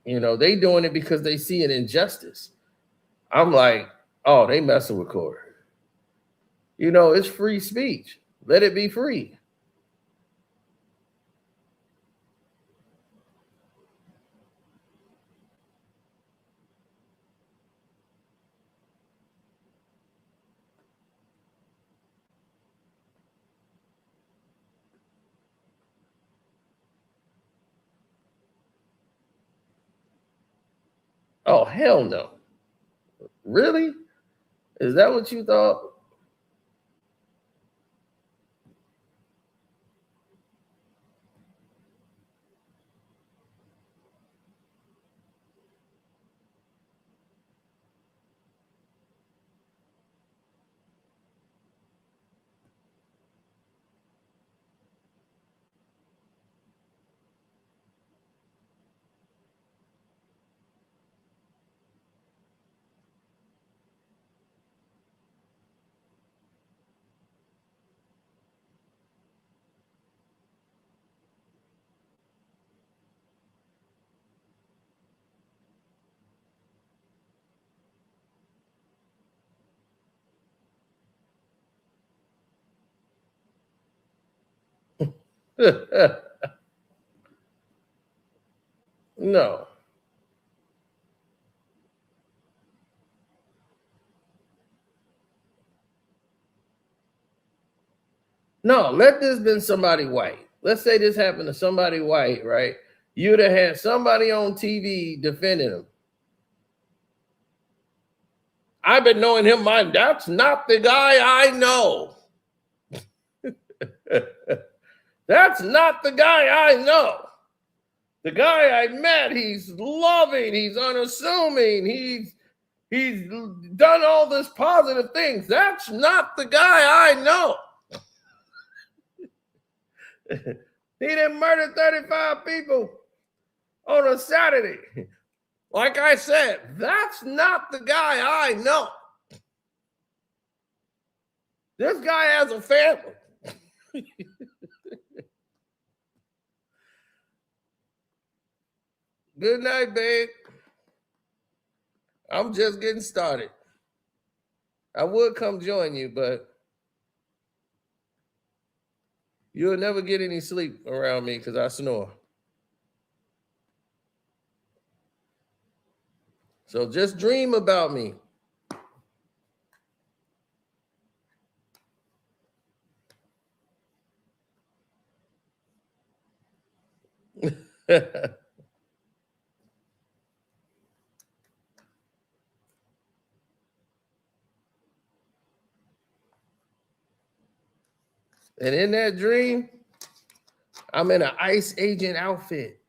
They doing it because they see an injustice. I'm like, oh, they messing with Corey. It's free speech. Let it be free. Oh, hell no. Really? Is that what you thought? No. No, let this been somebody white. Let's say this happened to somebody white, right? You'd have had somebody on TV defending him. I've been knowing him, that's not the guy I know. That's not the guy I know. The guy I met, he's loving, he's unassuming, he's done all this positive things. That's not the guy I know. He didn't murder 35 people on a Saturday. Like I said, that's not the guy I know. This guy has a family. Good night, babe. I'm just getting started. I would come join you, but you'll never get any sleep around me because I snore. So just dream about me. And in that dream, I'm in an ICE agent outfit.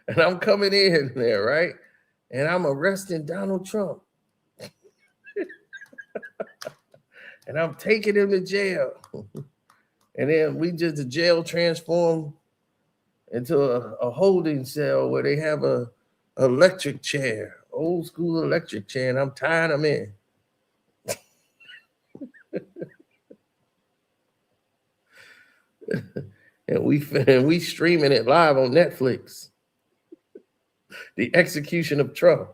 And I'm coming in there, right? And I'm arresting Donald Trump. And I'm taking him to jail. And then the jail transformed into a holding cell where they have a electric chair, old school electric chair, and I'm tying them in. And we streaming it live on Netflix. The execution of Trump.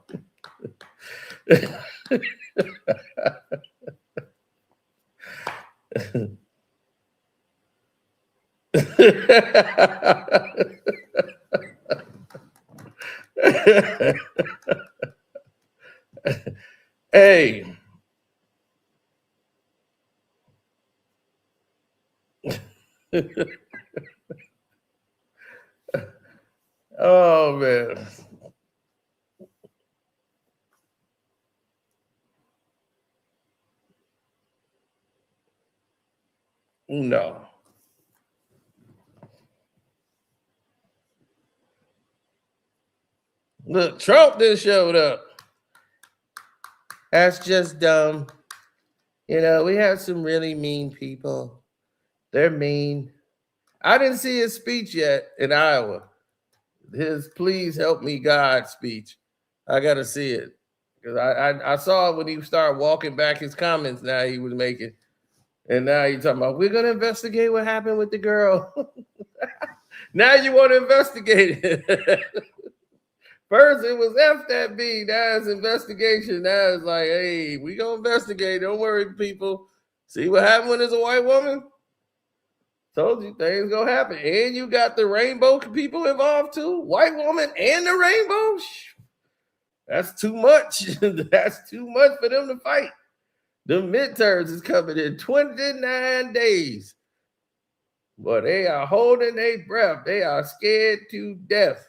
Hey. Oh man. No. Look, Trump just showed up. That's just dumb. You know, we have some really mean people. They're mean. I didn't see his speech yet in Iowa. His "Please Help Me God" speech. I got to see it. Because I saw it when he started walking back his comments now he was making. And now you're talking about, we're going to investigate what happened with the girl. Now you want to investigate it. First it was F that B. Now it's investigation. Now it's like, hey, we going to investigate. Don't worry, people. See what happened when there's a white woman? Told you things going to happen. And you got the rainbow people involved too. White woman and the rainbow. That's too much. That's too much for them to fight. The midterms is coming in 29 days. But they are holding their breath. They are scared to death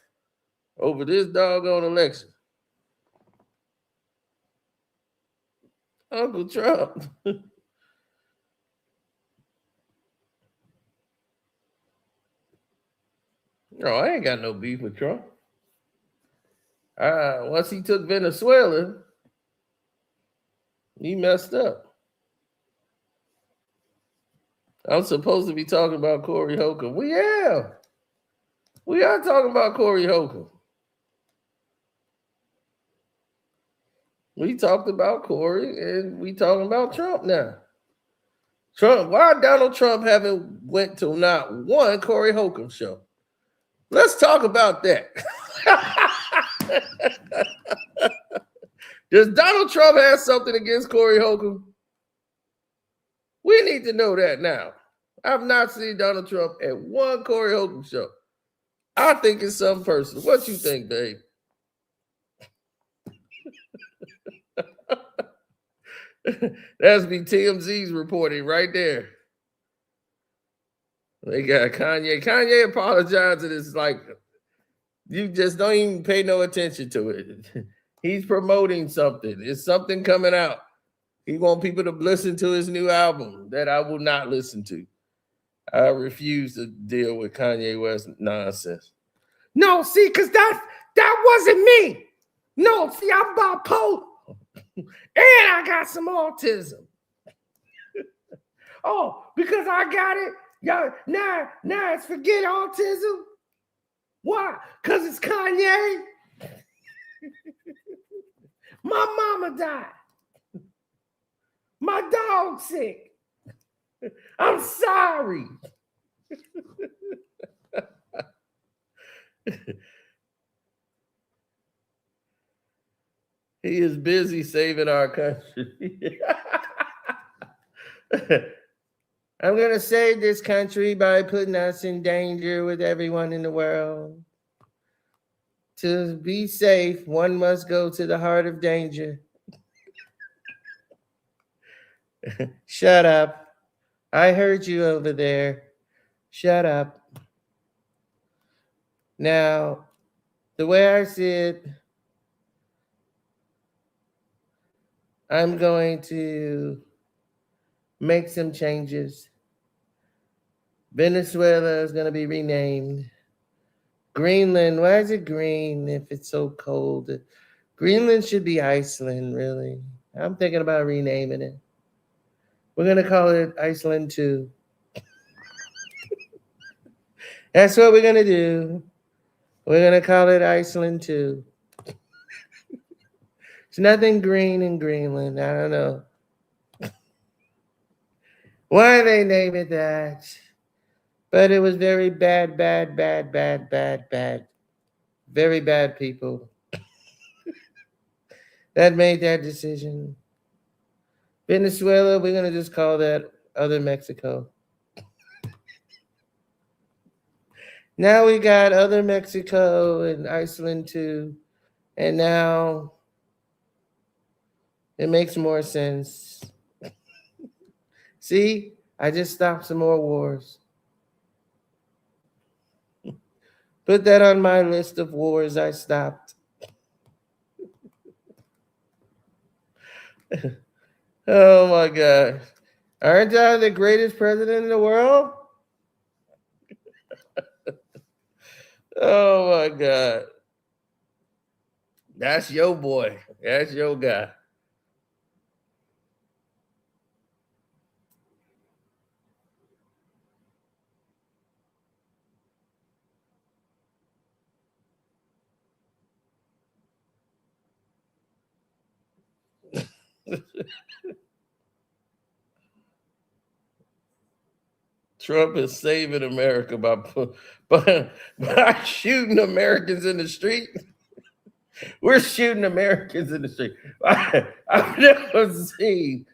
over this doggone election. Uncle Trump. No, I ain't got no beef with Trump. Once he took Venezuela, he messed up. I'm supposed to be talking about Corey Holcomb. We are talking about Corey Holcomb. We talked about Corey and we talking about Trump now. Trump, why Donald Trump haven't went to not one Corey Holcomb show? Let's talk about that. Does Donald Trump have something against Corey Holcomb? We need to know that now. I've not seen Donald Trump at one Corey Holcomb show. I think it's some person. What you think, babe? That's be TMZ's reporting right there. They got Kanye. Kanye apologizing. It's like you just don't even pay no attention to it. He's promoting something. It's something coming out. He wants people to listen to his new album that I will not listen to. I refuse to deal with Kanye West nonsense. No, see, because that wasn't me. No, see, I'm bipolar. And I got some autism. Oh, because I got it. Y'all, now it's forget autism. Why? Because it's Kanye. My mama died. My dog's sick. I'm sorry. He is busy saving our country. I'm going to save this country by putting us in danger with everyone in the world. To be safe, one must go to the heart of danger. Shut up. I heard you over there. Shut up. Now, the way I see it, I'm going to make some changes. Venezuela is going to be renamed. Greenland, why is it green if it's so cold? Greenland should be Iceland, really. I'm thinking about renaming it. We're going to call it Iceland 2. That's what we're going to do. We're going to call it Iceland 2. There's nothing green in Greenland. I don't know. Why they name it that? But it was very bad. Very bad people that made that decision. Venezuela, we're going to just call that Other Mexico. Now we got Other Mexico and Iceland too. And now it makes more sense. See, I just stopped some more wars. Put that on my list of wars I stopped. Oh my God. Aren't I the greatest president in the world? Oh my God. That's your boy. That's your guy. Trump is saving America by shooting Americans in the street. We're shooting Americans in the street. I've never seen.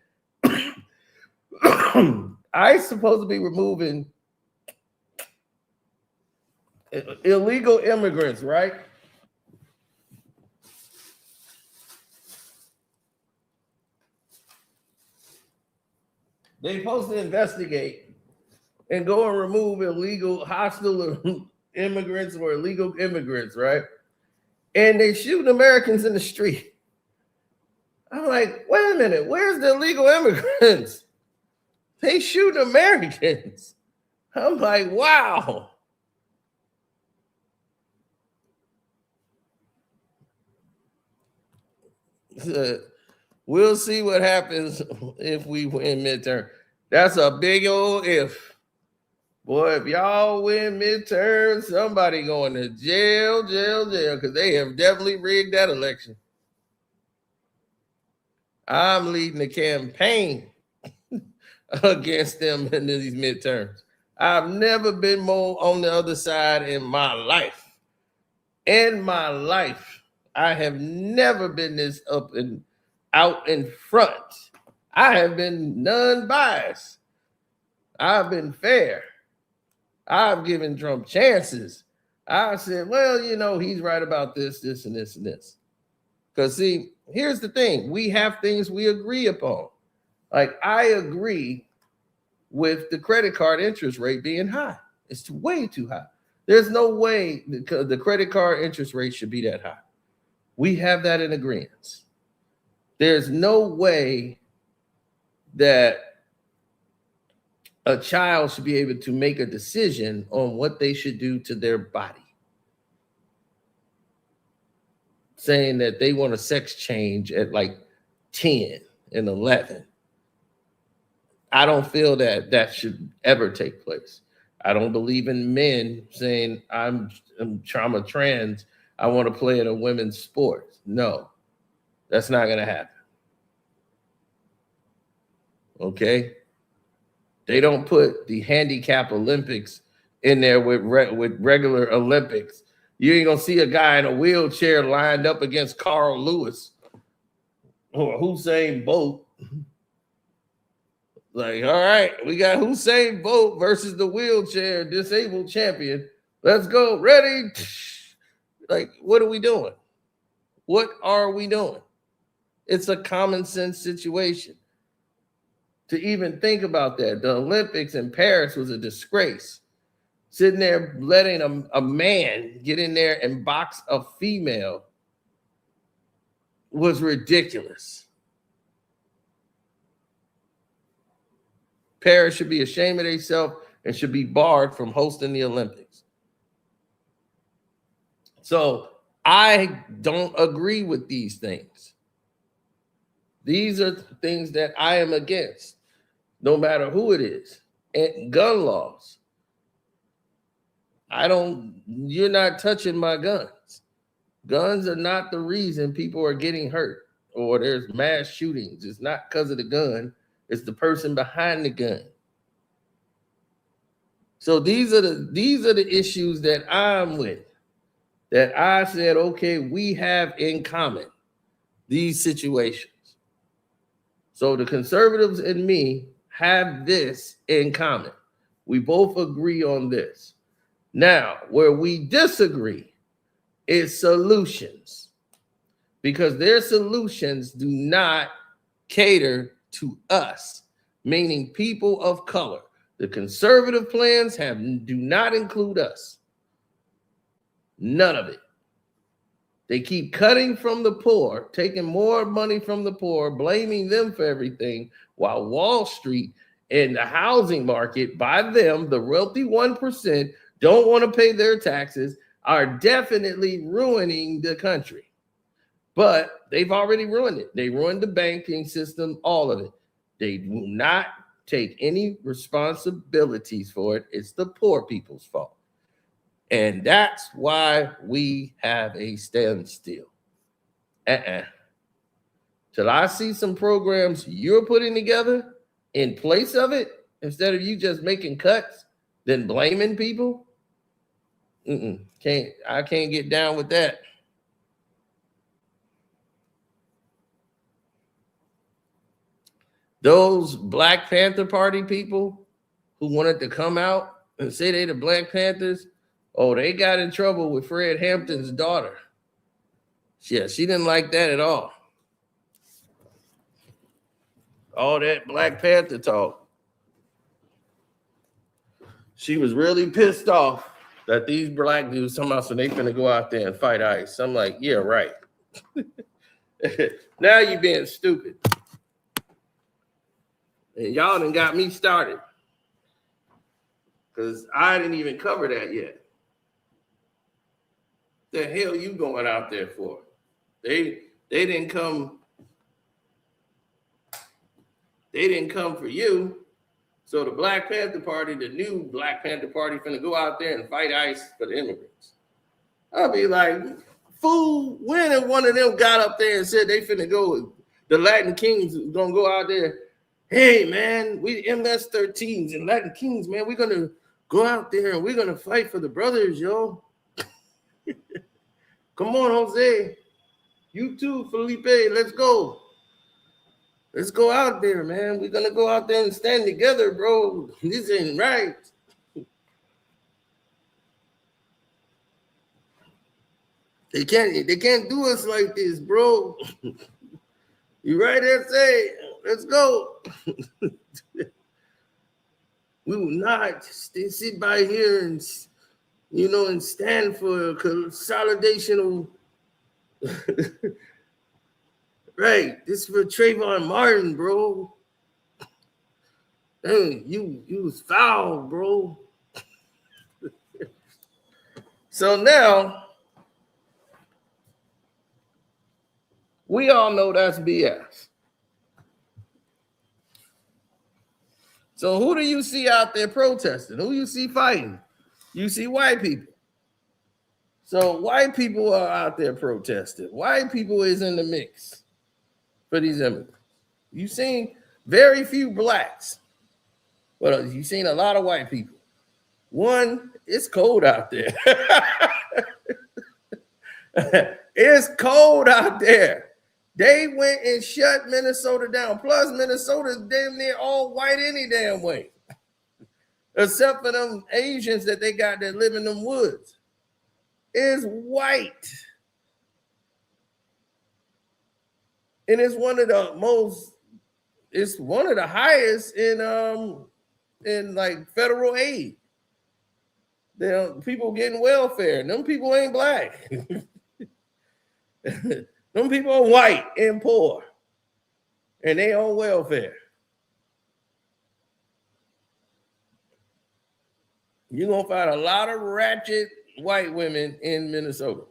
ICE supposed to be removing illegal immigrants, right? They're supposed to investigate and go and remove illegal hostile immigrants or illegal immigrants, right? And they shooting Americans in the street. I'm like, wait a minute, where's the illegal immigrants? They shooting Americans. I'm like, wow. We'll see what happens if we win midterm. That's a big old if. Boy, if y'all win midterm, somebody going to jail, because they have definitely rigged that election. I'm leading the campaign against them in these midterms. I've never been more on the other side in my life. In my life, I have never been this up and out in front. I have been non-biased. I've been fair. I've given Trump chances. I said, well, you know, he's right about this, this, and this, and this. Because, see, here's the thing. We have things we agree upon. Like, I agree with the credit card interest rate being high. It's way too high. There's no way the credit card interest rate should be that high. We have that in agreement. There's no way that a child should be able to make a decision on what they should do to their body. Saying that they want a sex change at like 10 and 11. I don't feel that that should ever take place. I don't believe in men saying I'm trauma trans. I want to play in a women's sport. No, that's not going to happen. Okay. They don't put the handicap Olympics in there with regular Olympics. You ain't gonna see a guy in a wheelchair lined up against Carl Lewis or Usain Bolt. Like, all right, we got Usain Bolt versus the wheelchair disabled champion. Let's go. Ready? Like, what are we doing? What are we doing? It's a common sense situation. To even think about that, the Olympics in Paris was a disgrace. Sitting there letting a man get in there and box a female was ridiculous. Paris should be ashamed of themselves and should be barred from hosting the Olympics. So I don't agree with these things. These are things that I am against, no matter who it is. And gun laws. You're not touching my guns. Guns are not the reason people are getting hurt or there's mass shootings. It's not because of the gun. It's the person behind the gun. So these are the issues that I'm with, that I said, okay, we have in common these situations. So the conservatives and me have this in common. We both agree on this. Now, where we disagree is solutions, because their solutions do not cater to us, meaning people of color. The conservative plans do not include us. None of it. They keep cutting from the poor, taking more money from the poor, blaming them for everything, while Wall Street and the housing market, by them, the wealthy 1%, don't want to pay their taxes, are definitely ruining the country. But they've already ruined it. They ruined the banking system, all of it. They will not take any responsibilities for it. It's the poor people's fault. And that's why we have a standstill. Till I see some programs you're putting together in place of it, instead of you just making cuts, then blaming people. I can't get down with that. Those Black Panther Party people who wanted to come out and say they the Black Panthers, oh, they got in trouble with Fred Hampton's daughter. Yeah, she didn't like that at all. All that Black Panther talk. She was really pissed off that these black dudes somehow so they finna go out there and fight ICE. I'm like, yeah, right. Now you being stupid. And y'all done got me started. Because I didn't even cover that yet. The hell you going out there for? They didn't come. They didn't come for you. So the Black Panther Party, the new Black Panther Party, finna go out there and fight ICE for the immigrants. I'll be like, fool, when if one of them got up there and said they finna go, the Latin Kings gonna go out there, hey man, we MS-13s and Latin Kings, man, we're gonna go out there and we're gonna fight for the brothers, yo. Come on, Jose. You too, Felipe, let's go. Let's go out there, man. We're gonna go out there and stand together, bro. This ain't right. They can't do us like this, bro. You right there, say, let's go. We will not sit by here and, and stand for consolidation of, right. This is for Trayvon Martin, bro. Dang, you was foul, bro. So now, we all know that's BS. So who do you see out there protesting? Who you see fighting? You see white people. So white people are out there protesting. White people is in the mix for these immigrants. You've seen very few blacks, but you've seen a lot of white people. One, it's cold out there. It's cold out there. They went and shut Minnesota down. Plus, Minnesota's damn near all white any damn way. Except for them Asians that they got that live in them woods. It's white. And it's one of the highest in like federal aid. People getting welfare. Them people ain't black. Them people are white and poor, and they on welfare. You're going to find a lot of ratchet white women in Minnesota.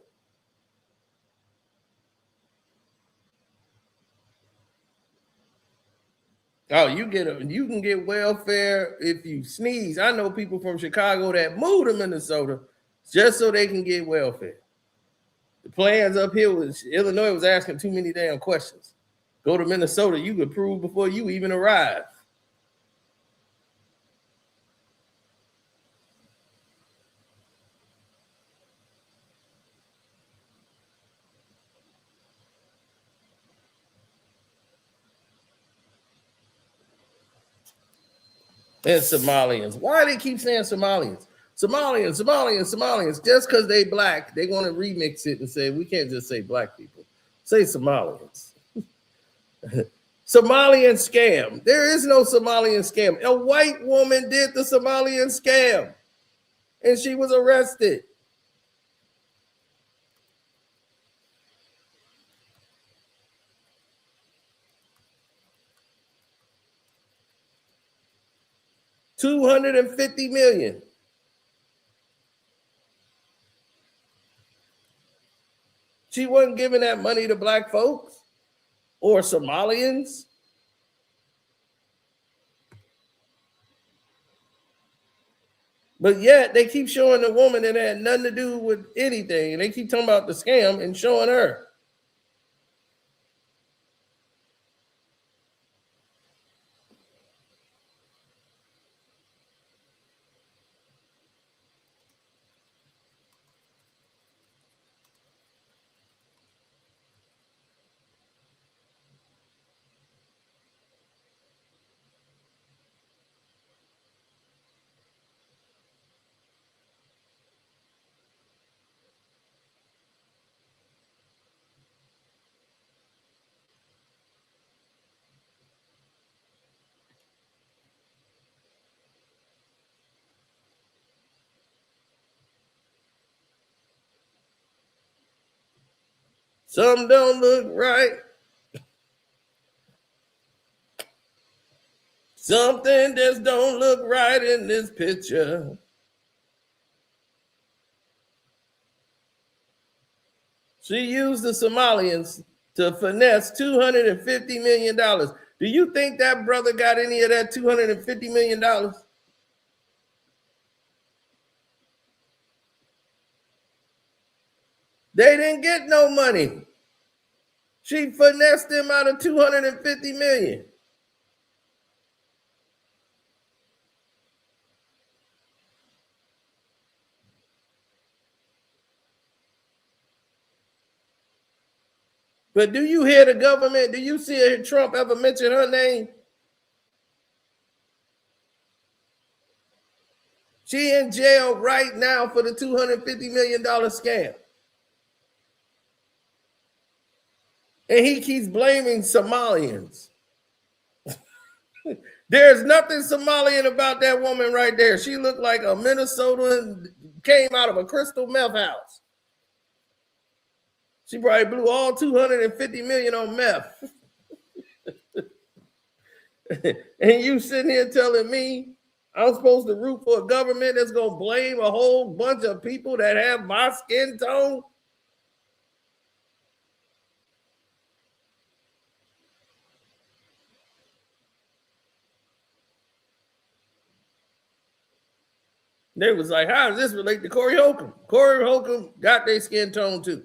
Oh, you can get welfare if you sneeze. I know people from Chicago that moved to Minnesota just so they can get welfare. The plans up here was Illinois was asking too many damn questions. Go to Minnesota, you could prove before you even arrive. And Somalians. Why they keep saying Somalians? Somalians. Just because they black, they want to remix it and say, we can't just say black people. Say Somalians. Somalian scam. There is no Somalian scam. A white woman did the Somalian scam, and she was arrested. $250 million. She wasn't giving that money to black folks or Somalians. But yet they keep showing the woman that had nothing to do with anything. And they keep talking about the scam and showing her. Something don't look right. Something just don't look right in this picture. She used the Somalians to finesse $250 million. Do you think that brother got any of that $250 million? They didn't get no money. She finessed them out of $250 million. But do you hear the government? Do you see Trump ever mention her name? She in jail right now for the $250 million scam. And he keeps blaming Somalians. There's nothing Somalian about that woman right there. She looked like a Minnesotan, came out of a crystal meth house. She probably blew all $250 million on meth. And you sitting here telling me I'm supposed to root for a government that's going to blame a whole bunch of people that have my skin tone? They was like, how does this relate to Corey Holcomb? Corey Holcomb got their skin tone too.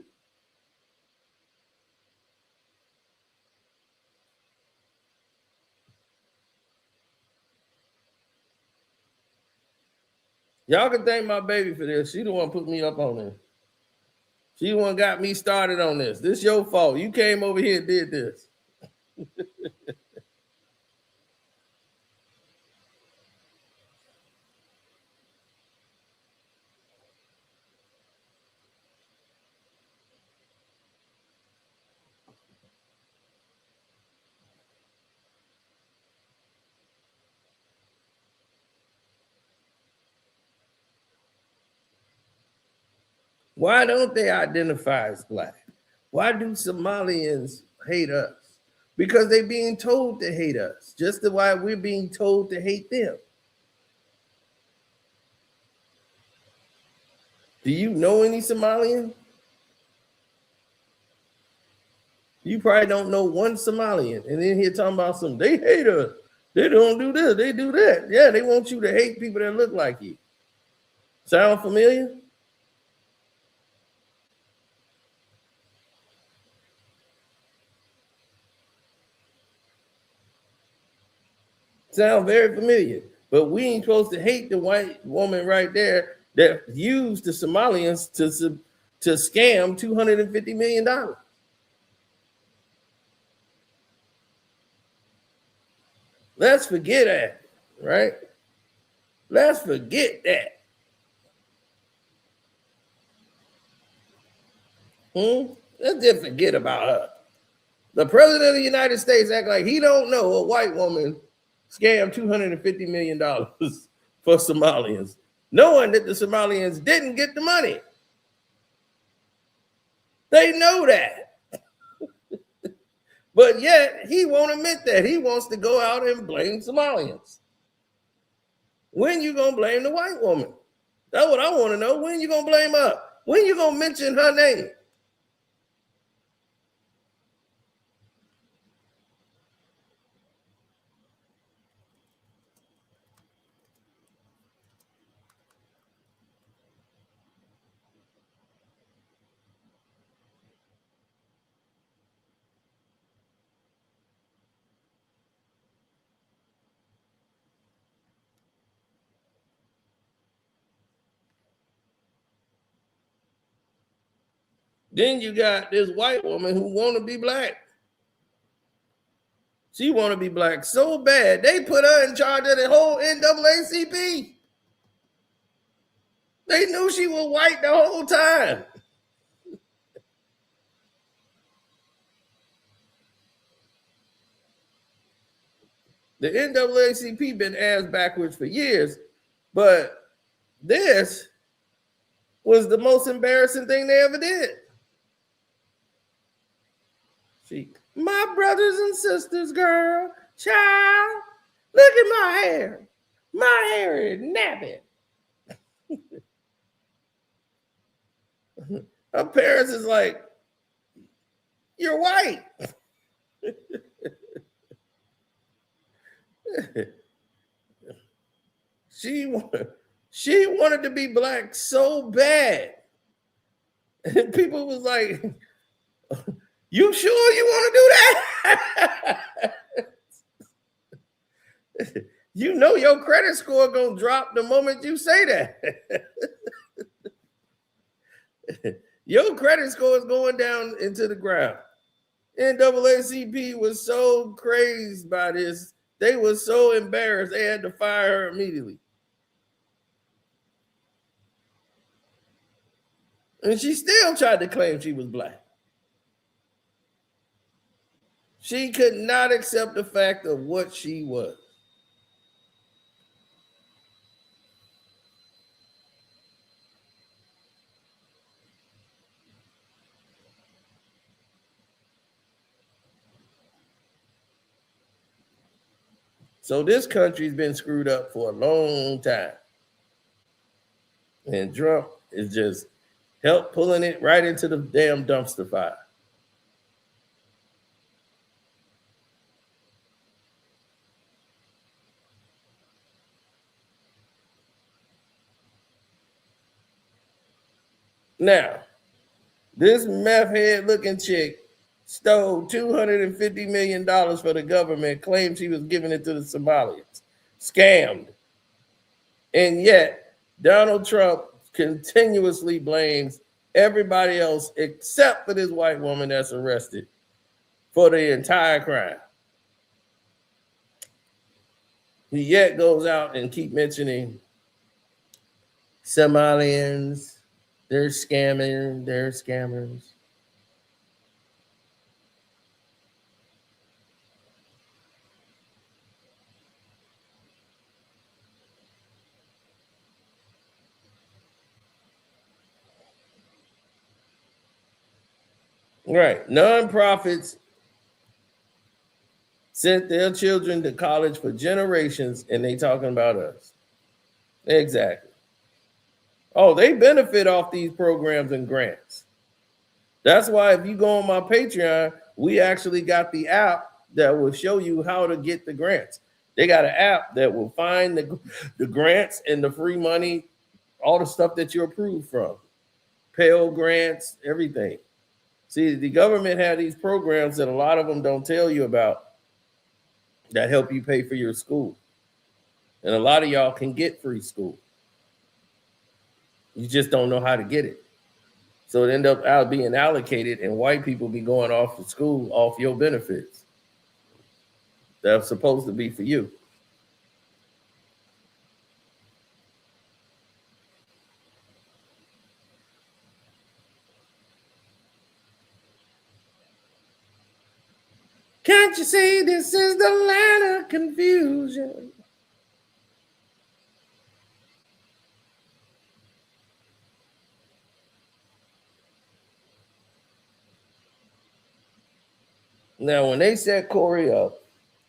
Y'all can thank my baby for this. She the one put me up on this. She the one got me started on this. This your fault. You came over here and did this. Why don't they identify as black? Why do Somalians hate us? Because they're being told to hate us, just the why we're being told to hate them. Do you know any Somalian? You probably don't know one Somalian. And then here talking about some, they hate us. They don't do this, they do that. Yeah, they want you to hate people that look like you. Sound familiar? Sound very familiar. But we ain't supposed to hate the white woman right there that used the Somalians to scam $250 million. Let's forget that, right? Let's forget that. Let's just forget about her. The president of the United States act like he don't know a white woman scammed $250 million for Somalians, knowing that the Somalians didn't get the money. They know that. But yet, he won't admit that. He wants to go out and blame Somalians. When you going to blame the white woman? That's what I want to know. When you going to blame her? When you going to mention her name? Then you got this white woman who want to be black. She want to be black so bad, they put her in charge of the whole NAACP. They knew she was white the whole time. The NAACP been ass backwards for years, but this was the most embarrassing thing they ever did. My brothers and sisters, girl, child, look at my hair. My hair is nappy. Her parents is like, you're white. She wanted to be black so bad. And people was like, you sure you want to do that? You know your credit score gonna drop the moment you say that. Your credit score is going down into the ground. NAACP was so crazed by this. They were so embarrassed, they had to fire her immediately. And she still tried to claim she was black. She could not accept the fact of what she was. So this country's been screwed up for a long time. And Trump is just help pulling it right into the damn dumpster fire. Now, this meth head looking chick stole $250 million for the government, claimed she was giving it to the Somalians. Scammed. And yet, Donald Trump continuously blames everybody else except for this white woman that's arrested for the entire crime. He yet goes out and keep mentioning Somalians. They're scammers. Right. Nonprofits sent their children to college for generations, and they talking about us. Exactly. Oh, they benefit off these programs and grants. That's why if you go on my Patreon, we actually got the app that will show you how to get the grants. They got an app that will find the grants and the free money, all the stuff that you're approved from. Pell grants, everything. See, the government had these programs that a lot of them don't tell you about that help you pay for your school. And a lot of y'all can get free school. You just don't know how to get it. So it end up out being allocated, and white people be going off to school off your benefits. That's supposed to be for you. Can't you see this is the land of confusion? Now, when they set Corey up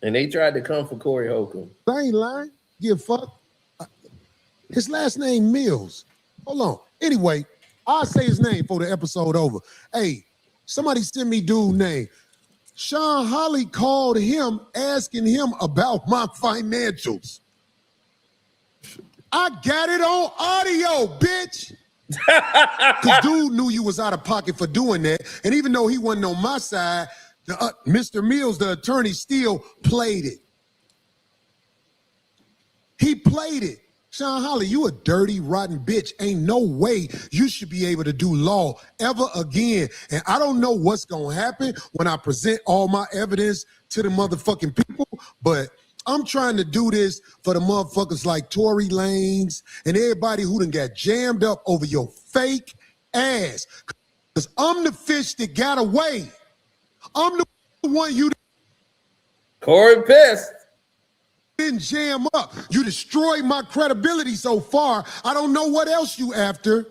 and they tried to come for Corey Holcomb. I ain't lying. Give fuck. His last name Mills. Hold on. Anyway, I'll say his name for the episode over. Hey, somebody send me dude name. Shawn Holley called him asking him about my financials. I got it on audio, bitch. Because dude knew you was out of pocket for doing that. And even though he wasn't on my side, Mr. Mills, the attorney, still played it. He played it. Shawn Holley, you a dirty, rotten bitch. Ain't no way you should be able to do law ever again. And I don't know what's going to happen when I present all my evidence to the motherfucking people, but I'm trying to do this for the motherfuckers like Tory Lanez and everybody who done got jammed up over your fake ass. Because I'm the fish that got away. I'm the one you Corey pissed. didn't jam up. You destroyed my credibility so far. I don't know what else you after.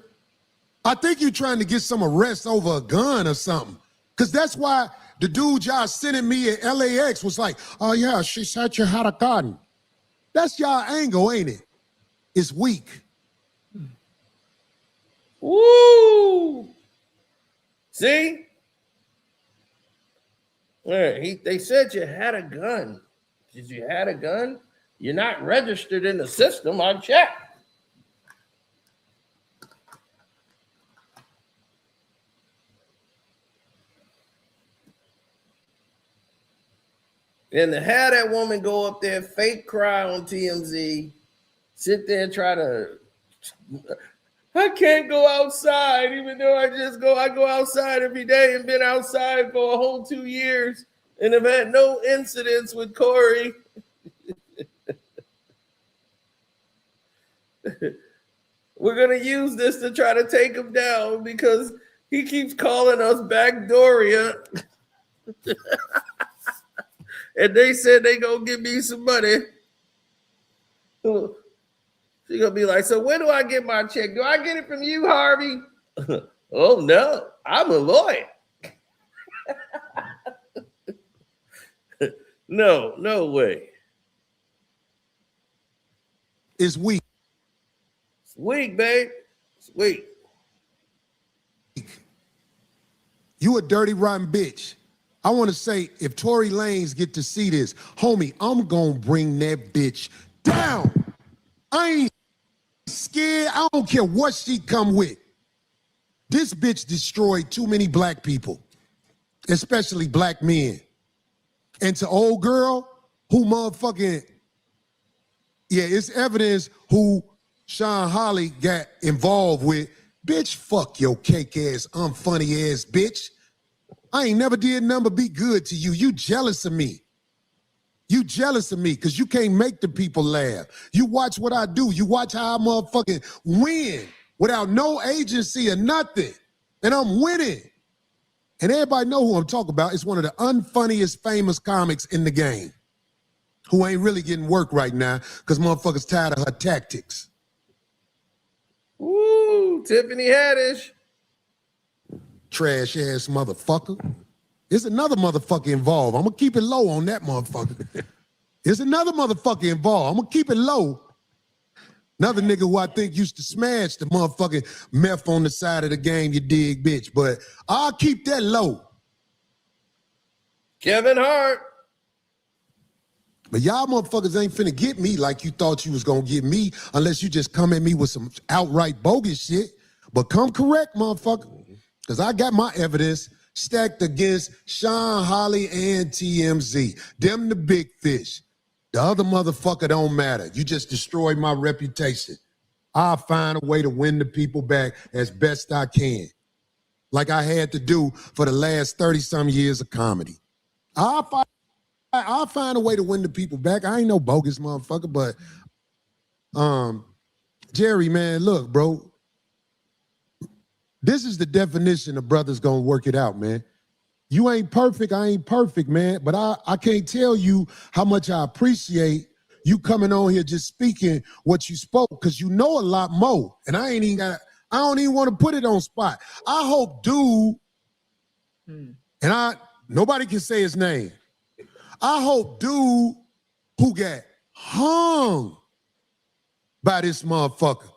I think you're trying to get some arrest over a gun or something. Because that's why the dude y'all sending me at LAX was like, oh yeah, she said you had a gun. That's y'all angle, ain't it? It's weak. Woo! See? They said you had a gun. Did you had a gun? You're not registered in the system. I checked. And to have that woman go up there, fake cry on TMZ, sit there and try to I can't go outside, even though I go outside every day and been outside for a whole 2 years and have had no incidents with Corey. We're going to use this to try to take him down because he keeps calling us Backdoria. And they said they going to give me some money. She's going to be like, so when do I get my check? Do I get it from you, Harvey? Oh, no, I'm a lawyer. No way. It's weak. It's weak, babe. It's weak. You a dirty, rotten bitch. I want to say, if Tory Lanez get to see this, homie, I'm going to bring that bitch down. I ain't scared. I don't care what she come with. This bitch destroyed too many black people, especially black men. And to old girl who motherfucking, yeah, it's evidence who Shawn Holley got involved with. Bitch, fuck your cake ass, unfunny ass bitch. I ain't never did nothing but be good to you. You jealous of me. You jealous of me because you can't make the people laugh. You watch what I do. You watch how I motherfucking win without no agency or nothing. And I'm winning. And everybody know who I'm talking about. It's one of the unfunniest famous comics in the game who ain't really getting work right now because motherfuckers tired of her tactics. Ooh, Tiffany Haddish. Trash ass motherfucker. There's another motherfucker involved. I'm gonna keep it low on that motherfucker. There's another motherfucker involved. I'm gonna keep it low. Another nigga who I think used to smash the motherfucking meth on the side of the game, you dig, bitch. But I'll keep that low. Kevin Hart. But y'all motherfuckers ain't finna get me like you thought you was gonna get me unless you just come at me with some outright bogus shit. But come correct, motherfucker. Because I got my evidence stacked against Shawn Holley and TMZ. Them the big fish. The other motherfucker don't matter. You just destroyed my reputation. I'll find a way to win the people back as best I can. Like I had to do for the last 30-some years of comedy. I'll find a way to win the people back. I ain't no bogus motherfucker, but Jerry, man, look, bro. This is the definition of brothers gonna work it out, man. You ain't perfect, I ain't perfect, man. But I can't tell you how much I appreciate you coming on here just speaking what you spoke, because you know a lot more. And I don't even want to put it on spot. I hope dude, and nobody can say his name. I hope dude who got hung by this motherfucker,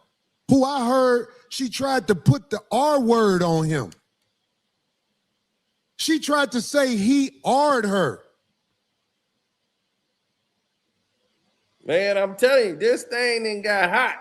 who I heard she tried to put the R word on him. She tried to say he R'd her. Man, I'm telling you, this thing done got hot.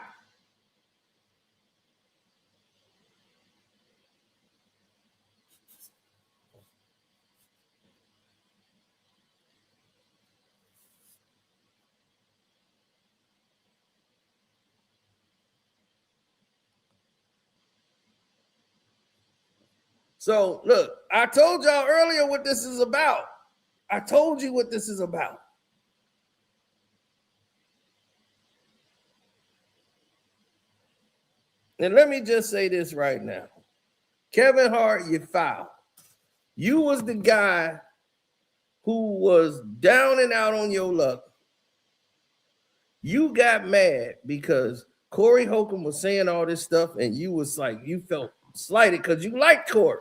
So, look, I told y'all earlier what this is about. I told you what this is about. And let me just say this right now. Kevin Hart, you foul. You was the guy who was down and out on your luck. You got mad because Corey Holcomb was saying all this stuff and you was like, you felt slighted because you liked Corey.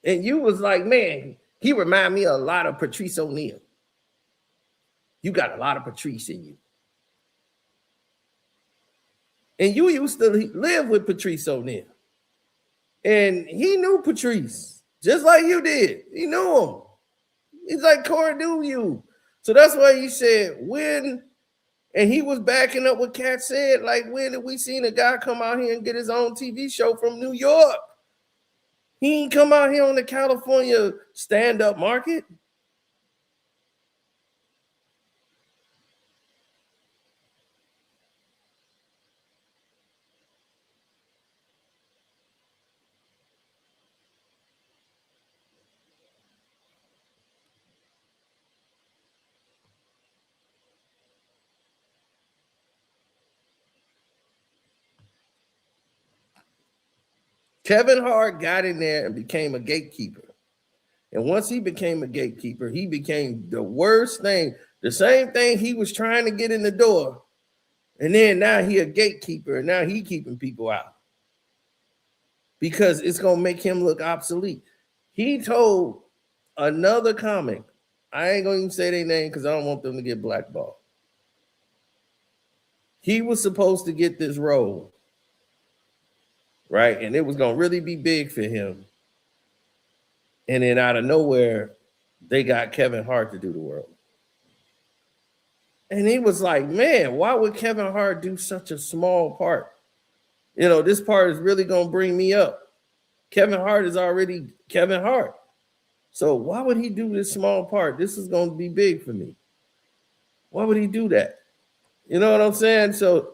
And you was like, man, he remind me a lot of Patrice O'Neal. You got a lot of Patrice in you. And you used to live with Patrice O'Neal. And he knew Patrice, just like you did. He knew him. He's like, Corey knew you. So that's why he said, when, and he was backing up what Cat said, like, when did we seen a guy come out here and get his own TV show from New York? He ain't come out here on the California stand-up market. Kevin Hart got in there and became a gatekeeper. And once he became a gatekeeper, he became the worst thing. The same thing he was trying to get in the door. And then now he a gatekeeper, and now he keeping people out. Because it's going to make him look obsolete. He told another comic, I ain't going to even say their name because I don't want them to get blackballed. He was supposed to get this role, right? And it was going to really be big for him. And then out of nowhere, they got Kevin Hart to do the role. And he was like, man, why would Kevin Hart do such a small part? You know, this part is really going to bring me up. Kevin Hart is already Kevin Hart. So why would he do this small part? This is going to be big for me. Why would he do that? You know what I'm saying? So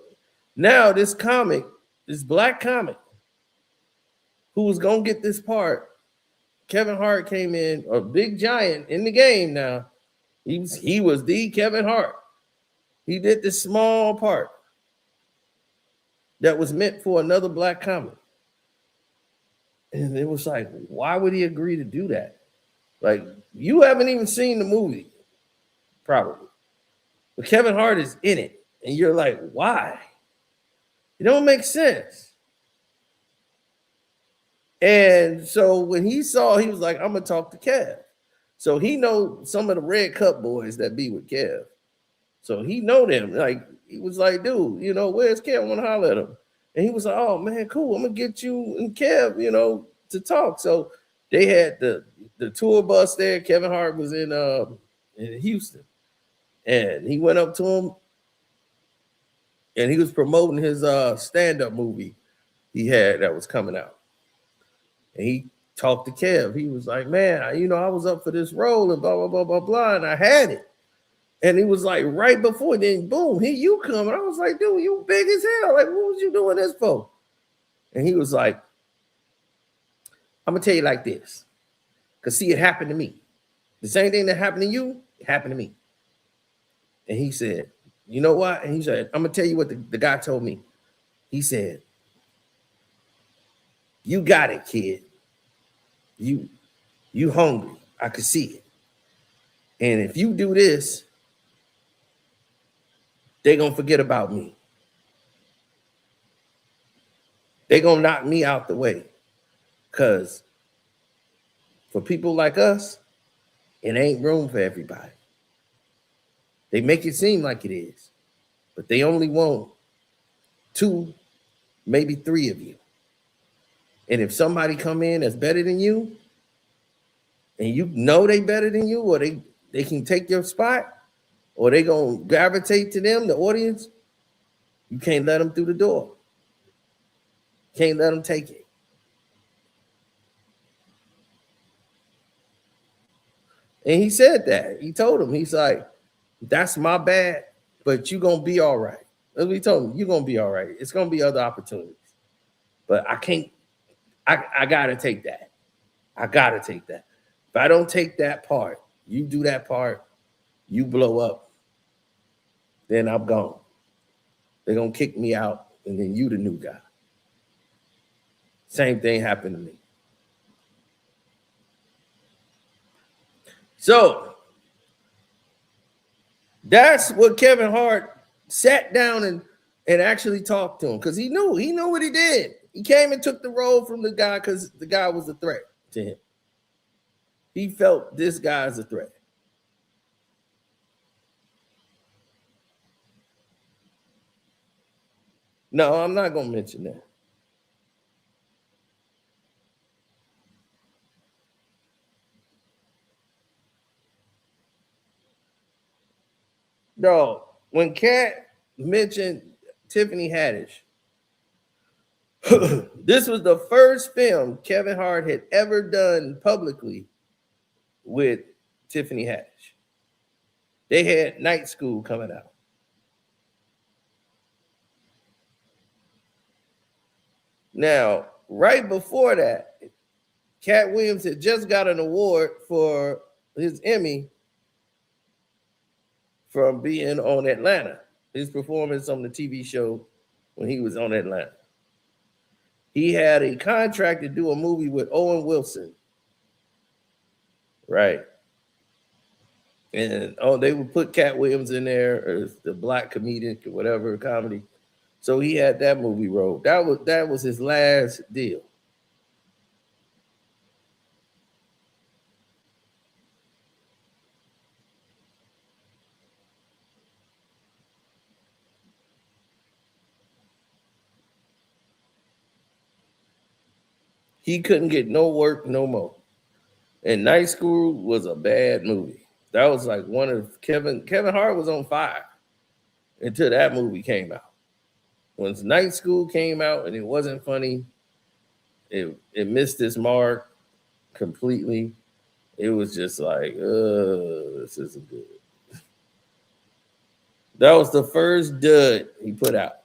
now this comic, this black comic, who was going to get this part, Kevin Hart came in, a big giant in the game now. He was the Kevin Hart. He did this small part that was meant for another black comic. And it was like, why would he agree to do that? Like, you haven't even seen the movie, probably. But Kevin Hart is in it. And you're like, why? It don't make sense. And so when he saw, he was like, I'm going to talk to Kev. So he know some of the Red Cup boys that be with Kev. So he know them. Like, he was like, dude, you know, where's Kev? I want to holler at him. And he was like, oh, man, cool. I'm going to get you and Kev, you know, to talk. So they had the tour bus there. Kevin Hart was in Houston. And he went up to him. And he was promoting his stand-up movie he had that was coming out. And he talked to Kev. He was like, man, you know, I was up for this role and blah, blah, blah, blah, blah. And I had it. And he was like, right before, then boom, here you come. And I was like, dude, you big as hell. Like, what was you doing this for? And he was like, I'm going to tell you like this. Because see, it happened to me. The same thing that happened to you, it happened to me. And he said, you know what? And he said, I'm going to tell you what the guy told me. He said, you got it, kid. You hungry. I could see it. And if you do this, they're going to forget about me. They're going to knock me out the way. Because for people like us, it ain't room for everybody. They make it seem like it is. But they only want 2, maybe 3 of you. And if somebody come in that's better than you, and you know they better than you, or they can take your spot, or they gonna gravitate to them, the audience, you can't let them through the door. Can't let them take it. And he said that. He told him, he's like, that's my bad, but you're gonna be all right. That's what he told him, you're gonna be all right. It's gonna be other opportunities. But I can't, I gotta take that. I gotta take that. If I don't take that part, you do that part, you blow up, then I'm gone. They're gonna kick me out, and then you the new guy. Same thing happened to me. So that's what Kevin Hart sat down and actually talked to him, because he knew what he did. He came and took the role from the guy because the guy was a threat to him. He felt this guy is a threat. No, I'm not going to mention that. No, when Kat mentioned Tiffany Haddish, this was the first film Kevin Hart had ever done publicly with Tiffany Haddish. They had Night School coming out. Now, right before that, Cat Williams had just got an award for his Emmy from being on Atlanta, his performance on the TV show when he was on Atlanta. He had a contract to do a movie with Owen Wilson, right? And they would put Cat Williams in there, or the black comedic or whatever comedy. So he had that movie role. That was his last deal. He couldn't get no work no more. And Night School was a bad movie. That was like one of Kevin Hart was on fire until that movie came out. Once Night School came out and it wasn't funny, it missed its mark completely. It was just like, this isn't good. That was the first dud he put out.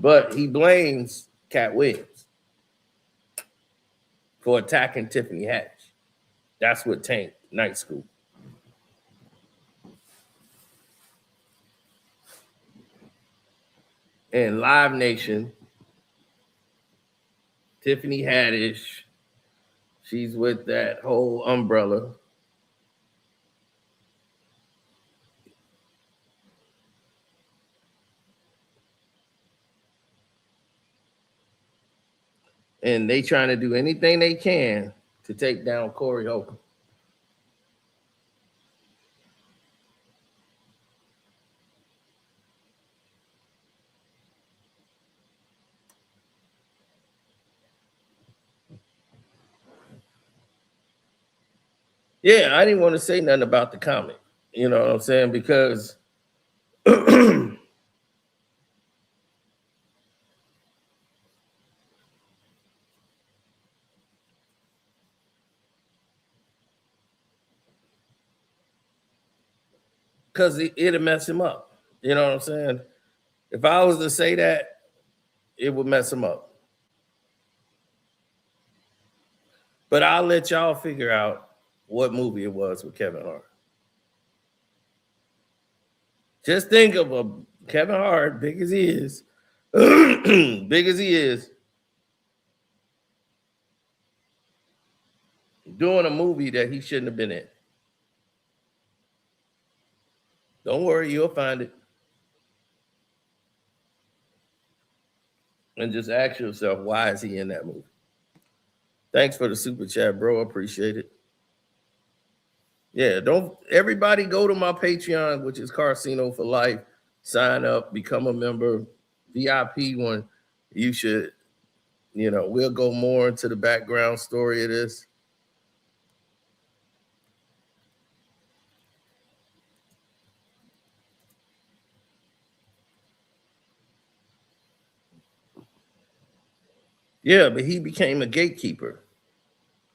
But he blames Cat Williams for attacking Tiffany Haddish. That's what tanked Night School. And Live Nation, Tiffany Haddish, she's with that whole umbrella. And they trying to do anything they can to take down Corey Holcomb. Yeah, I didn't want to say nothing about the comic. You know what I'm saying? Because it'll mess him up. You know what I'm saying? If I was to say that, it would mess him up. But I'll let y'all figure out what movie it was with Kevin Hart. Just think of a Kevin Hart, big as he is, doing a movie that he shouldn't have been in. Don't worry, you'll find it. And just ask yourself, why is he in that movie? Thanks for the super chat, bro. Appreciate it. Yeah, don't everybody go to my Patreon, which is Carcino for Life. Sign up, become a member, VIP one. You should, we'll go more into the background story of this. Yeah, but he became a gatekeeper.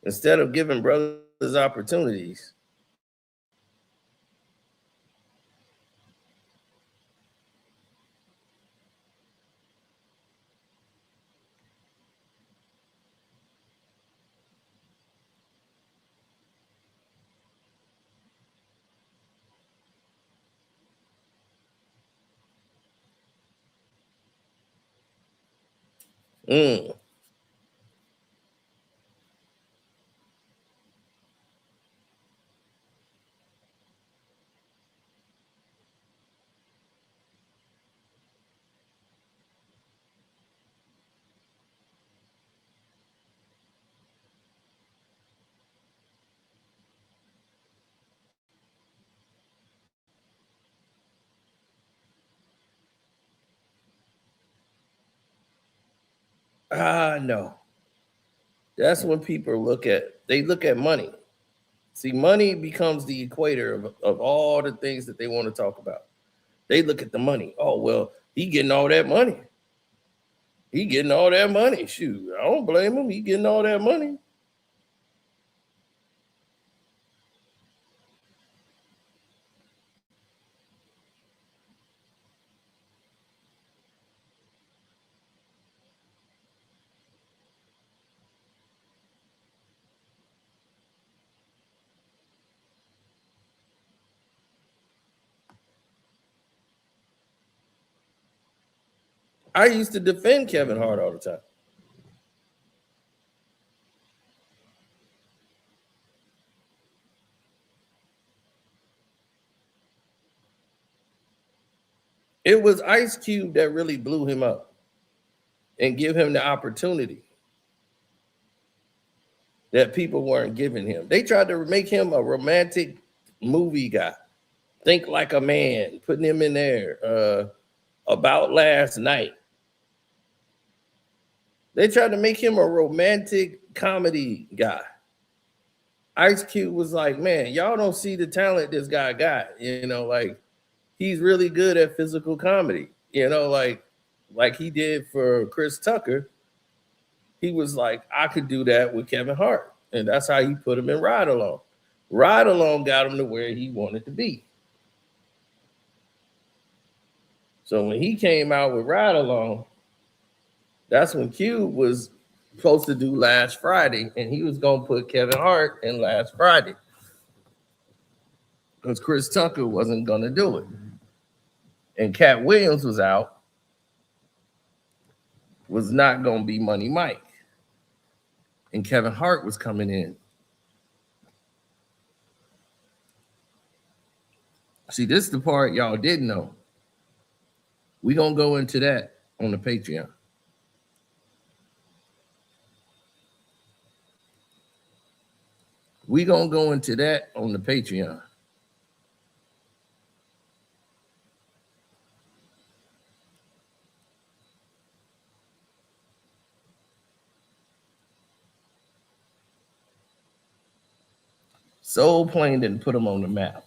Instead of giving brothers opportunities. Mm. No. That's when people look at money. See, money becomes the equator of all the things that they want to talk about. They look at the money. Oh, well, he getting all that money. He getting all that money. Shoot, I don't blame him. He getting all that money. I used to defend Kevin Hart all the time. It was Ice Cube that really blew him up and give him the opportunity that people weren't giving him. They tried to make him a romantic movie guy. Think Like a Man, putting him in there. About Last Night. They tried to make him a romantic comedy guy. Ice Cube was like, man, y'all don't see the talent this guy got. You know, like, he's really good at physical comedy. You know, like he did for Chris Tucker. He was like, I could do that with Kevin Hart. And that's how he put him in Ride Along. Ride Along got him to where he wanted to be. So when he came out with Ride Along, that's when Cube was supposed to do Last Friday, and he was going to put Kevin Hart in Last Friday because Chris Tucker wasn't going to do it. And Cat Williams was out, was not going to be Money Mike. And Kevin Hart was coming in. See, this is the part y'all didn't know. We're going to go into that on the Patreon. We're going to go into that on the Patreon. Soul Plane didn't put him on the map.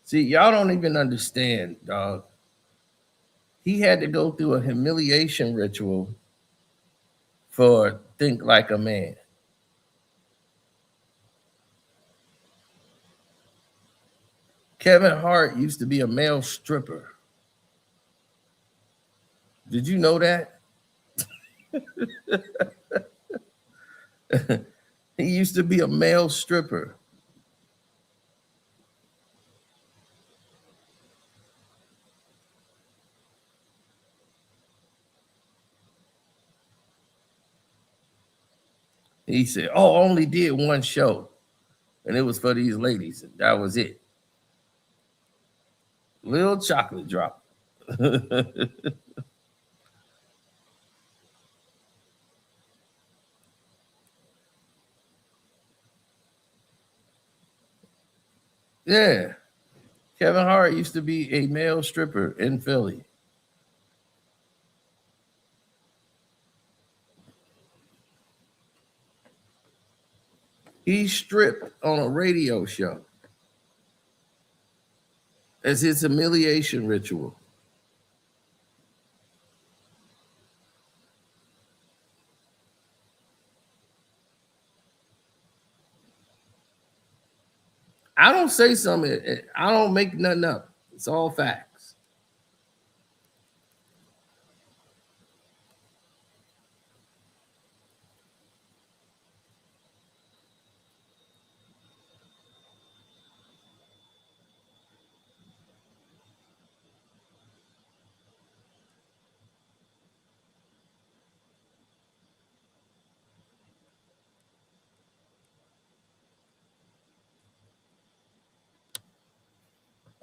See, y'all don't even understand, dog. He had to go through a humiliation ritual for Think Like a Man. Kevin Hart used to be a male stripper. Did you know that? He used to be a male stripper. He said, oh, I only did one show. And it was for these ladies. That was it. Little chocolate drop. Yeah. Kevin Hart used to be a male stripper in Philly. He stripped on a radio show as his humiliation ritual. I don't say something. I don't make nothing up. It's all facts.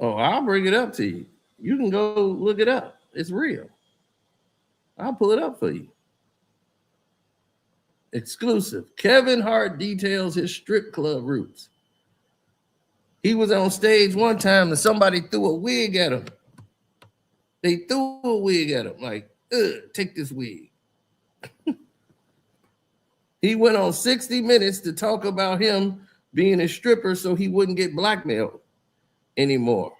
Oh, I'll bring it up to you. You can go look it up. It's real. I'll pull it up for you. Exclusive. Kevin Hart details his strip club roots. He was on stage one time and somebody threw a wig at him. They threw a wig at him, like, take this wig. He went on 60 Minutes to talk about him being a stripper so he wouldn't get blackmailed anymore.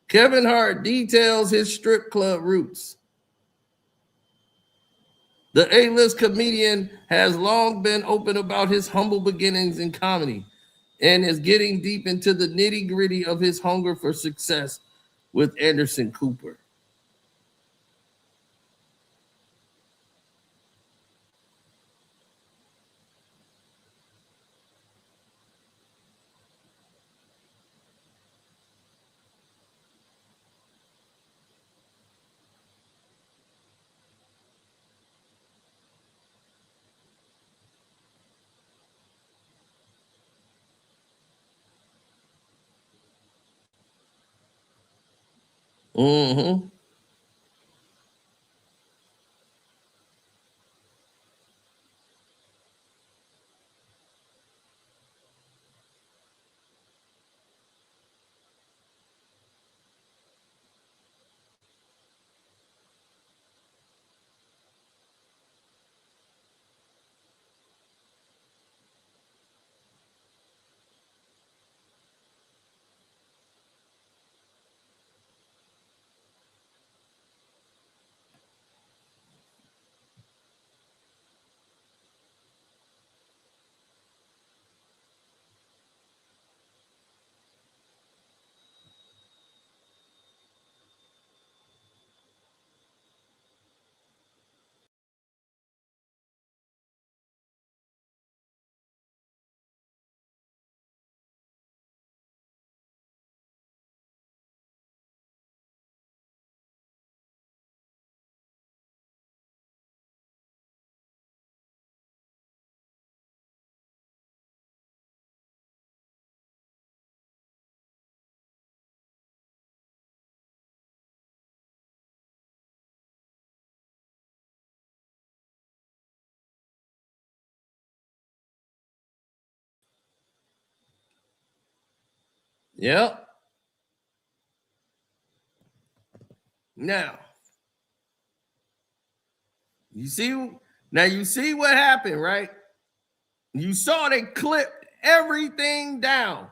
Kevin Hart details his strip club roots. The A-list comedian has long been open about his humble beginnings in comedy and is getting deep into the nitty-gritty of his hunger for success with Anderson Cooper. Mm-hmm. Yep. Now, you see, you see what happened, right? You saw they clipped everything down.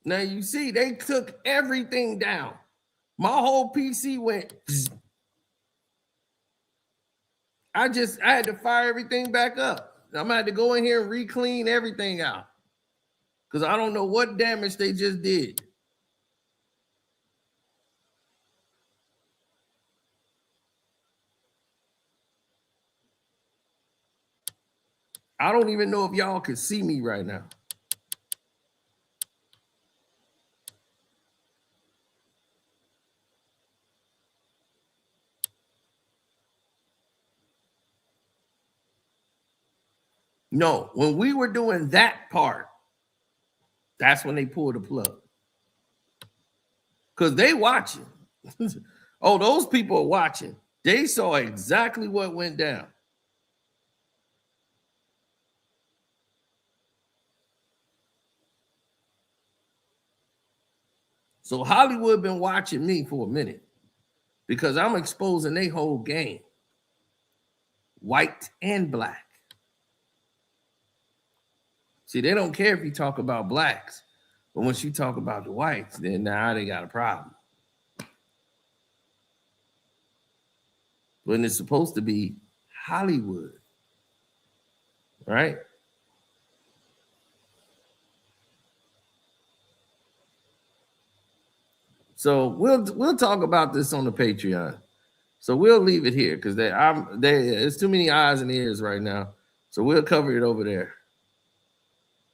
Now you see they took everything down. My whole PC went. I had to fire everything back up. I'm gonna have to go in here and re-clean everything out. Because I don't know what damage they just did. I don't even know if y'all can see me right now. No, when we were doing that part, that's when they pulled the plug. Because they watching. Oh, those people are watching. They saw exactly what went down. So Hollywood been watching me for a minute because I'm exposing their whole game, white and black. See, they don't care if you talk about blacks, but once you talk about the whites, then now they got a problem. When it's supposed to be Hollywood, right? So we'll talk about this on the Patreon. So we'll leave it here because there's too many eyes and ears right now. So we'll cover it over there.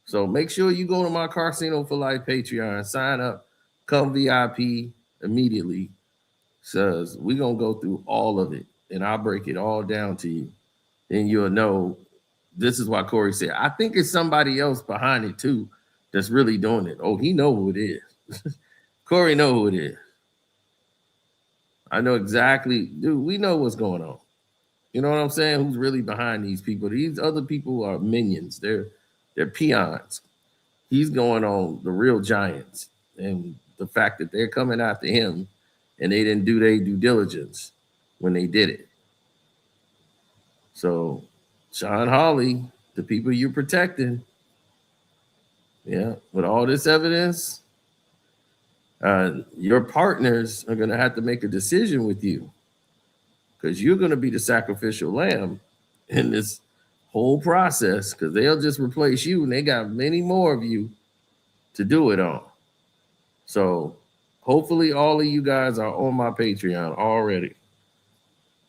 So make sure you go to my Carcino for Life Patreon, sign up, come VIP immediately. Says we're gonna go through all of it and I'll break it all down to you. Then you'll know this is why Corey said, I think it's somebody else behind it too that's really doing it. Oh, he know who it is. Corey know who it is. I know exactly, dude, we know what's going on. You know what I'm saying? Who's really behind these people? These other people are minions. They're peons. He's going on the real giants. And the fact that they're coming after him and they didn't do their due diligence when they did it. So, Shawn Holley, the people you're protecting, yeah, with all this evidence, your partners are going to have to make a decision with you because you're going to be the sacrificial lamb in this whole process because they'll just replace you and they got many more of you to do it on. So hopefully all of you guys are on my Patreon already.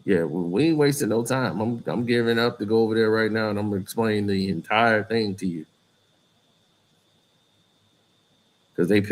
Yeah, we ain't wasting no time. I'm giving up to go over there right now, and I'm gonna explain the entire thing to you because they pissed